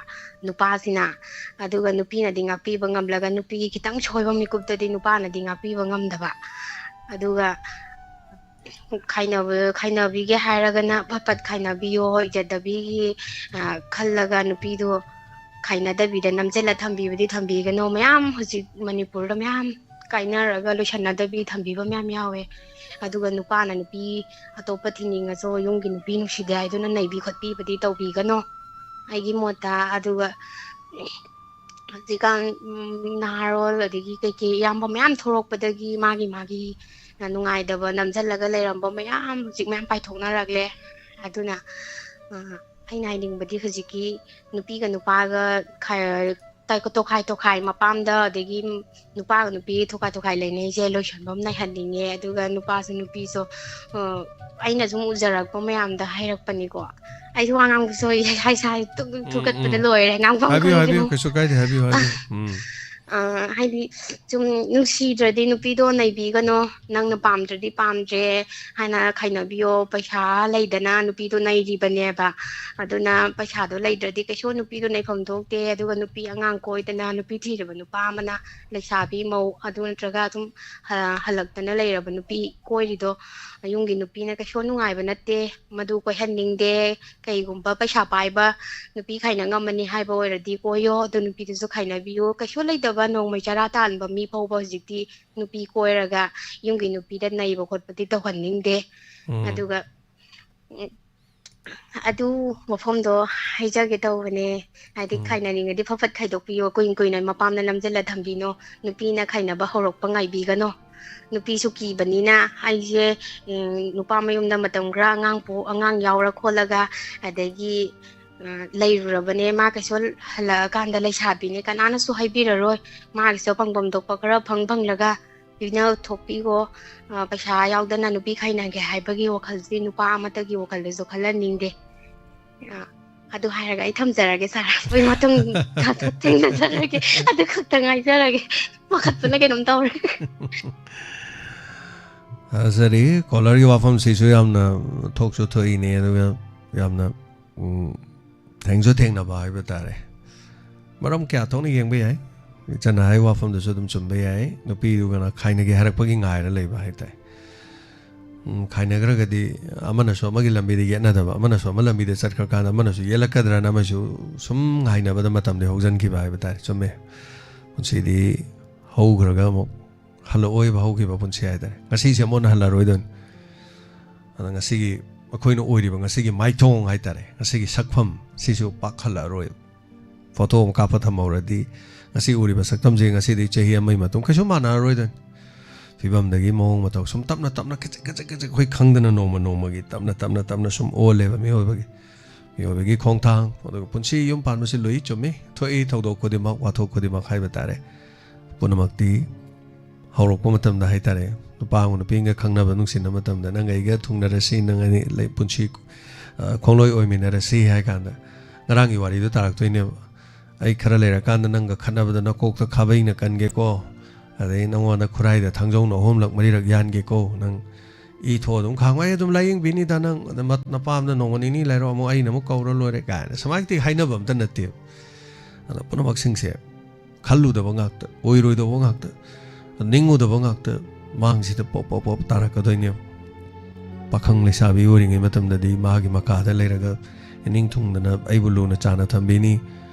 nupa sina aduga nupi na dingakpiba ngamlaga nupi kitang choiba mikupta di nupa na dingakpiba ngamdaba aduga khaina bige hairaga na papat khaina biyo ijadabi khallaga nupi do khaina da bida namjela thambibadi thambigano mayam hoji Manipur da mayam kainaraga loishana da bi thambiba mayam yawe aduga nupa na nupi atopa thininga so yunggi nupi nushide aiduna naibi khotpi badi tawbigano aigi mota aduga jikan narol adigi keke yamba mayam thorokpadagi magi nungai daba namjalaga leiramba mayam hojik mayam paithoknaragle aduna aina haidingbadi hojiki nupiga nupaga tokhai mapamda adagi nupaga nupi tokhai leinei je loisanbam nai handinge aduga nupa su nupi so aina sum ujarakpa mayamda hairakpani ko ai su angang so hai sai tukat pada loire ngang pam habi kaisu kaide habi ꯍꯥꯏꯗꯤ ꯁꯨꯝ ꯅꯨꯡꯁꯤꯗ꯭ꯔꯗꯤ ꯅꯨꯄꯤꯗꯣ ꯅꯩꯕꯤꯒꯅꯣ ꯅꯪꯅ ꯄꯥꯝꯗ꯭ꯔꯗꯤ ꯄꯥꯝꯗ꯭ꯔꯦ ꯍꯥꯏꯅ ꯈꯥꯏꯅꯕꯤꯌꯣ ꯄꯩꯁꯥ ꯂꯩꯗꯅ ꯅꯨꯄꯤꯗꯣ ꯅꯩꯔꯤꯕꯅꯦꯕ ꯑꯗꯨꯅ ꯄꯩꯁꯥꯗꯣ ꯂꯩꯇ꯭ꯔꯗꯤ ꯀꯩꯁꯨ ꯅꯨꯄꯤꯗꯣ ꯅꯩꯐꯝ ꯊꯣꯛꯇꯦ ꯑꯗꯨꯒ ꯅꯨꯄꯤ ꯑꯉꯥꯡ ꯀꯣꯏꯗꯅ ꯅꯨꯄꯤ ꯊꯤꯔꯕ ꯅꯨꯄꯥ ꯑꯃꯅ ꯂꯩꯁꯥꯕꯤ ꯃꯧ ꯑꯗꯨ ꯅꯠꯇ꯭ꯔꯒ ꯑꯗꯨꯝ ꯍꯜꯂꯛꯇꯅ ꯂꯩꯔꯕ ꯅꯨꯄꯤ ꯀꯣꯏꯔꯤꯗꯣ ꯌꯨꯝꯒꯤ ꯅꯨꯄꯤꯅ ꯀꯩꯁꯨ ꯅꯨꯡꯉꯥꯏꯕ ꯅꯠꯇꯦ ꯃꯗꯨ ꯀꯣꯏꯍꯟꯅꯤꯡꯗꯦ ꯀꯩꯒꯨꯝꯕ ꯄꯩꯁꯥ ꯄꯥꯏꯕ ꯅꯨꯄꯤ ꯈꯥꯏꯅ ꯉꯝꯃꯅꯤ ꯍꯥꯏꯕ ꯑꯣꯏꯔꯗꯤ ꯀꯣꯏꯌꯣ ꯑꯗꯨ ꯅꯨꯄꯤꯗꯨꯁꯨ ꯈꯥꯏꯅꯕꯤꯌꯨ ꯀꯩꯁꯨ ꯂꯩꯇꯕ ꯅꯣꯡꯃꯩ ꯆꯔꯥ ꯇꯥꯟꯕ ꯃꯤ ꯐꯥꯎꯕ ꯍꯧꯖꯤꯛꯇꯤ ꯅꯨꯄꯤ ꯀꯣꯏꯔꯒ ꯌꯨꯝꯒꯤ ꯅꯨꯄꯤꯗ ꯅꯩꯕ ꯈꯣꯠꯄꯗꯤ ꯇꯧꯍꯟꯅꯤꯡꯗꯦ ꯑꯗꯨꯒ ꯑꯗꯨ ꯃꯐꯝꯗꯣ ꯍꯥꯏꯖꯒꯦ ꯇꯧꯕꯅꯦ ꯍꯥꯏꯗꯤ ꯈꯥꯏꯅꯅꯤꯡꯉꯗꯤ ꯐꯐꯠ ꯈꯥꯏꯗꯣꯛꯄꯤꯌꯣ ꯀꯨꯏꯅ ꯃꯄꯥꯝꯗ ꯅꯝꯁꯤꯜꯂ ꯊꯝꯕꯤꯅꯣ ꯅꯨꯄꯤꯅ ꯈꯥꯏꯅꯕ ꯍꯧꯔꯛꯄ ꯉꯥꯏꯕꯤꯒꯅꯣ ꯅꯨꯄꯤꯁꯨ ꯀꯤꯕꯅꯤꯅ ꯑꯩꯁꯦ ꯅꯨꯄꯥ ꯃꯌꯨꯝꯗ ꯃꯇꯝ ꯈꯔ ꯑꯉꯥꯡ ꯌꯥꯎꯔ ꯈꯣꯠꯂꯒ ꯑꯗꯒꯤ ꯂꯩꯔꯨꯔꯕꯅꯦ ꯃꯥ ꯀꯩꯁꯨ ꯍꯜꯂꯛꯑꯀꯥꯟꯗ ꯂꯩꯁꯥꯕꯤꯅꯦ ꯀꯅꯥꯅꯁꯨ ꯍꯥꯏꯕꯤꯔꯔꯣই ꯃꯥꯒꯤꯁꯨ ꯐꯪꯐꯝ ꯊꯣꯛꯄ ꯈꯔ ꯐꯪꯂꯒ ꯄꯤꯅ ꯊꯣꯛꯄꯤꯒꯣ ꯄꯩꯁꯥ ꯌꯥꯎꯗꯅ ꯅꯨꯄꯤ ꯈꯥꯏꯅꯒꯦ ꯍꯥꯏꯕꯒꯤ ꯋꯥꯈꯜꯁꯤ ꯅꯨꯄꯥ ꯑꯃꯠꯇꯒꯤ ꯋꯥꯈꯜꯗꯁꯨ ꯈꯜꯍꯟꯅꯤꯡꯗꯦ ꯑꯗꯨ ꯍꯥꯏꯔꯒ ꯑꯩ ꯊꯝꯖꯔꯒꯦ ꯁꯥꯔ ꯑꯩ ꯃꯇꯨꯡ ꯊꯦꯡꯅꯖꯔꯒꯦ ꯑꯗꯨ ꯈꯛꯇ ꯉꯥꯏꯖꯔꯒꯦ ꯋꯥꯈꯠꯄꯅ ꯀꯩꯅꯣꯝ ꯇꯧꯔꯦ ꯁꯔꯤ ꯀꯣꯂꯔꯒꯤ ꯋꯥꯐꯝꯁꯤꯁꯨ ꯌꯥꯝꯅ ꯊꯣꯛꯁꯨ ꯊꯣꯛꯏꯅꯦ ꯑꯗꯨꯒ ꯌꯥꯝꯅ ꯊꯦꯡꯁꯨ ꯊꯦꯡꯅꯕ ꯍꯥꯏꯕ ꯇꯥꯔꯦ ꯃꯔꯝ ꯀꯌꯥ ꯊꯣꯛꯅ ꯌꯦꯡꯕ ꯌꯥꯏ ꯆꯅ ꯍꯥꯏ ꯋꯥꯐꯝꯗꯨꯁꯨ ꯑꯗꯨꯝ ꯆꯨꯝꯕ ꯌꯥꯏ ꯅꯨꯄꯤꯗꯨꯒꯅ ꯈꯥꯏꯅꯒꯦ ꯍꯥꯏꯔꯛꯄꯒꯤ ꯉꯥꯏꯔ ꯂꯩꯕ ꯍꯥꯏꯇꯥꯔꯦ ꯈꯥꯏꯅꯈ꯭ꯔꯒꯗꯤ ꯑꯃꯅꯁꯨ ꯑꯃꯒꯤ ꯂꯝꯕꯤꯗ ꯌꯦꯠꯅꯗꯕ ꯑꯃꯅꯁꯨ ꯑꯃ ꯂꯝꯕꯤꯗ ꯆꯠꯈ꯭ꯔꯀꯥꯟꯗ ꯑꯃꯅꯁꯨ ꯌꯦꯠꯂꯛꯀꯗ꯭ꯔꯅ ꯑꯃꯁꯨ ꯁꯨꯝ ꯉꯥꯏꯅꯕꯗ ꯃꯇꯝꯗꯤ ꯍꯧꯖꯤꯟꯈꯤꯕ ꯍꯥꯏꯕ ꯇꯥꯔꯦ ꯆꯨꯝꯃꯦ ꯄꯨꯟꯁꯤꯗꯤ ꯍꯧꯈ꯭ꯔꯒ ꯑꯃꯨꯛ ꯍꯜꯂꯛꯑꯣꯏꯕ ꯍꯧꯈꯤꯕ ꯄꯨꯟꯁꯤ ꯍꯥꯏꯇꯥꯔꯦ ꯉꯁꯤꯁꯦ ꯑꯃꯨꯛ ꯍꯜꯂꯔꯣꯏꯗꯣꯏꯅꯤ ꯑꯗ ꯉꯁꯤꯒꯤ ꯑꯩꯈꯣꯏꯅ ꯑꯣꯏꯔꯤꯕ ꯉꯁꯤꯒꯤ ꯃꯥꯏꯊꯣꯡ ꯍꯥꯏꯇꯥꯔꯦ ꯉꯁꯤꯒꯤ ꯁꯛꯐꯝ ꯁꯤꯁꯨ ꯄꯥꯛ ꯍꯜꯂꯛꯑꯔꯣꯏꯕ ꯐꯣꯇꯣ ꯑꯃ ꯀꯥꯞꯄ ꯊꯝꯍꯧꯔꯗꯤ ꯉꯁꯤ ꯎꯔꯤꯕ ꯁꯛꯇꯝꯁꯦ ꯉꯁꯤꯗꯤ ꯆꯍꯤ ꯑꯃꯒꯤ ꯃꯇꯨꯡ ꯀꯩꯁꯨ ꯃꯥꯟꯅꯔꯔꯣꯏꯗꯣꯏꯅꯤ ꯐꯤꯕꯝꯗꯒꯤ ꯃꯑꯣꯡ ꯃꯇꯧ ꯁꯨꯝ ꯇꯞꯅ ꯇꯞꯅ ꯈꯖꯤꯛ ꯑꯩꯈꯣꯏ ꯈꯪꯗꯅ ꯅꯣꯡꯃꯒꯤ ꯇꯞꯅ ꯁꯨꯝ ꯑꯣꯜꯂꯦꯕ ꯃꯤꯑꯣꯏꯕꯒꯤ ꯈꯣꯡꯊꯥꯡ ꯑꯗꯨꯒ ꯄꯨꯟꯁꯤ ꯌꯨꯝ ꯄꯥꯟꯕꯁꯤ ꯂꯨꯏ ꯆꯨꯝꯃꯤ ꯊꯣꯛꯏ ꯊꯧꯗꯣꯛ ꯈꯨꯗꯤꯡꯃꯛ ꯋꯥꯊꯣꯛ ꯈꯨꯗꯤꯡꯃꯛ ꯍꯥꯏꯕ ꯇꯥꯔꯦ ꯄꯨꯝꯅꯃꯛꯇꯤ ꯍꯧꯔꯛꯄ ꯃꯇꯝꯗ ꯍꯥꯏꯇꯥꯔꯦ ꯅꯨꯄꯥ ꯑꯃꯒ ꯅꯨꯄꯤꯒ ꯈꯪꯅꯕ ꯅꯨꯡꯁꯤꯅꯕ ꯃꯇꯝꯗ ꯅꯪ ꯑꯩꯒ ꯊꯨꯡꯅꯔꯁꯤ ꯅꯪ ꯑꯩ ꯄꯨꯟꯁꯤ ꯈꯣꯡꯂꯣꯏ ꯑꯣꯏꯃꯤꯟꯅꯔꯁꯤ ꯍꯥꯏ ꯀꯥꯟꯗ ꯉꯔꯥꯡꯒꯤ ꯋꯥꯔꯤꯗꯣ ꯇꯥꯔꯛꯇꯣꯏꯅꯦꯕ ꯑꯩ ꯈꯔ ꯂꯩꯔꯀꯥꯟꯗ ꯅꯪꯒ ꯈꯠꯅꯕꯗ ꯅꯀꯣꯛꯇ ꯈꯥꯕꯩꯅ ꯀꯟꯒꯦꯀꯣ ꯑꯗꯩ ꯅꯪꯉꯣꯟꯗ ꯈꯨꯔꯥꯏꯗ ꯊꯥꯡꯖꯧꯅ 3ꯂꯛ 4ꯂꯛ ꯌꯥꯟꯒꯦꯀꯣ ꯅꯪ ꯏ ꯊꯣꯛ ꯑꯗꯨꯝ ꯈꯥꯡꯉꯣ ꯑꯩ ꯑꯗꯨꯝ ꯂꯥꯏꯌꯦꯡꯕꯤꯅꯤꯗ ꯅꯪ ꯅꯄꯥꯝꯗ ꯅꯣꯡꯃ ꯅꯤꯅꯤ ꯂꯩꯔꯣ ꯑꯃꯨꯛ ꯑꯩꯅ ꯑꯃꯨꯛ ꯀꯧꯔ ꯂꯣꯏꯔꯦ ꯀꯥꯏꯅ ꯁꯨꯃꯥꯏꯅ ꯍꯥꯏꯅꯕ ꯑꯝꯇ ꯅꯠꯇꯦꯕ ꯑꯗ ꯄꯨꯝꯅꯃꯛꯁꯤꯡꯁꯦ ꯈꯜꯂꯨꯗꯕ ꯉꯥꯛꯇ ꯑꯣꯏꯔꯣꯏꯗꯕ ꯉꯥꯛꯇ ꯅꯤꯡꯉꯨꯗꯕ ꯉꯥꯛꯇ ꯃꯥꯡꯁꯤꯗ ꯄꯣꯞ ꯇꯥꯔꯛꯀꯗꯣꯏꯅꯦꯕ ꯄꯥꯈꯪ ꯂꯩꯁꯥꯕꯤ ꯑꯣꯏꯔꯤꯉꯩ ꯃꯇꯝꯗꯗꯤ ꯃꯥꯒꯤ ꯃꯈꯥꯗ ꯂꯩꯔꯒ ꯏꯅꯤꯡ ꯊꯨꯡꯗꯅ ꯑꯩꯕꯨ ꯂꯨꯅ ꯆꯥꯅ ꯊꯝꯕꯤꯅꯤ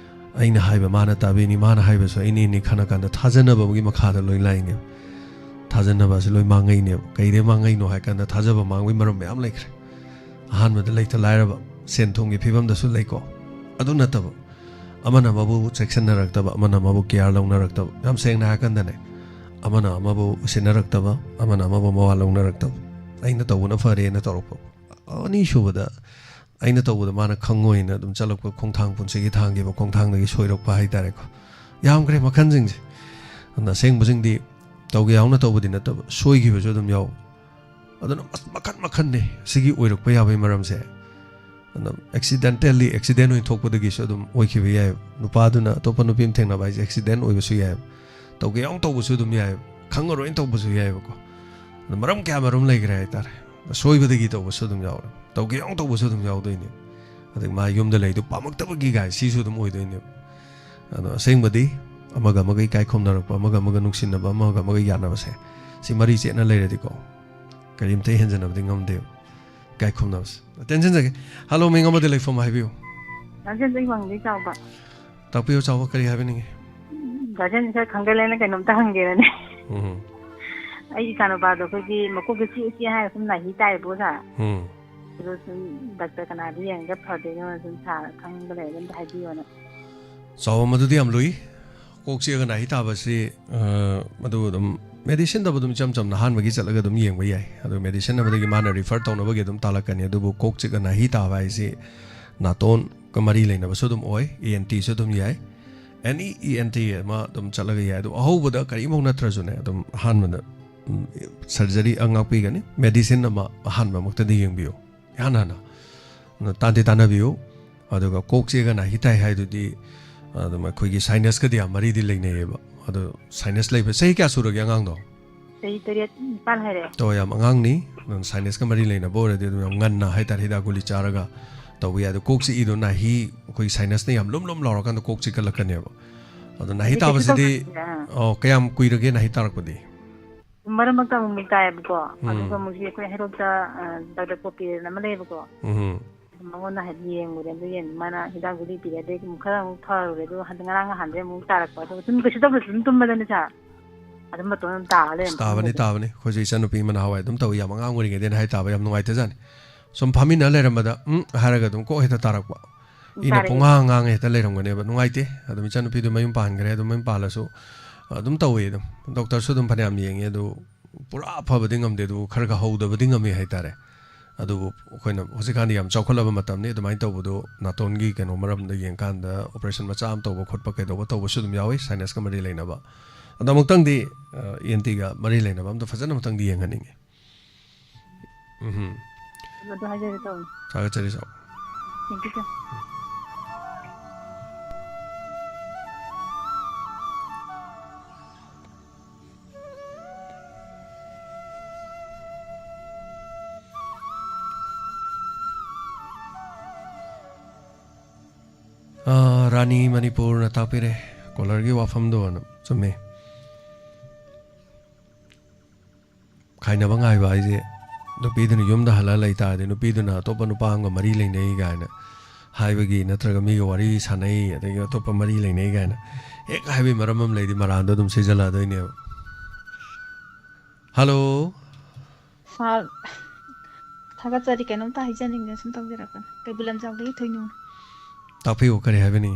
ꯑꯩꯅ ꯍꯥꯏꯕ माꯅ ꯇꯥꯕꯤꯅꯤ ꯃꯥꯅ ꯍꯥꯏꯕꯁꯨ ꯑꯩꯅꯤ ꯈꯟꯅ ꯀꯥꯟꯗ ꯊꯥꯖꯅꯕꯒꯤ ꯃꯈꯥꯗ ꯂꯣꯏ ꯂꯥꯛꯏꯅꯦꯕ ꯊꯥꯖꯅꯕꯁꯤ ꯂꯣꯏ ꯃꯥꯡꯉꯩꯅꯦꯕ ꯀꯩꯗꯩ ꯃꯥꯡꯉꯩꯅꯣ ꯍꯥꯏ ꯀꯥꯟꯗ ꯊꯥꯖꯕ ꯃꯥꯡꯕꯒꯤ ꯃꯔꯝ ꯃꯌꯥꯝ ꯂꯩꯈ꯭ꯔꯦ ꯑꯍꯥꯟꯕꯗ ꯂꯩꯇ ꯂꯥꯏꯔꯕ ꯁꯦꯟ ꯊꯨꯝꯒꯤ ꯐꯤꯕꯝꯗꯁꯨ ꯂꯩꯀꯣ ꯑꯗꯨ ꯅꯠꯇꯕ ꯑꯃꯅ ꯑꯃꯕꯨ ꯆꯦꯛꯁꯤꯟꯅꯔꯛꯇꯕ ꯑꯃꯅ ꯑꯃꯕꯨ ꯀꯤꯌꯥꯔ ꯂꯧꯅꯔꯛꯇꯕ ꯌꯥꯝ ꯁꯦꯡꯅ ꯍꯥꯏꯔꯀꯥꯟꯗꯅꯦ ꯑꯃꯅ ꯑꯃꯕꯨ ꯎꯁꯤꯟꯅꯔꯛꯇꯕ ꯑꯃꯅ ꯑꯃꯕꯨ ꯃꯋꯥ ꯂꯧꯅꯔꯛꯇꯕ ꯑꯩꯅ ꯇꯧꯕꯅ ꯐꯔꯦꯅ ꯇꯧꯔꯛꯄ ꯑꯅꯤꯁꯨꯕꯗ ꯑꯩꯅ ꯇꯧꯕꯗ ꯃꯥꯅ ꯈꯪꯉꯣꯏꯅ ꯑꯗꯨꯝ ꯆꯠꯂꯛꯄ ꯈꯣꯡꯊꯥꯡ ꯄꯨꯟꯁꯤꯒꯤ ꯊꯥꯡꯈꯤꯕ ꯈꯣꯡꯊꯥꯡꯗꯒꯤ ꯁꯣꯏꯔꯛꯄ ꯍꯥꯏꯇꯥꯔꯦꯀꯣ ꯌꯥꯝꯈ꯭ꯔꯦ ꯃꯈꯜꯁꯤꯡꯁꯦ ꯑꯗꯨꯅ ꯑꯁꯦꯡꯕꯁꯤꯡꯗꯤ ꯇꯧꯒꯦ ꯌꯥꯎꯅ ꯇꯧꯕꯗꯤ ꯅꯠꯇꯕ ꯁꯣꯏꯈꯤꯕꯁꯨ ꯑꯗꯨꯝ ꯌꯥꯎ ꯑꯗꯨꯅ ꯃꯈꯟꯅꯦ ꯁꯤꯒꯤ ꯑꯣꯏꯔꯛꯄ ꯌꯥꯕꯒꯤ ꯃꯔꯝꯁꯦ ꯑꯗꯨꯝ ꯑꯦꯛꯁꯤꯗꯦꯟꯇꯦꯜꯂꯤ ꯑꯦꯛꯁꯤꯗꯦꯟ ꯑꯣꯏꯅ ꯊꯣꯛꯄꯗꯒꯤꯁꯨ ꯑꯗꯨꯝ ꯑꯣꯏꯈꯤꯕ ꯌꯥꯏ ꯅꯨꯄꯥꯗꯨꯅ ꯑꯇꯣꯞꯄ ꯅꯨꯄꯤ ꯑꯃ ꯊꯦꯡꯅꯕ ꯍꯥꯏꯁꯦ ꯑꯦꯛꯁꯤꯗꯦꯟ ꯑꯣꯏꯕꯁꯨ ꯌꯥꯏ ꯇꯧꯒꯦ ꯌꯥꯎꯅ ꯇꯧꯕꯁꯨ ꯑꯗꯨꯝ ꯌꯥꯏ ꯈꯪꯉꯔꯣꯏꯅ ꯇꯧꯕꯁꯨ ꯌꯥꯏꯕꯀꯣ ꯃꯔꯝ ꯀꯌꯥ ꯃꯔꯨꯝ ꯂꯩꯈ꯭ꯔꯦ ꯍꯥꯏꯇꯥꯔꯦ ꯁꯣꯏꯕꯗꯒꯤ ꯇꯧꯕꯁꯨ ꯑꯗꯨꯝ ꯌꯥꯎꯔꯦ ꯇꯧꯒꯦ ꯌꯥꯎꯅ ꯇꯧꯕꯁꯨ ꯑꯗꯨꯝ ꯌꯥꯎꯗꯣꯏꯅꯦ ꯑꯗꯩ ꯃꯥ ꯌꯨꯝꯗ ꯂꯩꯗꯨ ꯄꯥꯝꯃꯛꯇꯕꯒꯤ ꯒꯥꯏ ꯁꯤꯁꯨ ꯑꯗꯨꯝ ꯑꯣꯏꯗꯣꯏꯅꯦꯕ ꯑꯗꯣ ꯑꯁꯦꯡꯕꯗꯤ ꯑꯃꯒ ꯑꯃꯒ ꯏꯀꯥꯏ ꯈꯨꯝꯅꯔꯛꯄ ꯑꯃꯒ ꯑꯃꯒ ꯅꯨꯡꯁꯤꯅꯕ ꯑꯃꯒ ꯑꯃꯒ ꯌꯥꯅꯕꯁꯦ ꯁꯤ ꯃꯔꯤ ꯆꯦꯠꯅ ꯂꯩꯔꯗꯤꯀꯣ ꯀꯔꯤꯝꯇ ꯍꯦꯟꯖꯟꯅꯕꯗꯤ ꯉꯝꯗꯦꯕ ꯏꯀꯥꯏ ꯈꯨꯝꯅꯕꯁꯦ ꯇꯦꯟꯁꯤꯟꯖꯒꯦ ꯍꯜꯂꯣ ꯃꯤꯡ ꯑꯃꯗ ꯂꯩꯐꯝ ꯍꯥꯏꯕꯤꯌꯨ ꯒꯥꯔꯖꯦꯟꯗꯩ ꯋꯥꯡꯗꯩ ꯆꯥꯎꯕ ꯇꯥꯛꯄꯤꯌꯨ ꯆꯥꯎꯕ ꯀꯔꯤ ꯍꯥꯏꯕꯤꯅꯤꯡꯉꯤ ꯒꯥꯔꯖꯦꯟ ꯈꯔ ꯈꯪꯒꯜꯂꯦꯅ ꯀꯩꯅꯣꯝꯇ ꯍꯪꯒꯦꯔꯅꯦ ꯑꯩ ꯏꯆꯥꯅꯨꯄꯥꯗꯣ ꯑꯩꯈꯣꯏꯒꯤ ꯃꯀꯣꯛꯇ ꯆꯤꯛ ꯍꯥꯏꯔꯒ ꯁꯨꯝ ꯅꯥꯍꯤ ꯇꯥꯏꯕꯣ ꯁꯥꯔ ꯑꯗꯣ ꯁꯨꯝ ꯗꯥꯛꯇꯔ ꯀꯅꯥꯗ ꯌꯦꯡꯉꯒ ꯐꯗꯣꯏꯅꯣ ꯁꯨꯝ ꯁꯥꯔ ꯈꯪꯕ ꯂꯩꯔꯒ ꯑꯝꯇ ꯍꯥꯏꯕꯤꯌꯣꯅ ꯆꯥꯎꯕ ꯃꯗꯨꯗꯤ ꯌꯥꯝ ꯂꯨꯏ ꯀꯣꯛ ꯆꯤꯛꯑꯒ ꯅꯥꯍꯤ ꯇꯥꯕꯁꯤ ꯃꯗꯨ ꯑꯗꯨꯝ ꯃꯦꯗꯤꯁꯤꯟꯗꯕꯨ ꯑꯗꯨꯝ ꯏꯆꯝ ꯆꯝꯅ ꯑꯍꯥꯟꯕꯒꯤ ꯆꯠꯂꯒ ꯑꯗꯨꯝ ꯌꯦꯡꯕ ꯌꯥꯏ ꯑꯗꯨ ꯃꯦꯗꯤꯁꯤꯟ ꯑꯃꯗꯒꯤ ꯃꯥꯅ ꯔꯤꯐꯔ ꯇꯧꯅꯕꯒꯤ ꯑꯗꯨꯝ ꯇꯥꯜꯂꯛꯀꯅꯤ ꯑꯗꯨꯕꯨ ꯀꯣꯛ ꯆꯤꯛꯑꯒ ꯅꯥꯍꯤ ꯇꯥꯕ ꯍꯥꯏꯁꯤ ꯅꯥꯇꯣꯟꯒ ꯃꯔꯤ ꯂꯩꯅꯕꯁꯨ ꯑꯗꯨꯝ ꯑꯣꯏ ENTꯁꯨ ꯑꯗꯨꯝ ꯌꯥꯏ ꯑꯦꯅꯤ ENT ꯑꯃ ꯑꯗꯨꯝ ꯆꯠꯂꯒ ꯌꯥꯏ ꯑꯗꯨ ꯑꯍꯧꯕꯗ ꯀꯔꯤꯃꯧ ꯅꯠꯇ꯭ꯔꯁꯨꯅꯦ ꯑꯗꯨꯝ ꯑꯍꯥꯟꯕꯗ ꯁꯔꯖꯔꯤ ꯉꯥꯛꯄꯤꯒꯅꯤ ꯃꯦꯗꯤꯁꯤꯟ ꯑꯃ ꯑꯍꯥꯟꯕꯃꯛꯇꯗꯤ ꯌꯦꯡꯕꯤꯌꯨ ꯏꯍꯥꯟ ꯍꯥꯟꯅ ꯇꯥꯟꯅꯕꯤꯌꯨ ꯑꯗꯨꯒ ꯀꯣꯛ ꯆꯤꯛꯑꯒ ꯅꯥꯍꯤ ꯇꯥꯏ ꯍꯥꯏꯗꯨꯗꯤ ꯑꯗꯨꯝ ꯑꯩꯈꯣꯏꯒꯤ ꯁꯥꯏꯅꯁꯀꯗꯤ ꯌꯥꯝ ꯃꯔꯤꯗꯤ ꯂꯩꯅꯩꯌꯦꯕ ꯑꯗꯣ ꯁꯥꯏꯅꯁ ꯂꯩꯕ ꯆꯍꯤ ꯀꯌꯥ ꯁꯨꯔꯒꯦ ꯑꯉꯥꯡꯗꯣ ꯆꯍꯤ 7 ꯍꯥꯏꯔꯦ ꯇꯣ ꯌꯥꯝ ꯑꯉꯥꯡꯅꯤ ꯁꯥꯏꯅꯁꯀ ꯃꯔꯤ ꯂꯩꯅꯕ ꯑꯣꯏꯔꯗꯤ ꯑꯗꯨꯝ ꯌꯥꯝ ꯉꯟꯅ ꯍꯥꯏꯇꯥꯔꯦ ꯍꯤꯗꯥꯛ ꯒꯨꯂꯤ ꯆꯥꯔꯒ ꯇꯧꯕ ꯌꯥꯏ ꯑꯗꯣ ꯀꯣꯛ ꯆꯤꯛꯏꯗꯣ ꯅꯥꯍꯤ ꯑꯩꯈꯣꯏ ꯁꯥꯏꯅꯁꯅ ꯌꯥꯝ ꯂꯨꯝ ꯂꯨꯝ ꯂꯥꯎꯔꯀꯥꯟꯗ ꯀꯣꯛ ꯆꯤꯛꯀꯠꯂꯛꯀꯅꯦꯕ ꯑꯗꯣ ꯅꯥꯍꯤ ꯇꯥꯕꯁꯤꯗꯤ ꯀꯌꯥꯝ ꯀꯨꯏꯔꯒꯦ ꯅꯥꯍꯤ ꯇꯥꯔꯛꯄꯗꯤ ꯃꯔꯛ ꯃꯔꯛꯇ ꯑꯃꯨꯛ ꯇꯥꯏꯌꯦꯕꯀꯣ ꯑꯗꯨꯒ ꯑꯃꯨꯛꯁꯤ ꯑꯩꯈꯣꯏ ꯍꯩꯔꯣꯛꯇ ꯗꯥꯛꯇꯔ ꯄꯣꯄꯦꯅ ꯑꯃ ꯂꯩꯌꯦꯕꯀꯣ ꯃꯉꯣꯟꯗ ꯍꯥꯏꯗꯤ ꯌꯦꯡꯉꯨꯔꯦ ꯑꯗꯨ ꯃꯥꯅ ꯍꯤꯗꯥꯛ ꯒꯨꯂꯤ ꯄꯤꯔꯦ ꯑꯗꯩ ꯑꯃꯨꯛ ꯈꯔ ꯑꯃꯨꯛ ꯐꯔꯨꯔꯦ ꯑꯗꯨꯒ ꯉꯔꯥꯡ ꯅꯍꯥꯟꯗꯩ ꯑꯃꯨꯛ ꯇꯥꯔꯛꯄ ꯑꯗꯨꯒ ꯁꯨꯝ ꯀꯩꯁꯨ ꯇꯧꯗ꯭ꯔꯁꯨ ꯑꯗꯨꯝ ꯇꯨꯝꯕꯗꯅꯦ ꯁꯥꯔ ꯑꯗꯨꯝ ꯃꯇꯣꯟ ꯑꯗꯨꯝ ꯇꯥꯔ ꯂꯩꯔꯝꯃꯦ ꯇꯥꯕꯅꯤ ꯑꯩꯈꯣꯏꯁꯨ ꯏꯆꯟꯅꯨꯄꯤ ꯑꯃ ꯅꯍꯥꯟꯋꯥꯏ ꯑꯗꯨꯝ ꯇꯧꯏ ꯌꯥꯝ ꯑꯉꯥꯡ ꯑꯣꯏꯔꯤꯉꯩꯗꯅ ꯍꯥꯏ ꯇꯥꯕ ꯌꯥꯝ ꯅꯨꯡꯉꯥꯏꯇꯖꯥꯠꯅꯤ ꯁꯨꯝ ꯐꯝꯃꯤꯟꯅ ꯂꯩꯔꯝꯕꯗ ꯍꯥꯏꯔꯒ ꯑꯗꯨꯝ ꯀꯣꯛ ꯍꯦꯛꯇ ꯇꯥꯔꯛꯄ ꯏꯅ ꯄꯨꯡꯉꯥꯡ ꯉꯥꯡꯉ ꯍꯦꯛꯇ ꯂꯩꯔꯝꯒꯅꯦꯕ ꯅꯨꯡꯉꯥꯏꯇꯦ ꯑꯗꯨꯝ ꯏꯆꯟꯅꯨꯄꯤꯗꯨ ꯃꯌꯨꯝ ꯄꯥꯟꯈ꯭ꯔꯦ ꯑꯗꯨꯝ ꯃꯌꯨꯝ ꯄꯥꯜꯂꯁꯨ ꯑꯗꯨꯝ ꯇꯧꯏ ꯑꯗꯨꯝ ꯗꯣꯛꯇꯔꯁꯨ ꯑꯗꯨꯝ ꯐꯅꯌꯥꯝ ꯌꯦꯡꯉꯦ ꯑꯗꯨ ꯄꯨꯔꯥ ꯐꯕꯗꯤ ꯉꯝꯗꯦ ꯑꯗꯨꯕꯨ ꯈꯔ ꯍꯧꯗꯕꯗꯤ ꯉꯝꯃꯤ ꯍꯥꯏꯇꯥꯔꯦ ꯑꯗꯨꯕꯨ ꯑꯩꯈꯣꯏꯅ ꯍꯧꯖꯤꯛꯀꯥꯟꯗꯤ ꯌꯥꯝ ꯆꯥꯎꯈꯠꯂꯕ ꯃꯇꯝꯅꯤ ꯑꯗꯨꯃꯥꯏꯅ ꯇꯧꯕꯗꯣ ꯅꯥꯇꯣꯟꯒꯤ ꯀꯩꯅꯣ ꯃꯔꯝꯗ ꯌꯦꯡꯀꯥꯟꯗ ꯑꯣꯄꯔꯦꯁꯟ ꯃꯆꯥ ꯑꯃ ꯇꯧꯕ ꯈꯣꯠꯄ ꯀꯩꯗꯧꯕ ꯇꯧꯕꯁꯨ ꯑꯗꯨꯝ ꯌꯥꯎꯏ ꯁꯥꯏꯅꯁꯀ ꯃꯔꯤ ꯂꯩꯅꯕ ꯑꯗꯣ ꯑꯃꯨꯛꯇꯪꯗꯤ ENTꯒ ꯃꯔꯤ ꯂꯩꯅꯕ ꯑꯝꯇ ꯐꯖꯅ ꯑꯃꯨꯛꯇꯪꯗꯤ ꯌꯦꯡꯍꯟꯅꯤꯡꯉꯤ ꯑꯗꯨ ꯍꯥꯏꯖꯒꯦ ꯇꯧꯅꯤ ꯊꯥꯒꯠꯆꯔꯤ ꯁꯥꯎ ꯊꯦꯡꯛ ꯌꯨ ꯔꯥꯅꯤ ꯃꯅꯤꯄꯨꯔꯅ ꯇꯥꯛꯄꯤꯔꯦ ꯀꯣꯂꯔꯒꯤ ꯋꯥꯐꯝꯗꯣꯅ ꯆꯨꯝꯃꯦ ꯈꯥꯏꯅꯕ ꯉꯥꯏꯕ ꯍꯥꯏꯁꯦ ꯅꯨꯄꯤꯗꯨꯅ ꯌꯨꯝꯗ ꯍꯜꯂꯒ ꯂꯩꯇꯥꯔꯗꯤ ꯅꯨꯄꯤꯗꯨꯅ ꯑꯇꯣꯞꯄ ꯅꯨꯄꯥ ꯑꯃꯒ ꯃꯔꯤ ꯂꯩꯅꯩ ꯀꯥꯏꯅ ꯍꯥꯏꯕꯒꯤ ꯅꯠꯇ꯭ꯔꯒ ꯃꯤꯒ ꯋꯥꯔꯤ ꯁꯥꯟꯅꯩ ꯑꯗꯒꯤ ꯑꯇꯣꯞꯄ ꯃꯔꯤ ꯂꯩꯅꯩ ꯀꯥꯏꯅ ꯍꯦꯛ ꯍꯥꯏꯕꯒꯤ ꯃꯔꯝ ꯑꯃ ꯂꯩꯗꯤ ꯃꯔꯥꯟꯗꯣ ꯑꯗꯨꯝ ꯁꯤꯖꯜꯂꯛꯑꯗꯣꯏꯅꯦꯕ ꯍꯜꯂꯣ ꯁꯥꯔ ꯊꯥꯒꯠꯆꯔꯤ ꯀꯩꯅꯣꯝꯇ ꯍꯥꯏꯖꯅꯤꯡꯉꯦ ꯁꯨꯝ ꯇꯧꯖꯔꯛꯄꯅꯦ ꯀꯩꯕꯨꯜ ꯂꯝꯖꯥꯎꯗꯒꯤ ꯊꯣꯏꯅꯨ ꯇꯥꯛꯄꯤꯌꯨ ꯀꯔꯤ ꯍꯥꯏꯕꯅꯤ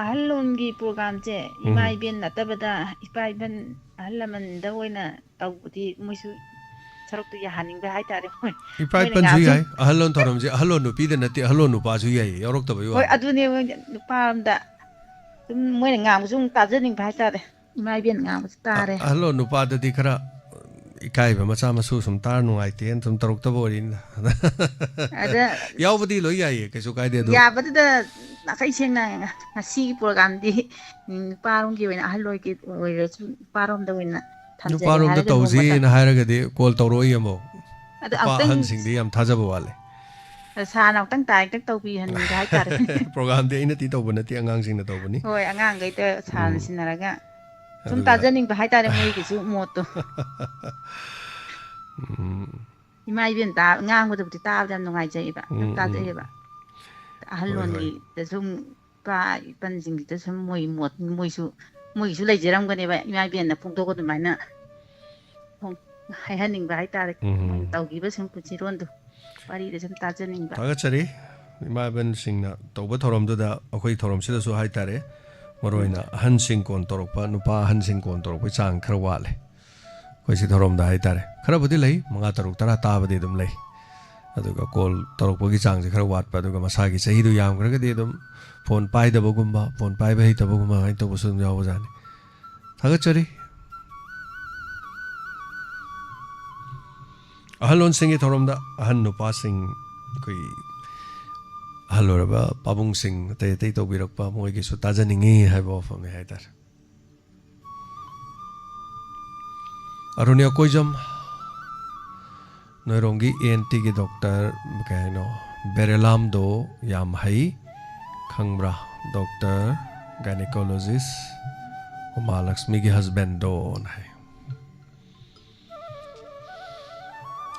ꯑꯍꯜ ꯂꯣꯟꯒꯤ ꯄ꯭ꯔꯣꯒꯥꯝꯁꯦ ꯏꯃꯥ ꯏꯕꯦꯟ ꯅꯠꯇꯕꯗ ꯏꯄꯥ ꯏꯕꯦꯟ ꯑꯍꯜ ꯂꯃꯟꯗ ꯑꯣꯏꯅ ꯇꯧꯕꯗꯤ ꯃꯣꯏꯁꯨ ꯁꯔꯨꯛꯇꯨ ꯌꯥꯍꯟꯅꯤꯡꯕ ꯍꯥꯏꯇꯥꯔꯦ ꯏꯄꯥ ꯏꯄꯟꯁꯨ ꯌꯥꯏ ꯑꯍꯜ ꯂꯣꯟ ꯊꯧꯔꯝꯁꯦ ꯑꯍꯜ ꯂꯣꯟ ꯅꯨꯄꯤꯗ ꯅꯠꯇꯦ ꯑꯍꯜ ꯂꯣꯟ ꯅꯨꯄꯥꯁꯨ ꯌꯥꯏ ꯌꯥꯎꯔꯛꯇꯕꯩ ꯍꯣꯏ ꯋꯥꯅꯤ ꯑꯗꯨꯅꯦ ꯅꯨꯄꯥ ꯑꯝꯗ ꯁꯨꯝ ꯃꯣꯏꯅ ꯉꯥꯡꯕꯁꯨ ꯑꯃꯨꯛ ꯇꯥꯖꯅꯤꯡꯕ ꯍꯥꯏꯇꯥꯔꯦ ꯏꯃꯥ ꯏꯕꯦꯟ ꯉꯥꯡꯕꯁꯨ ꯇꯥꯔꯦ ꯑꯍꯜ ꯂꯣꯟ ꯅꯨꯄꯥꯗꯗꯤ ꯈꯔ ꯏꯀꯥꯏꯕ ꯃꯆꯥ ꯃꯁꯨ ꯁꯨꯝ ꯇꯥꯔ ꯅꯨꯡꯉꯥꯏꯇꯦꯅ ꯁꯨꯝ ꯇꯧꯔꯛꯇꯕ ꯑꯣꯏꯔꯤꯅꯤꯅ ꯑꯗ ꯌꯥꯎꯕꯗꯤ ꯂꯣꯏ ꯌꯥꯏꯌꯦ ꯀꯩꯁꯨ ꯀꯥꯏꯗꯦ ꯑꯗꯨ ꯌꯥꯕꯗꯨꯗ ꯅꯥꯈꯩ ꯁꯦꯡꯅ ꯉꯁꯤꯒꯤ ꯄ꯭ꯔꯣꯒꯥꯝꯗꯤ ꯅꯨꯄꯥꯔꯣꯝꯒꯤ ꯑꯣꯏꯅ ꯑꯍꯜ ꯑꯣꯏꯔꯁꯨ ꯅꯨꯄꯥꯔꯣꯝꯗ ꯑꯣꯏꯅ ꯊꯝꯖꯒꯦ ꯅꯨꯄꯥꯔꯣꯝꯗ ꯍꯥꯏꯔꯒ ꯅꯣꯡꯃꯇ ꯇꯧꯁꯤꯅ ꯍꯥꯏꯔꯒꯗꯤ ꯀꯣꯜ ꯇꯧꯔꯛꯑꯣꯏ ꯑꯃꯨꯛ ꯑꯗ ꯅꯨꯄꯥ ꯑꯃꯨꯛꯇꯪ ꯑꯍꯟꯁꯤꯡꯗꯤ ꯌꯥꯝ ꯊꯥꯖꯕ ꯋꯥꯠꯂꯦ ꯁꯥꯔꯅ ꯑꯃꯨꯛꯇꯪ ꯗꯥꯏꯔꯦꯛꯇ ꯇꯧꯕꯤꯍꯟꯅꯤꯡꯕ ꯍꯥꯏꯇꯥꯔꯦ ꯄ꯭ꯔꯣꯒꯥꯝꯗꯤ ꯑꯩꯅꯗꯤ ꯇꯧꯕ ꯅꯠꯇꯦ ꯑꯉꯥꯡꯁꯤꯡꯅ ꯇꯧꯕꯅꯤ ꯍꯣꯏ ꯑꯉꯥꯡꯈꯩꯗ ꯁꯥꯔꯅ ꯁꯤꯟꯅꯔꯒ ꯁꯨꯝ ꯇꯥꯖꯅꯤꯡꯕ ꯍꯥꯏꯇꯥꯔꯦ ꯃꯣꯏꯒꯤꯁꯨ ꯃꯣꯠꯇꯣ ꯏꯃꯥ ꯏꯕꯦꯟ ꯉꯥꯡꯕꯗꯕꯨꯗꯤ ꯇꯥꯕꯗ ꯌꯥꯝ ꯅꯨꯡꯉꯥꯏꯖꯩꯑꯕ ꯑꯗꯨꯝ ꯇꯥꯖꯩꯑꯕ ꯑꯍꯜ ꯂꯣꯟꯒꯤꯗ ꯁꯨꯝ ꯏꯄꯥ ꯏꯄꯟꯁꯤꯡꯒꯤꯗ ꯁꯨꯝ ꯃꯣꯏꯒꯤꯁꯨ ꯂꯩꯖꯔꯝꯒꯅꯦꯕ ꯏꯃꯥ ꯏꯕꯦꯟꯅ ꯐꯣꯡꯗꯣꯛꯄ ꯑꯗꯨꯃꯥꯏꯅ ꯍꯥꯏꯍꯟꯅꯤꯡꯕ ꯍꯥꯏꯇꯥꯔꯦ ꯃꯣꯏꯅ ꯇꯧꯈꯤꯕ ꯁꯨꯝ ꯄꯨꯟꯁꯤꯔꯣꯟꯗꯣ ꯋꯥꯔꯤꯗ ꯁꯨꯝ ꯇꯥꯖꯅꯤꯡꯕ ꯊꯥꯒꯠꯆꯔꯤ ꯏꯃꯥ ꯏꯕꯦꯟꯁꯤꯡꯅ ꯇꯧꯕ ꯊꯧꯔꯝꯗꯨꯗ ꯑꯩꯈꯣꯏ ꯊꯧꯔꯝꯁꯤꯗꯁꯨ ꯍꯥꯏꯇꯥꯔꯦ ꯃꯔꯨꯑꯣꯏꯅ ꯑꯍꯟꯁꯤꯡ ꯀꯣꯟ ꯇꯧꯔꯛꯄ ꯅꯨꯄꯥ ꯑꯍꯟꯁꯤꯡ ꯀꯣꯟ ꯇꯧꯔꯛꯄꯒꯤ ꯆꯥꯡ ꯈꯔ ꯋꯥꯠꯂꯦ ꯑꯩꯈꯣꯏ ꯁꯤ ꯊꯧꯔꯝꯗ ꯍꯥꯏꯇꯥꯔꯦ ꯈꯔꯕꯨꯗꯤ ꯂꯩ 5 6 10 ꯇꯥꯕꯗꯤ ꯑꯗꯨꯝ ꯂꯩ ꯑꯗꯨꯒ ꯀꯣꯜ ꯇꯧꯔꯛꯄꯒꯤ ꯆꯥꯡꯁꯦ ꯈꯔ ꯋꯥꯠꯄ ꯑꯗꯨꯒ ꯃꯁꯥꯒꯤ ꯆꯍꯤꯗꯨ ꯌꯥꯝꯈ꯭ꯔꯒꯗꯤ ꯑꯗꯨꯝ ꯐꯣꯟ ꯄꯥꯏꯗꯕꯒꯨꯝꯕ ꯐꯣꯟ ꯄꯥꯏꯕ ꯍꯩꯇꯕꯒꯨꯝꯕ ꯑꯗꯨꯃꯥꯏꯅ ꯇꯧꯕꯁꯨ ꯑꯗꯨꯝ ꯌꯥꯎꯕꯖꯥꯠꯅꯤ ꯊꯥꯒꯠꯆꯔꯤ ꯑꯍꯜ ꯂꯣꯟꯁꯤꯡꯒꯤ ꯊꯧꯔꯝꯗ ꯑꯍꯟ ꯅꯨꯄꯥꯁꯤꯡ ꯑꯩꯈꯣꯏ ꯑꯍꯜ ꯑꯣꯏꯔꯕ ꯄꯥꯕꯨꯡꯁꯤꯡ ꯑꯇꯩ ꯑꯇꯩ ꯇꯧꯕꯤꯔꯛꯄ ꯃꯣꯏꯒꯤꯁꯨ ꯇꯥꯖꯅꯤꯡꯉꯤ ꯍꯥꯏꯕ ꯋꯥꯐꯝꯅꯤ ꯍꯥꯏꯇꯥꯔꯦ ꯑꯔꯨꯅ꯭ꯌ ꯀꯣꯏꯖꯝ ꯅꯣꯏꯔꯣꯝꯒꯤ ENTꯒꯤ ꯗꯣꯛꯇꯔ ꯀꯩ ꯍꯥꯏꯅꯣ ꯕꯦꯔꯦꯂꯥꯝꯗꯣ ꯌꯥꯝ ꯍꯩ ꯈꯪꯕ꯭ꯔꯥ ꯗꯣꯛꯇꯔ ꯒꯥꯏꯅꯤꯀꯣꯂꯣꯖꯤꯁ ꯎꯃꯥꯂꯛꯁꯃꯤꯒꯤ ꯍꯁꯕꯦꯟꯗꯣ ꯍꯥꯏ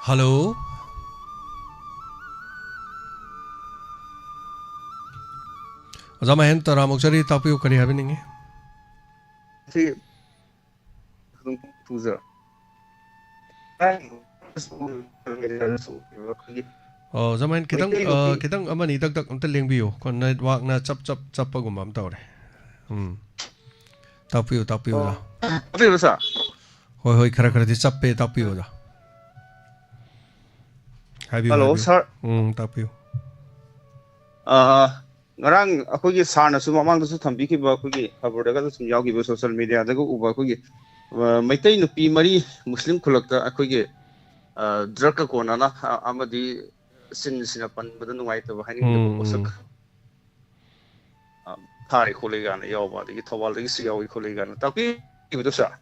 ꯍꯜꯂꯣ ꯑꯣꯖꯥ ꯃꯍꯦꯟ ꯇꯔꯥꯃꯨꯛꯆꯔꯤ ꯇꯥꯛꯄꯤꯌꯨ ꯀꯔꯤ ꯍꯥꯏꯕꯤꯅꯤꯡꯉꯤ ꯁꯤ ꯑꯗꯨꯝ ꯄꯨꯖ ꯖꯃꯥꯏꯟ ꯈꯤꯇꯪ ꯑꯃꯅꯤ ꯗꯛ ꯑꯝꯇ ꯂꯦꯡꯕꯤꯌꯨ ꯅꯦꯠꯋꯥꯛꯅ ꯆꯞꯄꯒꯨꯝꯕ ꯑꯃ ꯇꯧꯔꯦ ꯇꯥꯛꯄꯤꯌꯨ ꯑꯣꯖꯥ ꯇꯥꯛꯄꯤꯌꯨ ꯁꯥꯔ ꯍꯣꯏ ꯈꯔ ꯈꯔꯗꯤ ꯆꯞꯄꯦ ꯇꯥꯛꯄꯤꯌꯨ ꯑꯣꯖꯥ ꯍꯜꯂꯣ ꯁꯥꯔ ꯇꯥꯛꯄꯤꯌꯨ ꯉꯔꯥꯡ ꯑꯩꯈꯣꯏꯒꯤ ꯁꯥꯔꯅꯁꯨ ꯃꯃꯥꯡꯗꯁꯨ ꯊꯝꯕꯤꯈꯤꯕ ꯑꯩꯈꯣꯏꯒꯤ ꯈꯕꯔꯗꯒꯁꯨ ꯁꯨꯝ ꯌꯥꯎꯈꯤꯕ ꯁꯣꯁꯤꯌꯦꯜ ꯃꯦꯗꯤꯌꯥꯗꯒ ꯎꯕ ꯑꯩꯈꯣꯏꯒꯤ ꯃꯩꯇꯩ ꯅꯨꯄꯤ 3 ꯃꯨꯁꯂꯤꯝ ꯈꯨꯜꯂꯛꯇ ꯑꯩꯈꯣꯏꯒꯤ ꯗ꯭ꯔꯒꯀ ꯀꯣꯟꯅꯅ ꯑꯃꯗꯤ ꯁꯤꯟꯁꯤꯅ ꯄꯟꯕꯗ ꯅꯨꯡꯉꯥꯏꯇꯕ ꯍꯥꯏꯅꯤꯡꯗꯕ ꯄꯣꯠꯁꯛ ꯊꯥꯔꯦ ꯈꯣꯠꯂꯦ ꯀꯥꯏꯅ ꯌꯥꯎꯕ ꯑꯗꯒꯤ ꯊꯧꯕꯥꯜꯗꯒꯤꯁꯨ ꯌꯥꯎꯏ ꯈꯣꯠꯂꯦ ꯀꯥꯏꯅ ꯇꯥꯛꯄꯤꯕꯗꯣ ꯁꯥꯔ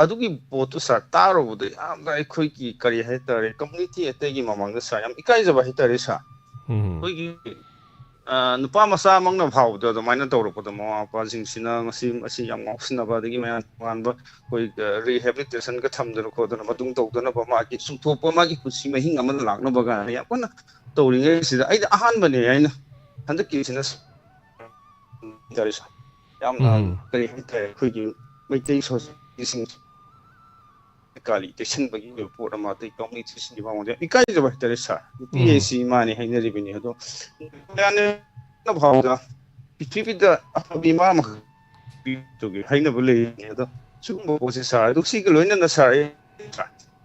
ꯑꯗꯨꯒꯤ ꯄꯣꯠꯇꯨ ꯁꯥꯔ ꯇꯥꯔꯨꯕꯗ ꯌꯥꯝꯅ ꯑꯩꯈꯣꯏꯒꯤ ꯀꯔꯤ ꯍꯥꯏꯇꯥꯔꯦ ꯀꯝꯃꯨꯅꯤꯇꯤ ꯑꯇꯩꯒꯤ ꯃꯃꯥꯡꯗ ꯁꯥꯔ ꯌꯥꯝ ꯏꯀꯥꯏꯖꯕ ꯍꯥꯏꯇꯥꯔꯦ ꯁꯥꯔ ꯑꯩꯈꯣꯏꯒꯤ नुपा मचा मंगना भावद अदुमाइना तौरपद mama मपासिंगसिना Masih yam ngausinaba adagi mayan wanba koi rehabilitation ka thamdana khodana matung tawdana ba magi sumthopa magi pusi mahing amana lakna baga ya kona tawringe sida ai ahan bane aina handak ki sina darisa yamna kari hita koi gi maitai sing kali teshin bagi report ama tai community sin di bawang ikai jaba darisa PAC mani hainari bini ado yani na bhawda pithibida abima ma to gi haina bole ado sugumba pose sa do si loina na sa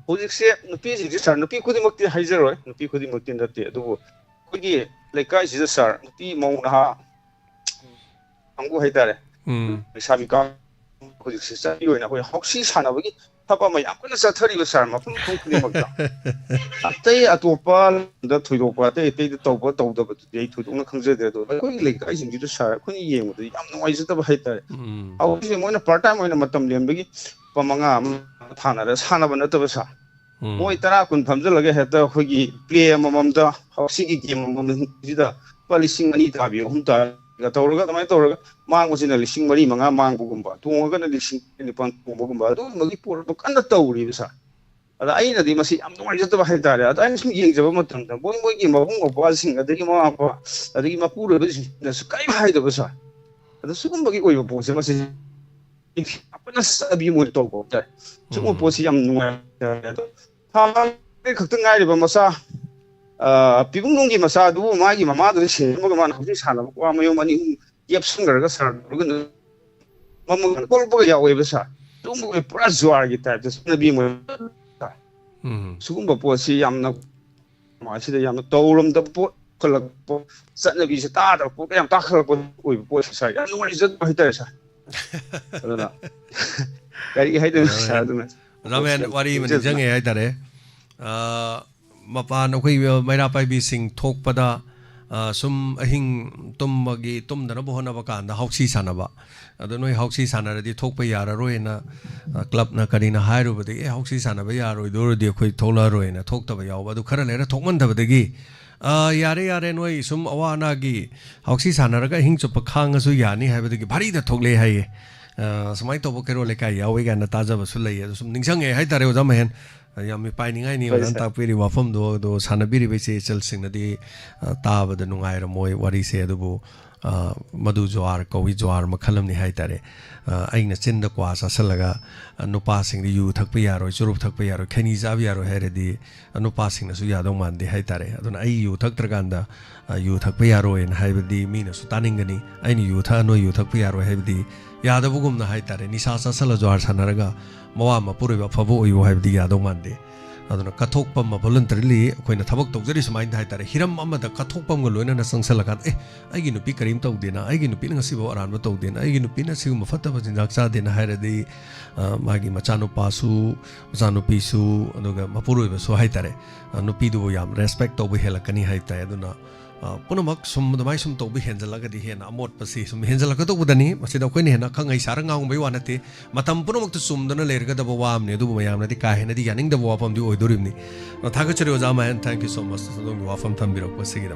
hojik se nupi ji sa nupi khudi makti haijaroi nupi khudi makti ndate ado kogi lekai ji sa nupi mauna ha amgu haitare sabi ka hojik se sa yoina hoi hoksi sana bagi thapa ma yam kana chathari ba sar ma phum khudi makta atai atopa da thoidopa te te tawba tawda ba te thoidong na khangje de do koi le kai jing ji sar khuni yeng du yam noi ji ta ba haita au ji moina part time moina matam lem bagi pamanga thana ra sana ba na ta ba sa moi tara kun phamjal lage heta khogi play mamam da hoksi gi game mamam ji da palising ani ta bi hum ta ga tawraga tamai tawraga mang wasina lising mari manga mang bugumba tunga na lising ni pan bugumba do magi por to kan tawri bisa ada aina di masi am noi jata ba haitare ada aina sum yeng jaba matam da boy boy gi mabung ba sing adagi ma apa adagi ma pura ba na su kai hai da bisa ada sugum bagi koi ba pose masi apana sabi mo to ko ta sum posi am noi ha ke khakta ngai ba masa pibunggi masa du magi mama du se mo ma na hu sana ko ma yo mani yep sungar ga sar ru gun mamu kol bo ya we besa tu mo e pra zwar gi ta just na bi mo sugum ba po si yam na ma si da yam na tawram da po khalak po sat na bi se ta da po yam ta khalak po oi po sa ya no ri zat ba ta sa aduna kari hai da sa aduna ramen wari man jang e hai ta re mapan akoi maira pai bi sing thok pada sum ahing tummagi tumdana bohona bakanda hauksi sanaba adonoi hauksi sanara di thokpa yara roina club na karina hairu bade hauksi sanaba yaro dor di khoi thola roina thokta ba yaw badu khara lera thokman dabadagi yare noi sum awana gi hauksi sanara ga hing chup khang su yani haibadagi bhari da thokle hai samai to bokero lekai yawe ga na taja basu lei sum ningsang e hai tare oja mehen yami painingai ni wan ta piri wafam do sanabiri be che chel sing di tab da nungai ra moi wari se du madu jwar kowi jwar makhalam ni hai tare aina chin da kwa sa salaga nupa sing di yu thak pa yaro churup thak pa yaro khani ja bi yaro here di nupa sing na su ya dong man di hai tare aduna ai yu thak traganda yu thak pa yaro en hai di mi na su taningani aini yu tha no yu thak pa yaro hai di yada bugum na hai tare ni sa sa sala jwar sanaraga mawa ma puri ba phabo yu hai di ya dong man di aduna kathok pam ma voluntarily koina thabak tawjari sumain hai tare hiram amada kathok pam go loina na sangsala kan ai gi nupi karim taw dena ai gi nupi ngasi bo aran ba taw dena ai gi nupi na sigum fatta ba jinjak cha dena hairadi magi machano pasu machano pisu aduga mapuroi ba so hai tare nupi du yam respect taw ba helakani hai ta aduna punamak sum mai sum taw bi henjalaga di hena amot pasi sum henjalaga to budani masida koi ne hena khangai sarang ngong bai wanate matam punamak tu sum dana lerga da bawam ne du mayam na di ka hena di yaning da wapam di oidorim ni thaga chari oja ma thank you so much so dong wafam thambirok pasigi da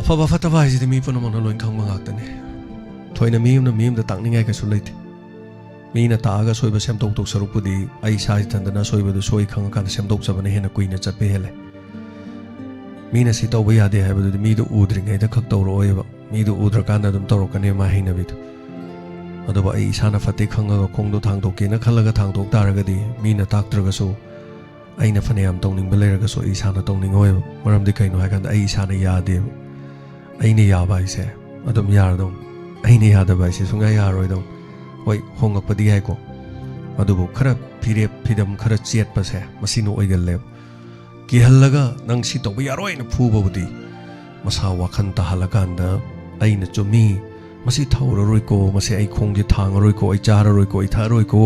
afaba fataba ji mi punamak loin khang mangak tane thoina mi da takningai ka su leite मीना तागा सोइबा सेमतोक तोक सरुपुदी आई साइ तंदना सोइबा दु सोइ खंग kan सेमतोक जबने हेना कुइना चतपे हेले मीना सि तौबा यादे हाइबदु मी दु उद्रिङै द खक तौरोयबा मी दु उद्र कान्दा दम तौरोकने मा हैनबिदु अदबा आई साना फते खंगा खोंदो थांदोके न खलगा थांदोक तारगदि मीना ताक्त्रगसो आइना फनेयाम तौनिंग बलेरगसो आई साना तौनिंग होयबा मरमदि कइनो हाइकान आई साना यादे आइने याबा इसे अदम यारदम आइने यादबा इसे Sunga यारोयदम hoi hongakpadi hai ko adubu khara phire phidam khara chet pa se masino oigal le ki hallaga nang si to yaroi na phu bodi masa wakhan ta halakanda aina chumi masi thaur roi ko masi ai khong je thang roi ko ai char roi ko ai tha roi ko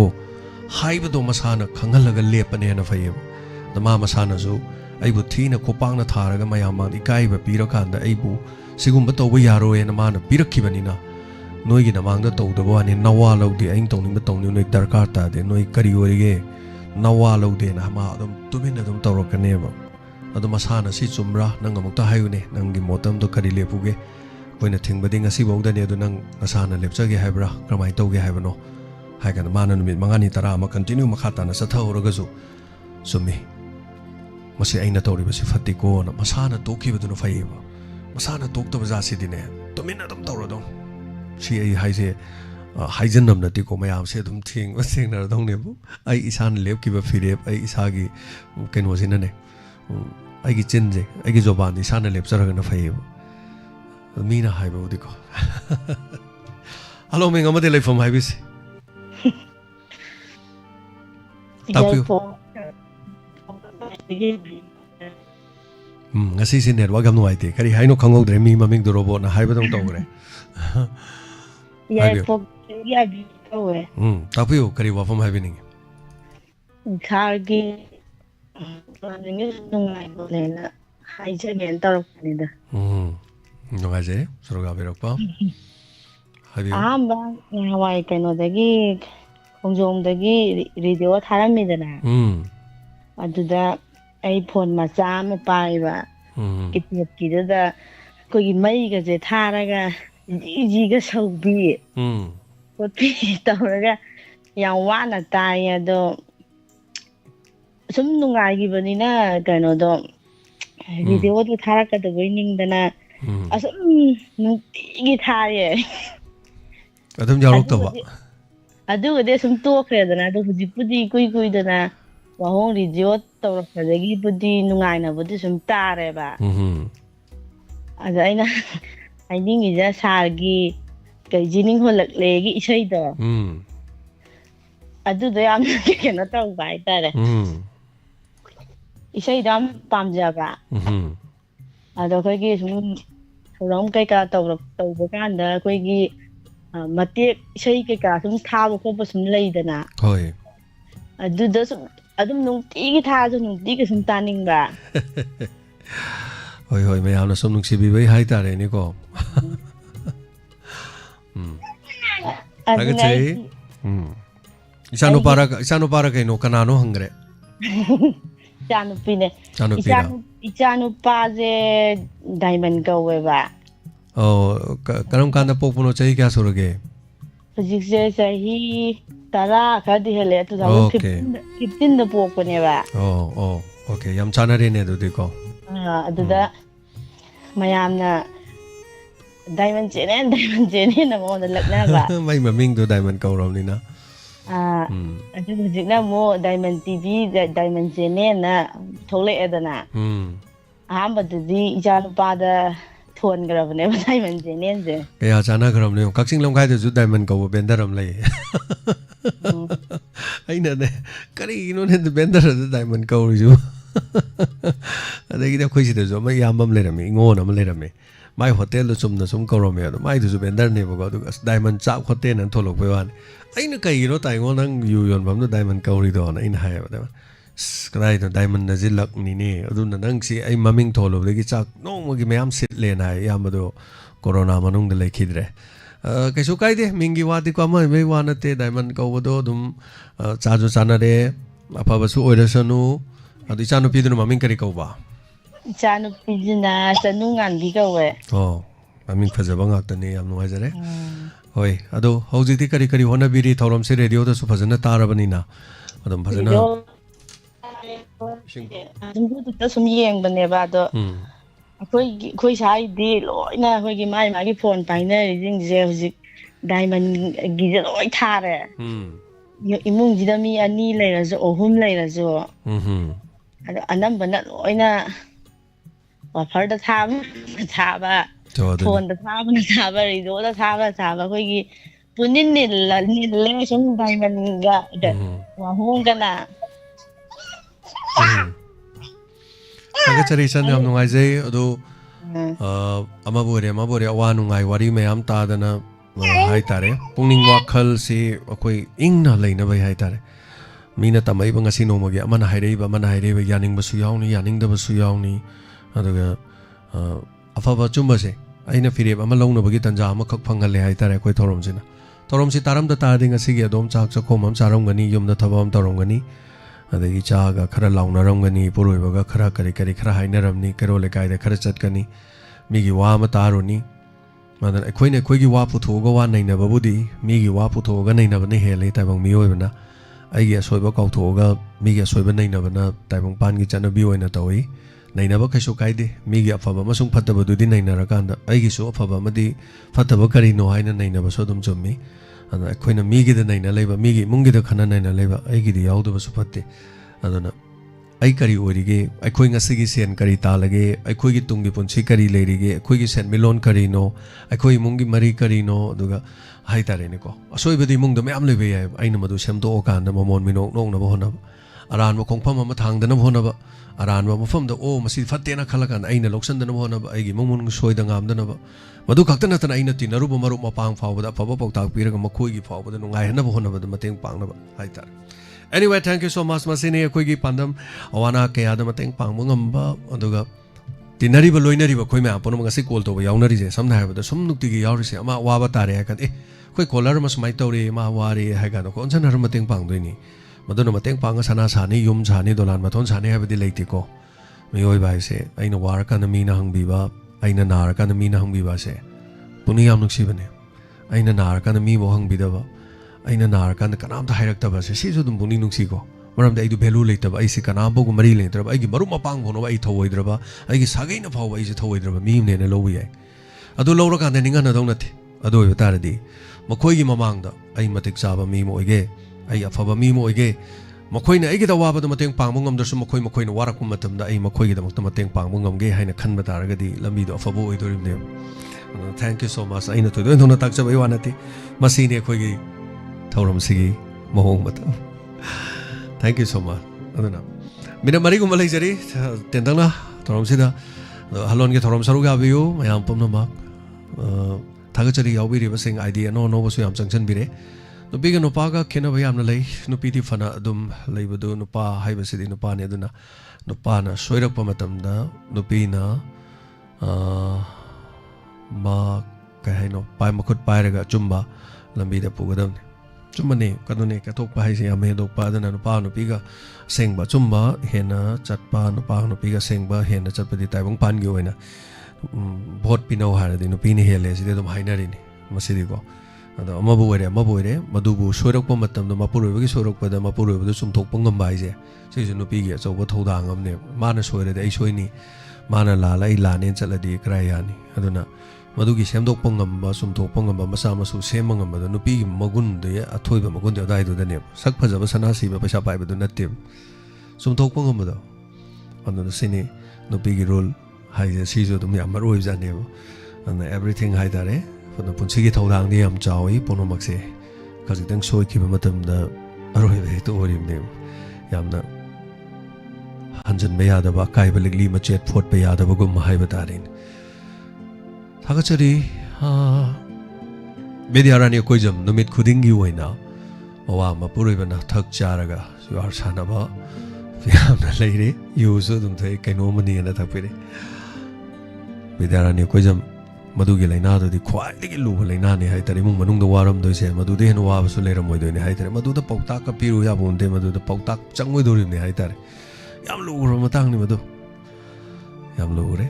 हाइबदो मसाना खंगलगा लेपनेना फैब मा मसानासु अइबु थीना खोपांगना थारगा मयामांग इकाइबा पीरकांदा अइबु सिगुम्बा तौबा यारोयना माना पीरक्खिबनिना नोइगी नमांगदा तौदबा वानी नवा लौदे अइं तौनिंगबा तौनि नोइ दरकार तादे नोइ करी ओरिगे नवा लौदेना मा अदुम तुमिना अदुम तौरकनेबा अदु मसाना सि चुमरा नंग अमुक्ता हायुने नंगी मोतमदो करी लेपुगे कोइना थिंगबदि ngasi बौदने अदु नंग मसाना लेपचगे हाइब्रा क्रमाइ तौगे हाइबनो हाइगन माना नुमित मंगानी तरा अमा कंटिन्यू मखा ताना सथाउरगजु सुमी मसे अइना तौरिबसि फत्तिको न मसाना तोखिबदुनो फैबा मसाना तोक्तबा जासिदिने तुमिना अदुम तौरदो सी अइ हाइसे हाइजनम नतिको मयाम से अदुम थिंगनरदौनेबु अइ इसान लेपकिबा फिरेब अइ इसागी केनोसिनने अइगी चिनजे अइगी जोबान इसाना लेपचरगना फैबा मीना हाइबौदिको हेलो मिंग अमदे लेफम हाइबिसे ngasi si network am nuai te kari haino khangau dre mi maming do robot na haiba dong tawre ya pok ya bi towe tapiu kari wa fam haibi ning khargi ngi nungai bolena haije gen tarok ni da nungai je suruga berok pa haibi amba ngawai kaino dagi khongjongdagi radio tharamidana aduda ai phone macha ama paiba kitnepkidada kogi maiga je tharaga jiga saubi potpi tawraga yang wana tai ado sum nungai gibanina kaino do video du tharaka da boiningdana asum nungi thaye adum jaroktawa ꯑꯗꯨꯒꯗꯤ ꯁꯨꯝ ꯇꯣꯛꯈ꯭ꯔꯦꯗꯅ ꯑꯗꯣ ꯍꯧꯖꯤꯛꯄꯨꯗꯤ ꯀꯨꯏꯗꯅ ꯋꯥꯍꯣꯡ radio ꯇꯧꯔꯛꯄꯗꯒꯤꯕꯨꯗꯤ ꯅꯨꯡꯉꯥꯏꯅꯕꯨꯗꯤ ꯁꯨꯝ ꯇꯥꯔꯦꯕ ꯑꯗ ꯑꯩꯅ ꯍꯥꯏꯅꯤꯡꯉꯤꯁꯦ ꯁꯥꯔꯒꯤ ꯀꯩꯖꯤꯅꯤꯡ ꯍꯣꯜꯂꯛꯂꯦꯒꯤ ꯏꯁꯩꯗꯣ ꯑꯗꯨꯗꯣ ꯌꯥꯝꯅ ꯀꯩꯅꯣ ꯇꯧꯕ ꯍꯥꯏꯇꯥꯔꯦ ꯏꯁꯩꯗꯣ ꯌꯥꯝ ꯄꯥꯝꯖꯕ ꯑꯗꯣ ꯑꯩꯈꯣꯏꯒꯤ ꯁꯨꯝ ꯊꯧꯔꯝ ꯀꯩꯀꯥ ꯇꯧꯕ ꯀꯥꯟꯗ ꯑꯩꯈꯣꯏꯒꯤ ꯃꯇꯦꯛ ꯏꯁꯩ ꯀꯩꯀꯥ ꯁꯨꯝ ꯊꯥꯕ ꯈꯣꯠꯄ ꯁꯨꯝ ꯂꯩꯗꯅ ꯍꯣꯏ ꯑꯗꯨꯗ ꯁꯨꯝ ꯑꯗꯨꯝ ꯅꯨꯡꯇꯤꯒꯤ ꯊꯥꯔꯁꯨ ꯅꯨꯡꯇꯤꯒꯤ ꯁꯨꯝ ꯇꯥꯅꯤꯡꯕ ꯍꯣꯏ ꯍꯣꯏ ꯃꯌꯥꯝꯅ ꯁꯨꯝ ꯅꯨꯡꯁꯤꯕꯤꯕꯩ ꯍꯥꯏꯇꯥꯔꯦꯅꯦꯀꯣ ꯊꯥꯒꯠꯆꯩ ꯏꯆꯥꯅꯨꯄꯥꯔ ꯀꯩꯅꯣ ꯀꯅꯥꯅꯣ ꯍꯪꯒ꯭ꯔꯦ ꯏꯆꯥꯅꯨꯄꯤꯅꯦ ꯏꯆꯥꯅꯨꯄꯥꯁꯦ ꯗꯥꯏꯃꯟ ꯀꯧꯋꯦꯕ करम कांदा पोकपनो चाही क्या सुरगे हजिकसे चाही 10 खरदी हेले 2015 दा पोकपनेबा ओके यम चानरे ने दुदी को अदुदा मयामना डायमंड चेने ना मोन लकनाबा मै ममिंग दो डायमंड कौरमनी ना अदु हजिकना मो डायमंड टीवी डायमंड चेने ना थोले एदना अहमददी इजानुपादा थोन गरबने डायमंड चेने जे कया जाना गरबने कक्सिंग लमखाय दजु डायमंड कौ बेंदरम लई आइना ने करी इनो ने बेंदर डायमंड कौरिजु अदगी खोइसि दजु मै यामम लेरमे इंगोन अम लेरमे माइ होटल चुमना सुम कौरमे अदु माइ दजु बेंदर ने बगो अदु डायमंड चाप होते न थोलक बेवान आइना कइनो ताइगो नंग यु योन बम डायमंड कौरि दो न इन हाय बदा कदाइ द डायमंड नजिलक निने अदु नंग सि आई ममिंग थोलोबदगी चाक नोमगी मयाम सिट लेना है यामदो कोरोना मनुंग द लेखिद्रे कैसु काइदे मिंगी वादी को अमा बै वानते डायमंड कौबदो दुम चाजु चानरे अफबसु ओइरसनु अदु इचानुपिदुन ममिंग करि कौबा इचानुपिजिना चनुंगांदी कौवे ममिंग फजबा गाक्तने याम नुवाइजरे होय अदु हौजिति करि करि होनबिरि थौरम से रेडियो दसु फजना तारबनिना अदुम फजना ꯑꯗꯨꯝ ꯁꯨꯝ ꯌꯦꯡꯕꯅꯦꯕ ꯑꯗꯣ ꯑꯩꯈꯣꯏ ꯁꯥꯏꯗꯤ ꯂꯣꯏꯅ ꯑꯩꯈꯣꯏꯒꯤ ꯃꯥꯒꯤ ꯃꯥꯒꯤ ꯐꯣꯟ ꯄꯥꯏꯅꯔꯤꯁꯤꯡꯁꯦ ꯍꯧꯖꯤꯛ ꯗꯥꯏꯃꯟꯒꯤꯁꯦ ꯂꯣꯏ ꯊꯥꯔꯦ ꯏꯃꯨꯡꯁꯤꯗ ꯃꯤ 2 ꯂꯩꯔꯁꯨ 3 ꯂꯩꯔꯁꯨ ꯑꯗꯣ ꯑꯅꯝꯕꯅ ꯂꯣꯏꯅ ꯋꯥꯐꯔꯗ ꯊꯥꯕ ꯐꯣꯟꯗ ꯊꯥꯕ ꯔꯦꯗꯤꯑꯣꯗꯊꯥꯕ ꯑꯩꯈꯣꯏꯒꯤ ꯄꯨꯟꯅꯤꯟ ꯅꯤꯜꯂꯦ ꯁꯨꯝ ꯗꯥꯏꯃꯟꯒ ꯋꯥꯍꯣꯡꯒꯅ Congratulations yam nungaijai adu amabore awa nungai wari mayam tadana hai tare pungning wakhal se akoi ingna leina bai hai tare Meena तमईब ngasi नोमगे अमना हाइरेब यानिंगबसु याउनी यानिंगदबसु याउनी अदुगा अफबा चुम्बसे अइना फिरेब अमा लौनबगी तंजा अमा खक फंगले हाइतारे कोइ थोरमसी तारमदा तारदि ngasi अदोम चाक चखोम हम चारमगनी युमदा थबम तरोंगनी अदगी चागा खरा लाउनरमगनी पुरोइबगा खरा करी खरा हाइनरमनी करो लेकाइदा खरा चटकनी मीगी वा अमा तारोनी मादन अखोइगी वा पुथोगा वा नैनबबुदी मीगी वा पुथोगा नैनबने हेले ताइबंग मियोइबना अगी असोइबा कौथोगा मीगी असोइबा नैनबना ताइबंग पानगी चनबी ओइना तौई नैनबा कैसो काइदे मीगी अफबा मसुंग फत्तबदुदी नैनरकांदा अगिसो अफबा मदी फत्तबा करिनो हाइना नैनबसो दुम चुम्मी अदा अखोइना मीगीदा नैना लेबा मीगी मुंगीदा खना नैना लेबा अगिदी याउदबसो फत्ते अदना आई करी ओरिगे अखोइ ngasi सेन करी तालगे अखोइगी तुंगी पुंसी करी लेरिगे अखोइगी सेन मिलोन करिनो अखोइ मुंगी मरी करिनो दुगा हाइ तारेनेको असोइबदी मुंगदा मयाम लेबे याय आइना मदु सेमदो ओकांदा ममोन मिनोक नोंगनबो होनब अरानबो खोंगफम अमा थांदनबो होनब अरानबो मफमदा ओ मसी फत्तेना खलकान आइना लोक्सनदनबो होनब आइगी मुंगमुन सोइदा गामदनब मदु खक्ता नतन आइना तिनरुबो मरुप मपांग फावबदा फबो पौताक पिरगा मखोइगी फावबदा नुंगाइहनबो होनबदा मतेंग पांगनब हाइ तारे Anyway, thank you so much. Masini akoigi pandam awana kayada mateng pangmo ngamba aduga tinariba loinariba khoi ma apono ngasi call to yaunari je samna habada sum nukti gi yauri se ama waba tare kan khoi caller mas mai tawri ma wari ha kan ko onsan har mateng pang doini madona mateng pang sana sani yum sani dolan mathon sani habadi leiti ko mioi bai se aina war kan mi na hangbi ba aina nar kan mi na hangbi ba se puni yam nuksi bane aina nar kan mi mo hangbi da ba aina nar kan kanam ta hairak ta ba se si dum buni nuksi ko maram da idu value leita ba ai se kanam bo mari leitra ba ai gi marum apang bono ba ai thoidra ba ai gi sagai na phaw ba ai se thoidra ba mi ne ne lo wi ai adu lo ra kan de ninga na dong na the adu yo tar di makhoi gi mamang da ai matik sa ba mi mo ge ai afa ba mi mo ge makhoi na ai gi da wa ba da mateng pang bo ngam da su makhoi na warak kum matam da ai makhoi gi da mak mateng pang bo ngam ge haina khan ba tar ga di lambi do afa bo oi do rim ne thank you so much aina to do na tak cha ba wa na ti masi ne khoi gi thauram sigi mohong matam thank you so much aduna mina mari gum lai jari tendang na thorom sida halon ge thorom saru ga biu mayam pamna mak thaga chari yaw bi ri ba sing idea no no basu yam changchan bi re no bi ga no pa ga khena ba yam na lai no pi ti fana adum lai bu do no pa hai ba sidi no pa ne aduna no pa na soirak pa matam da no pi na ma ka hai no pai ma khut pai ra ga chumba lambi da pu ga dam chumane kadune ka tok pa hai se ame dok pa dana no pa no pi ga sengba chumba hena chatpa no pa no pi ga sengba hena chatpa di tai bang pan gi oina bhot pino har di no pi ni hele si de dum haina ri ni masidi ko ada amabu ere madu bu soirak pa matam no mapuroi ba gi soirak pa da mapuroi ba sum thok pang ngam bai je si ju no pi gi chau ba thoda ngam ne mana soire de ai soi ni mana la lai la nen chala di krai ya ni aduna मधुगी सेमदोक Pangam बा सुमथोक पंगम बा मसा मसु सेमंगम बा नुपी मगुन दे अथोय बा मगुन दे दाइ दो दने सक फजब सनासी बा पैसा पाइ बदु नते सुमथोक पंगम बा अन सिनी नुपी गी रोल हाइ जे सिजो दुम याम रोइ जाने अन एवरीथिंग हाइ दारे फन पुनसी गी थौदांग दे याम चावई पोनोमक से खजितंग सोइ खिबा मतम द अरोइ बे तो ओरिम ने यामना हंजन बे यादबा काइ बलिगली मचेत फोट बे यादबा गुम हाइ बतारिन थागचरी बेदियारानी कोइजम नुमित खुदिंगी ओइना मवा मपुरैबना थक चारगा सुवार सानबा यामना लेरे युसु दुम थै कैनो मनि ना थपिरे बेदियारानी कोइजम मदुगी लैना दि ख्वाइदगी लुब लैना ने हाइतरे मुंग मनुंग द वारम दोइसे मदुदे हेन वाबसु लेरम मोइदोइने हाइतरे मदुदा पौताक का पिरु या बुंदे मदुदा पौताक चंगोइ दोरिने हाइतरे याम लुर मतंग नि मदु याम लुरे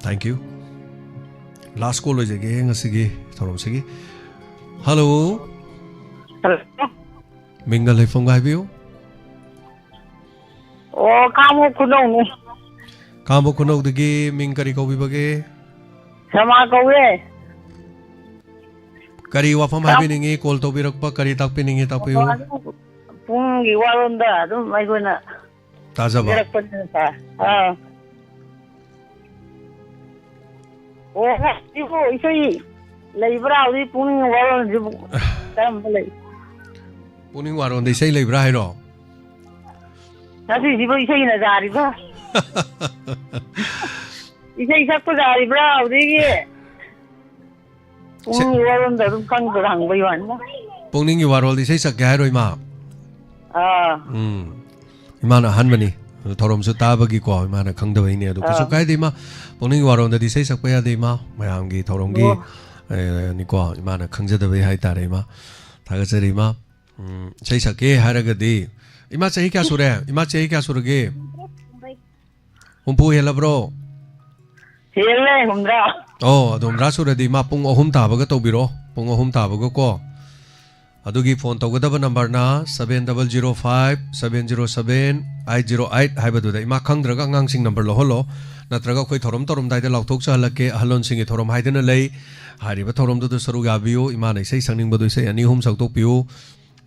thank you Last call is again a sigi, Thorom Sigi. Hello. Hello. Mingle from Gavio. Oh, Kamo Kuno. Kamo Kuno the game, Minkari Kobi Bage. Samako way. Kari Wafam having a call to Birokpa, Kari tapping it up you. Pungi Warunda, don't my gonna. Tazaba. Oh, ibu isoi leibra udi puning waron jibu tam lei puning waron de sei leibra hero nasi jibu isoi na jari ba isoi sak ko jari bra udi ge puning waron da dum kang rang bai wan puning waron de sei sak ga roi ma Imana hanbani thorom su tabagi ko imana khangdawai ne adu kasu kai de ma poni waron da di sei sakpa ya de ma mayam gi thorom gi ni ko imana khangjadawai hai tare ma thagachari ma sei sake haraga de ima chahi kya sure ima chahi kya surge humpu helabro hele humra oh adumra suradi ma pung ahum tabaga tobiro pung ahum tabaga ko adugi phone tawgadaba number na 7005707808 haibadu da ima khangdraga ngang sing number lo holo natraga khoi thorom torom dai da lauthok cha halake halon singi thorom haidena lei hariba thorom du saru gabiu ima nei sei sangning badu sei ani hum saktok piu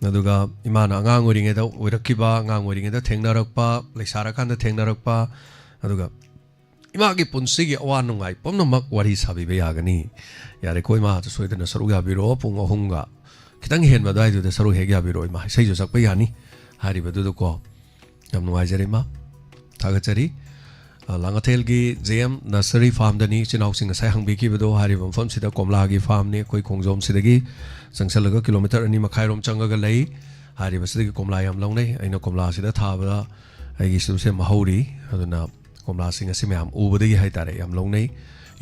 naduga ima na ngang oringe da oirakiba ngang oringe da thengnarakpa leisara kan da thengnarakpa aduga ima gi punsi gi awan nungai pomnamak wari sabi be yagani yare koi ma to soidena saru gabiro pung ahunga kitang hen ba dai du da saru hegya biro ima sei jo sakpa yani hariba du ko yam nungai jare ma thagachari langathel gi jm nursery farm dani chinau sing sai hangbi ki bedo hariba fam sida komla gi farm ne koi kongjom sidagi sangsalaga kilometer ani makhai rom changaga lei hariba sidagi komla yam longnei aina komla sida thabala ai gi su se mahauri aduna komla sing asi myam ubadagi hai tare yam longnei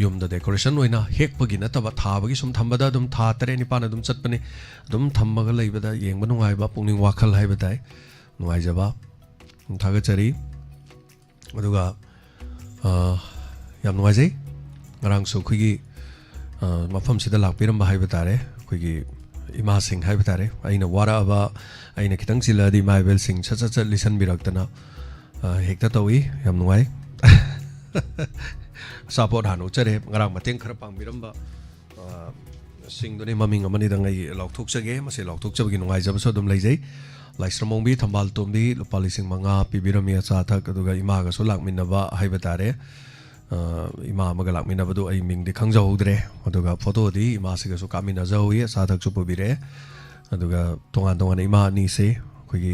yum da decoration oina hekpagi nataba thabagi sum thambada dum tha tare ni pana dum chatpani dum thammaga leibada yengba nungai ba pungning wakhal hai badai nungai jaba thagachari aduga yam nungai jai ngarang su khigi mafam sida lakpiram ba hai batare khigi ima sing hai batare aina wara ba aina kitang siladi maibel sing cha cha listen biraktana hekta tawi yam nungai support hanu chare ngarang mateng khara pangbiram ba sing doni maming amani dangai lokthuk chage mase lokthuk chabagi nungai jab so dum leijai laisramong bi thambal tombi lupali sing manga pibirami cha thak aduga ima ga so lakminna ba hai batare ima maga lakminna badu ai ming de khangjaudre aduga photo di ima se ga so kamina jawi sa thak chu pubire aduga tongan tongan ima ni se khoi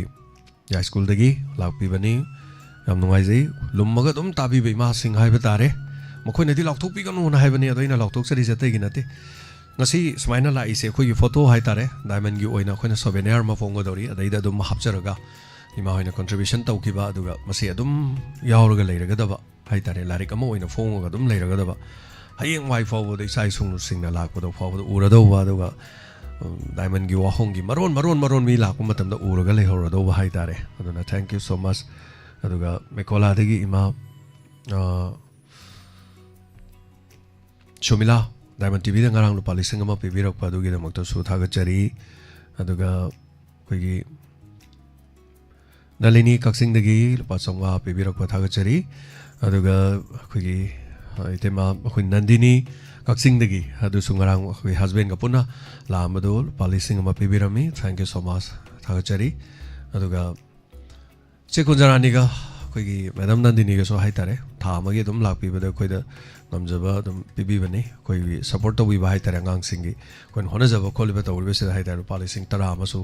ya school dagi lakpi bani yam nungai jai lummaga dum tabi be ima sing hai batare mokoi na di lokthok pi kanu na hai bani adoina lokthok sari jate gi nate ngasi smaina la ise khoi gi photo hai tare diamond gi oina khoina souvenir ma fongo dori adaida dum hapcharaga ima hoina contribution tawkiba aduga masi adum yauraga leiraga daba hai tare larik ama oina fongo ga dum leiraga daba hayeng wai forward dei sai sung singna lakpado forward urado wa aduga diamond gi wahong gi maron mi lakpa matamda uraga leihorado wa hai tare aduna thank you so much aduga mekola degi ima Shomila Diamond TV da ngarang lupa lising ama pibirak pa dugi da magto su thagachari aduga khoi Nalini kaksing dagi lupa songwa pibirak pa thagachari aduga khoi itema khoi Nandini kaksing dagi adu sungarang khoi husband ka puna la amadu lupa lising ama pibirami thank you so much thagachari aduga chekunjarani ga khoi madam Nandini ga so hai tare tha amagi dum lakpi bada khoi da namjaba dum pibi bani koi support to wi ba hai tare ngang singi koin hona jaba kholiba to ulbe se hai tare pali sing tara amasu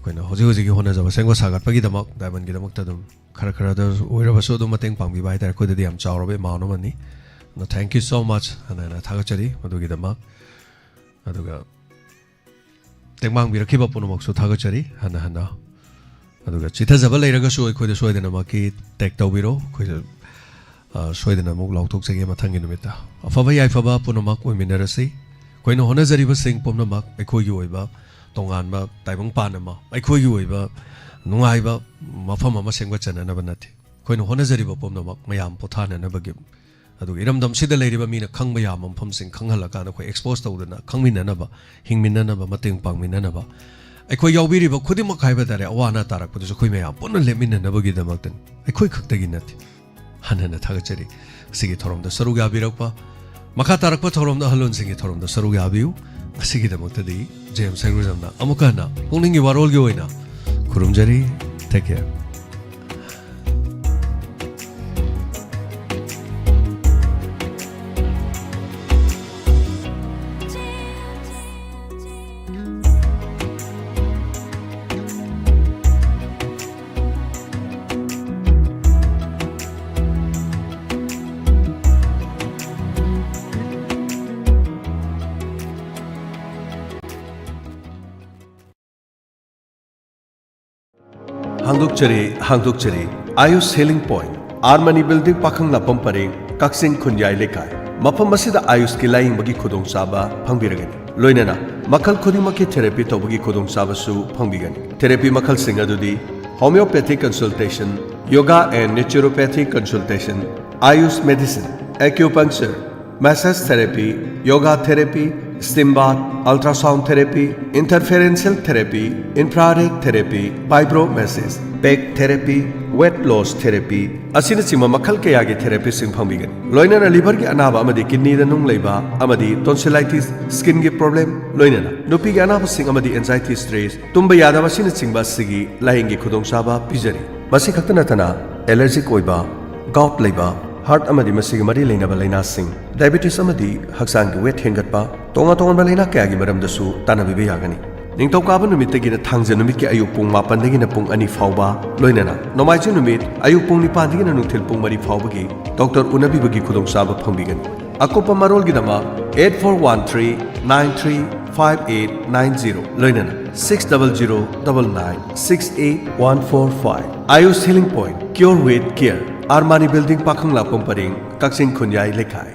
koina hoji hoji gi hona jaba sengwa sagat pagi damak diamond gi damak ta dum khara da oira baso dum mateng pangbi ba hai tare koi da diam chawrobe mano mani no thank you so much ana thagachari madu gi damak aduga tengmang bi rakhiba puno maksu thagachari hana aduga chitha jaba leiraga so khoi da soidena maki tek tawbiro khoi soidena muk lautok chege mathangi numita afaba yai faba punamak oiminarasi koina honajariba sing pomnamak ekhoi gi oiba tongan ba taibang panama ekhoi gi oiba nungai ba mafam ama sengwa chanana banati koina honajariba pomnamak mayam pothana na bagi adu iramdam sida leiriba mina khangba yam mfam sing khanghala kana khoi expose tawdana khangminana ba hingminana ba mateng pangminana ba ekhoi yaubiriba khudimak haiba dare awana tarak pudu khoi mayam punna leminana bagi damaktan ekhoi khaktagi nati hanana thagachari sigi thoromda saruga abirakpa makha tarakpa thoromda halon singi thoromda saruga abiu asigi damoktadi james sagrujamna amukana pungningi warolgi oina kurumjari take care Hangdokchari Ayush Healing Point Armani Building Pakhang Lapam Pareng Kaksing Khunyai Lekai Mafam masida Ayush ki laing bagi khudong saba phangbiragani loinana makhal khudimaki therapy tobagi khudong saba su phangbigani therapy makhal sing adudi homeopathic consultation yoga and naturopathic consultation Ayush medicine acupuncture massage therapy yoga therapy steam bath ultrasound therapy interferential therapy infrared therapy vibromassage back therapy weight loss therapy asina sima makhal kaya gi therapy sing phangbigan loinana liver gi anaba amadi kidney da nung leiba amadi tonsillitis skin gi problem loinana nupi gi anaba sing amadi anxiety stress tumba yadaba sina singba sigi laing gi khudong saba pijari masi khaktana tana allergic oiba gout leiba heart amadi masigi mari leinaba laina sing diabetes amadi haksang gi weight hengatpa tonga laina kaya gi maram dasu tanabibe yagani Ningtokaba numit tagina thangja numit ki ayuk pung 8 dagina pung 2 fauba loinana nomaiju numit ayuk pung 9 dagina nungthil pung 3 fauba gi Dr. Unabi bagi khudong saba phangbigan akopa marol gi dama 8413935890 loinana 6009968145 Ayush Healing Point Cure with Care Armani Building Pakhang Lapam Pareng Kaksing Khunyai Lekai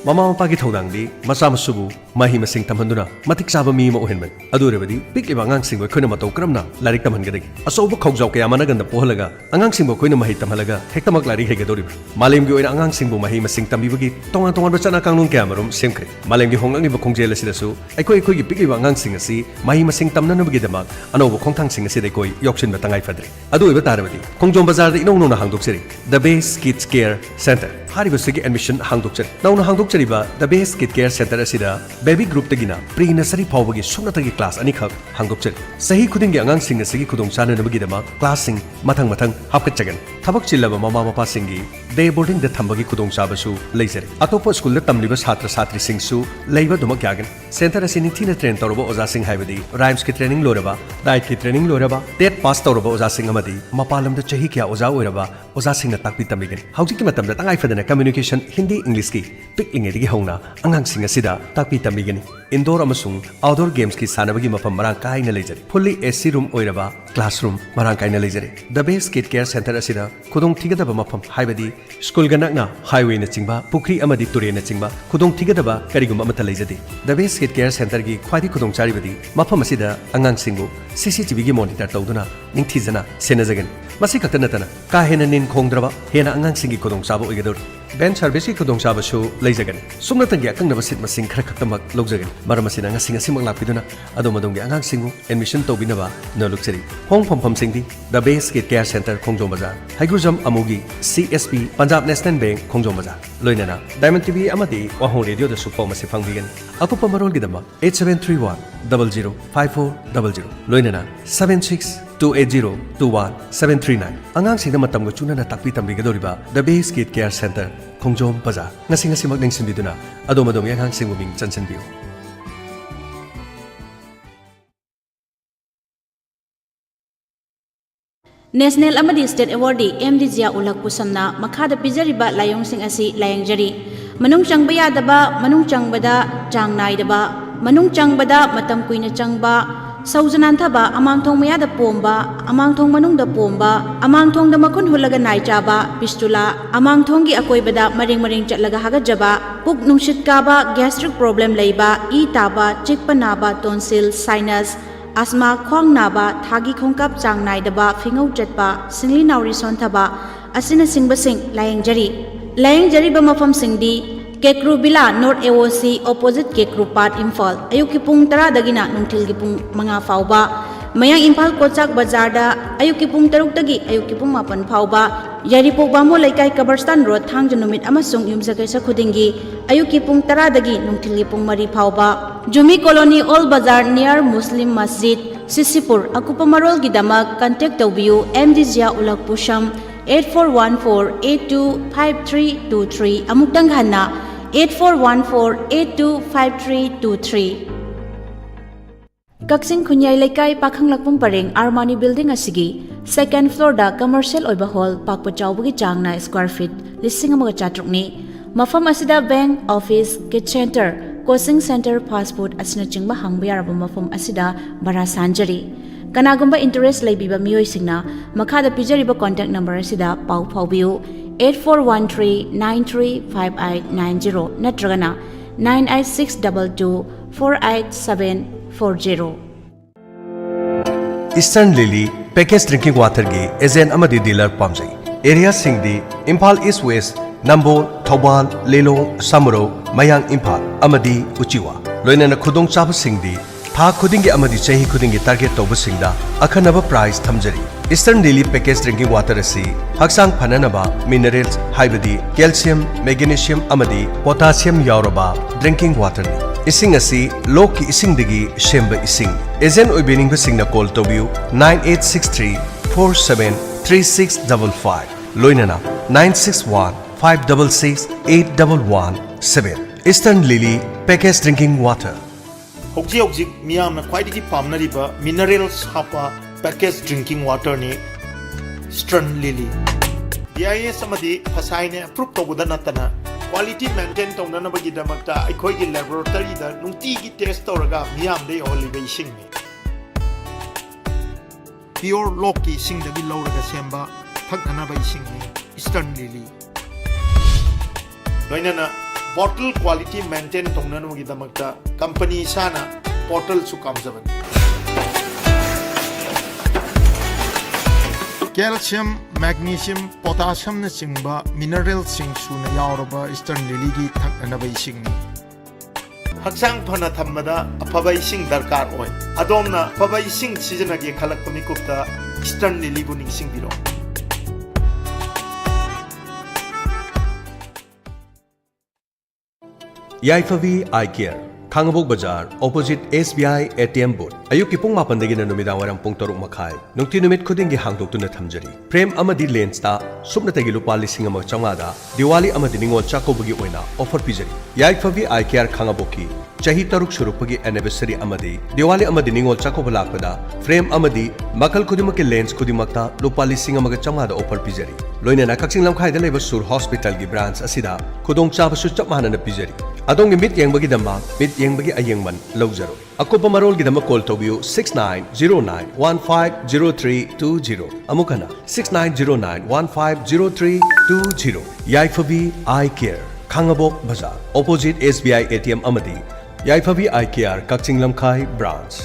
Mama mapagi thaudangdi masa masubu mahi masing tamhanduna matik saba mi ma ohenman adurebadi pik ibangang singbo khoina matau kramna larik tamhangadagi asobu khawjau kaya managanda pohalaga angang singbo khoina mahi tamhalaga hektamak larik hegadori malem gi oina angang singbo mahi masing tambibagi tonga bachana kanglung kaya marum semkre malem gi honglang ni bakhongjel asidasu aikoi gi pik ibangang sing asi mahi masing tamna nabagi damak anobo khongthang sing asi dekoi yoksin batangai fadre adu iba tarabadi khongjom bazar da inong nona hangdokseri the base kids care center hari basigi admission hangdokseri nauna hangdokseriba the base kids care center asida baby group tagina pre nursery phawbagi sunatagi class ani khak hangdokseri sahi khuding gi angang sing asigi khudong chana nabagi dama class sing mathang hapkat chagan thabak chillaba mama mapa singi day boarding da thambagi khudong chabasu leisere atopa school da tamliba chhatra chhatri singsu leiba duma kyagan center asini thina train tawraba oja sing haibadi rhymes ki training loraba diet ki training loraba tet pass tawraba oja sing amadi mapalam da chahi kya oja oiraba oja sing na takpi tamigan hauji ki matam da tangai fadana communication hindi english ki pikling edigi hauna angang sing asida takpi tamigani indoor amasung outdoor games ki sanabagi mafam marang kaina leijari fully AC room oiraba classroom marang kaina leijari the base kid care center asida khudong thigadaba mafam haibadi school ganakna highway na chingba pukri amadi ture na chingba khudong thigadaba karigum amata leijadi the base kid care center gi khwadi khudong charibadi mafam asida angang singu CCTV gi monitor tawduna ningthijana senajagan masi khatana tana ka hena nin khongdraba hena angang singi khudong sabo oigador ben service ki khudong sabo su leijagan sumna tangi akang na basit masing khara khatamak logjagan maramasina ngasing asimang lapiduna adomadong gi angang singu admission tobinaba no luxury hong phom singdi the base kid care center khongjom bazar haigurjam amugi CSP Punjab National Bank khongjom bazar loinana Diamond TV amadi wahong radio da su pom ase phangbigan akopa marol gi dama 8731005400 loinana 7628021739 angang singda matam go chuna na takpi tambi gadoriba the base kid care center khongjom bazar ngasi mak ning sinbiduna adomadom yang sing ming chanchan biu National amadi State Awardee MD Zia Ulak Pusamna makhada pijariba layong sing asi layangjari manung changba yadaba manung changbada chang naidaba manung changbada matam kuina changba saujanan thaba amangthong mayada pomba amangthong manungda pomba amangthong da makun hulaga nai chaba pistula amangthong gi akoibada maring chatlaga hagajaba puk nungshit kaba gastric problem leiba e taba chikpa naba tonsil sinus asma khwang naba thagi khongkap chang naidaba fingau chatpa singli nauri sonthaba asina singbasing layangjari ba mafam singdi Kekrubila North AOC opposite Kekru Part Imphal ayuki pung 10 dagina nungthil gi pung 5 fauba mayang Imphal Kochak Bazar da ayuki pung 6 dagi ayuki pung 8 fauba Yaripok Bamo Laikai Kabarstan Road Thangja numit amasung yumsakaisa khudingi ayuki pung 10 dagi nungthil gi pung 3 fauba Jumi Colony Old Bazar near Muslim Masjid Sisipur akupa marol gi damak contact tawbiu MD Zia Ulak Pusham 8414825323 amuktang hanna 8414825323 Kaksing Khunyai Laikai Pakhang Lakpum Pareng Armani Building asigi second floor da commercial oiba hall pakpa chawbagi changna square feet 1,400 ni mafam asida bank office kids center coaching center fast food asina chingba hangba yaraba mafam asida bara sanjari Kanagumba interest laibiba miyoi singna makhada pijariba contact number asida pau phaubiu 8413935890 natragana 9862248740. Eastern Lily package drinking water gi agent amadi dealer pamjai. Area singdi Impal East West, Nambol, Thobal, Lelong, Samaro, Mayang Impal, amadi Uchiwa. Loinana khudong chaba singdi tha khudingi amadi chahi khudingi target toba singda akhanaba price thamjari. Eastern Lily package drinking water asi haksang phananaba minerals haibadi calcium, magnesium amadi potassium yauraba drinking water ni. Ising asi lok ki ising digi shemba ising. Agent oibening basingna call tobiu 9863 473655 Loinana 961-566-8117 Eastern Lily Package Drinking Water. Hokji miyamna khwaidigi pamnariba minerals hapa package drinking water ni Eastern Lily. BIS amadi phasaine approve tawuda natana quality maintain tawna bagi damakta aikhoi gi laboratory da nungti gi test tawraga miyam de holibe ising ni. Pure Loki sing the below the Semba, Pakanaba sing Eastern Lily. Loinana bottle quality maintain Tonano with the Makta, company Sana, portal to Kamsavan. Calcium, magnesium, potassium singba, mineral sing soon Yaroba, Eastern Lily, Pakanaba sing. Haksang phana thamada aphaba ising darkar oi adomna aphaba ising sijanagi khalakpami kupta Eastern Lily bu ningsing biro. Yaifavi Eye Care Khangabok Bazaar opposite SBI ATM booth ayuk ki pung 8 dagi na numidang warang pung 3 makai nungti numit khuding gi hangdoktu na thamjari frame amadi lens ta supna tagi lupa 5,500 da Diwali amadi ningol chakobagi oina offer pijari Yaifavi Eye Care Khangaboki chahi taruk surupagi anniversary amadi Diwali amadi ningol chakobalakpada frame amadi makal khudimaki lens khudimakta lupa 5,500 da offer pijari loina na kaksing lamkhai da leba sur hospital gi branch asida khudong chabasu chap mahana na pijari adong mit yengbagi damba mit yengbagi ayengman lawjaro akopa marol gi damba call tobiu 6909150320 amukana 6909150320 Yaifavi Eye Care Khangabok Bazaar opposite SBI ATM amadi Yaifavi Eye Care Kaksing Lamkhai branch.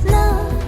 na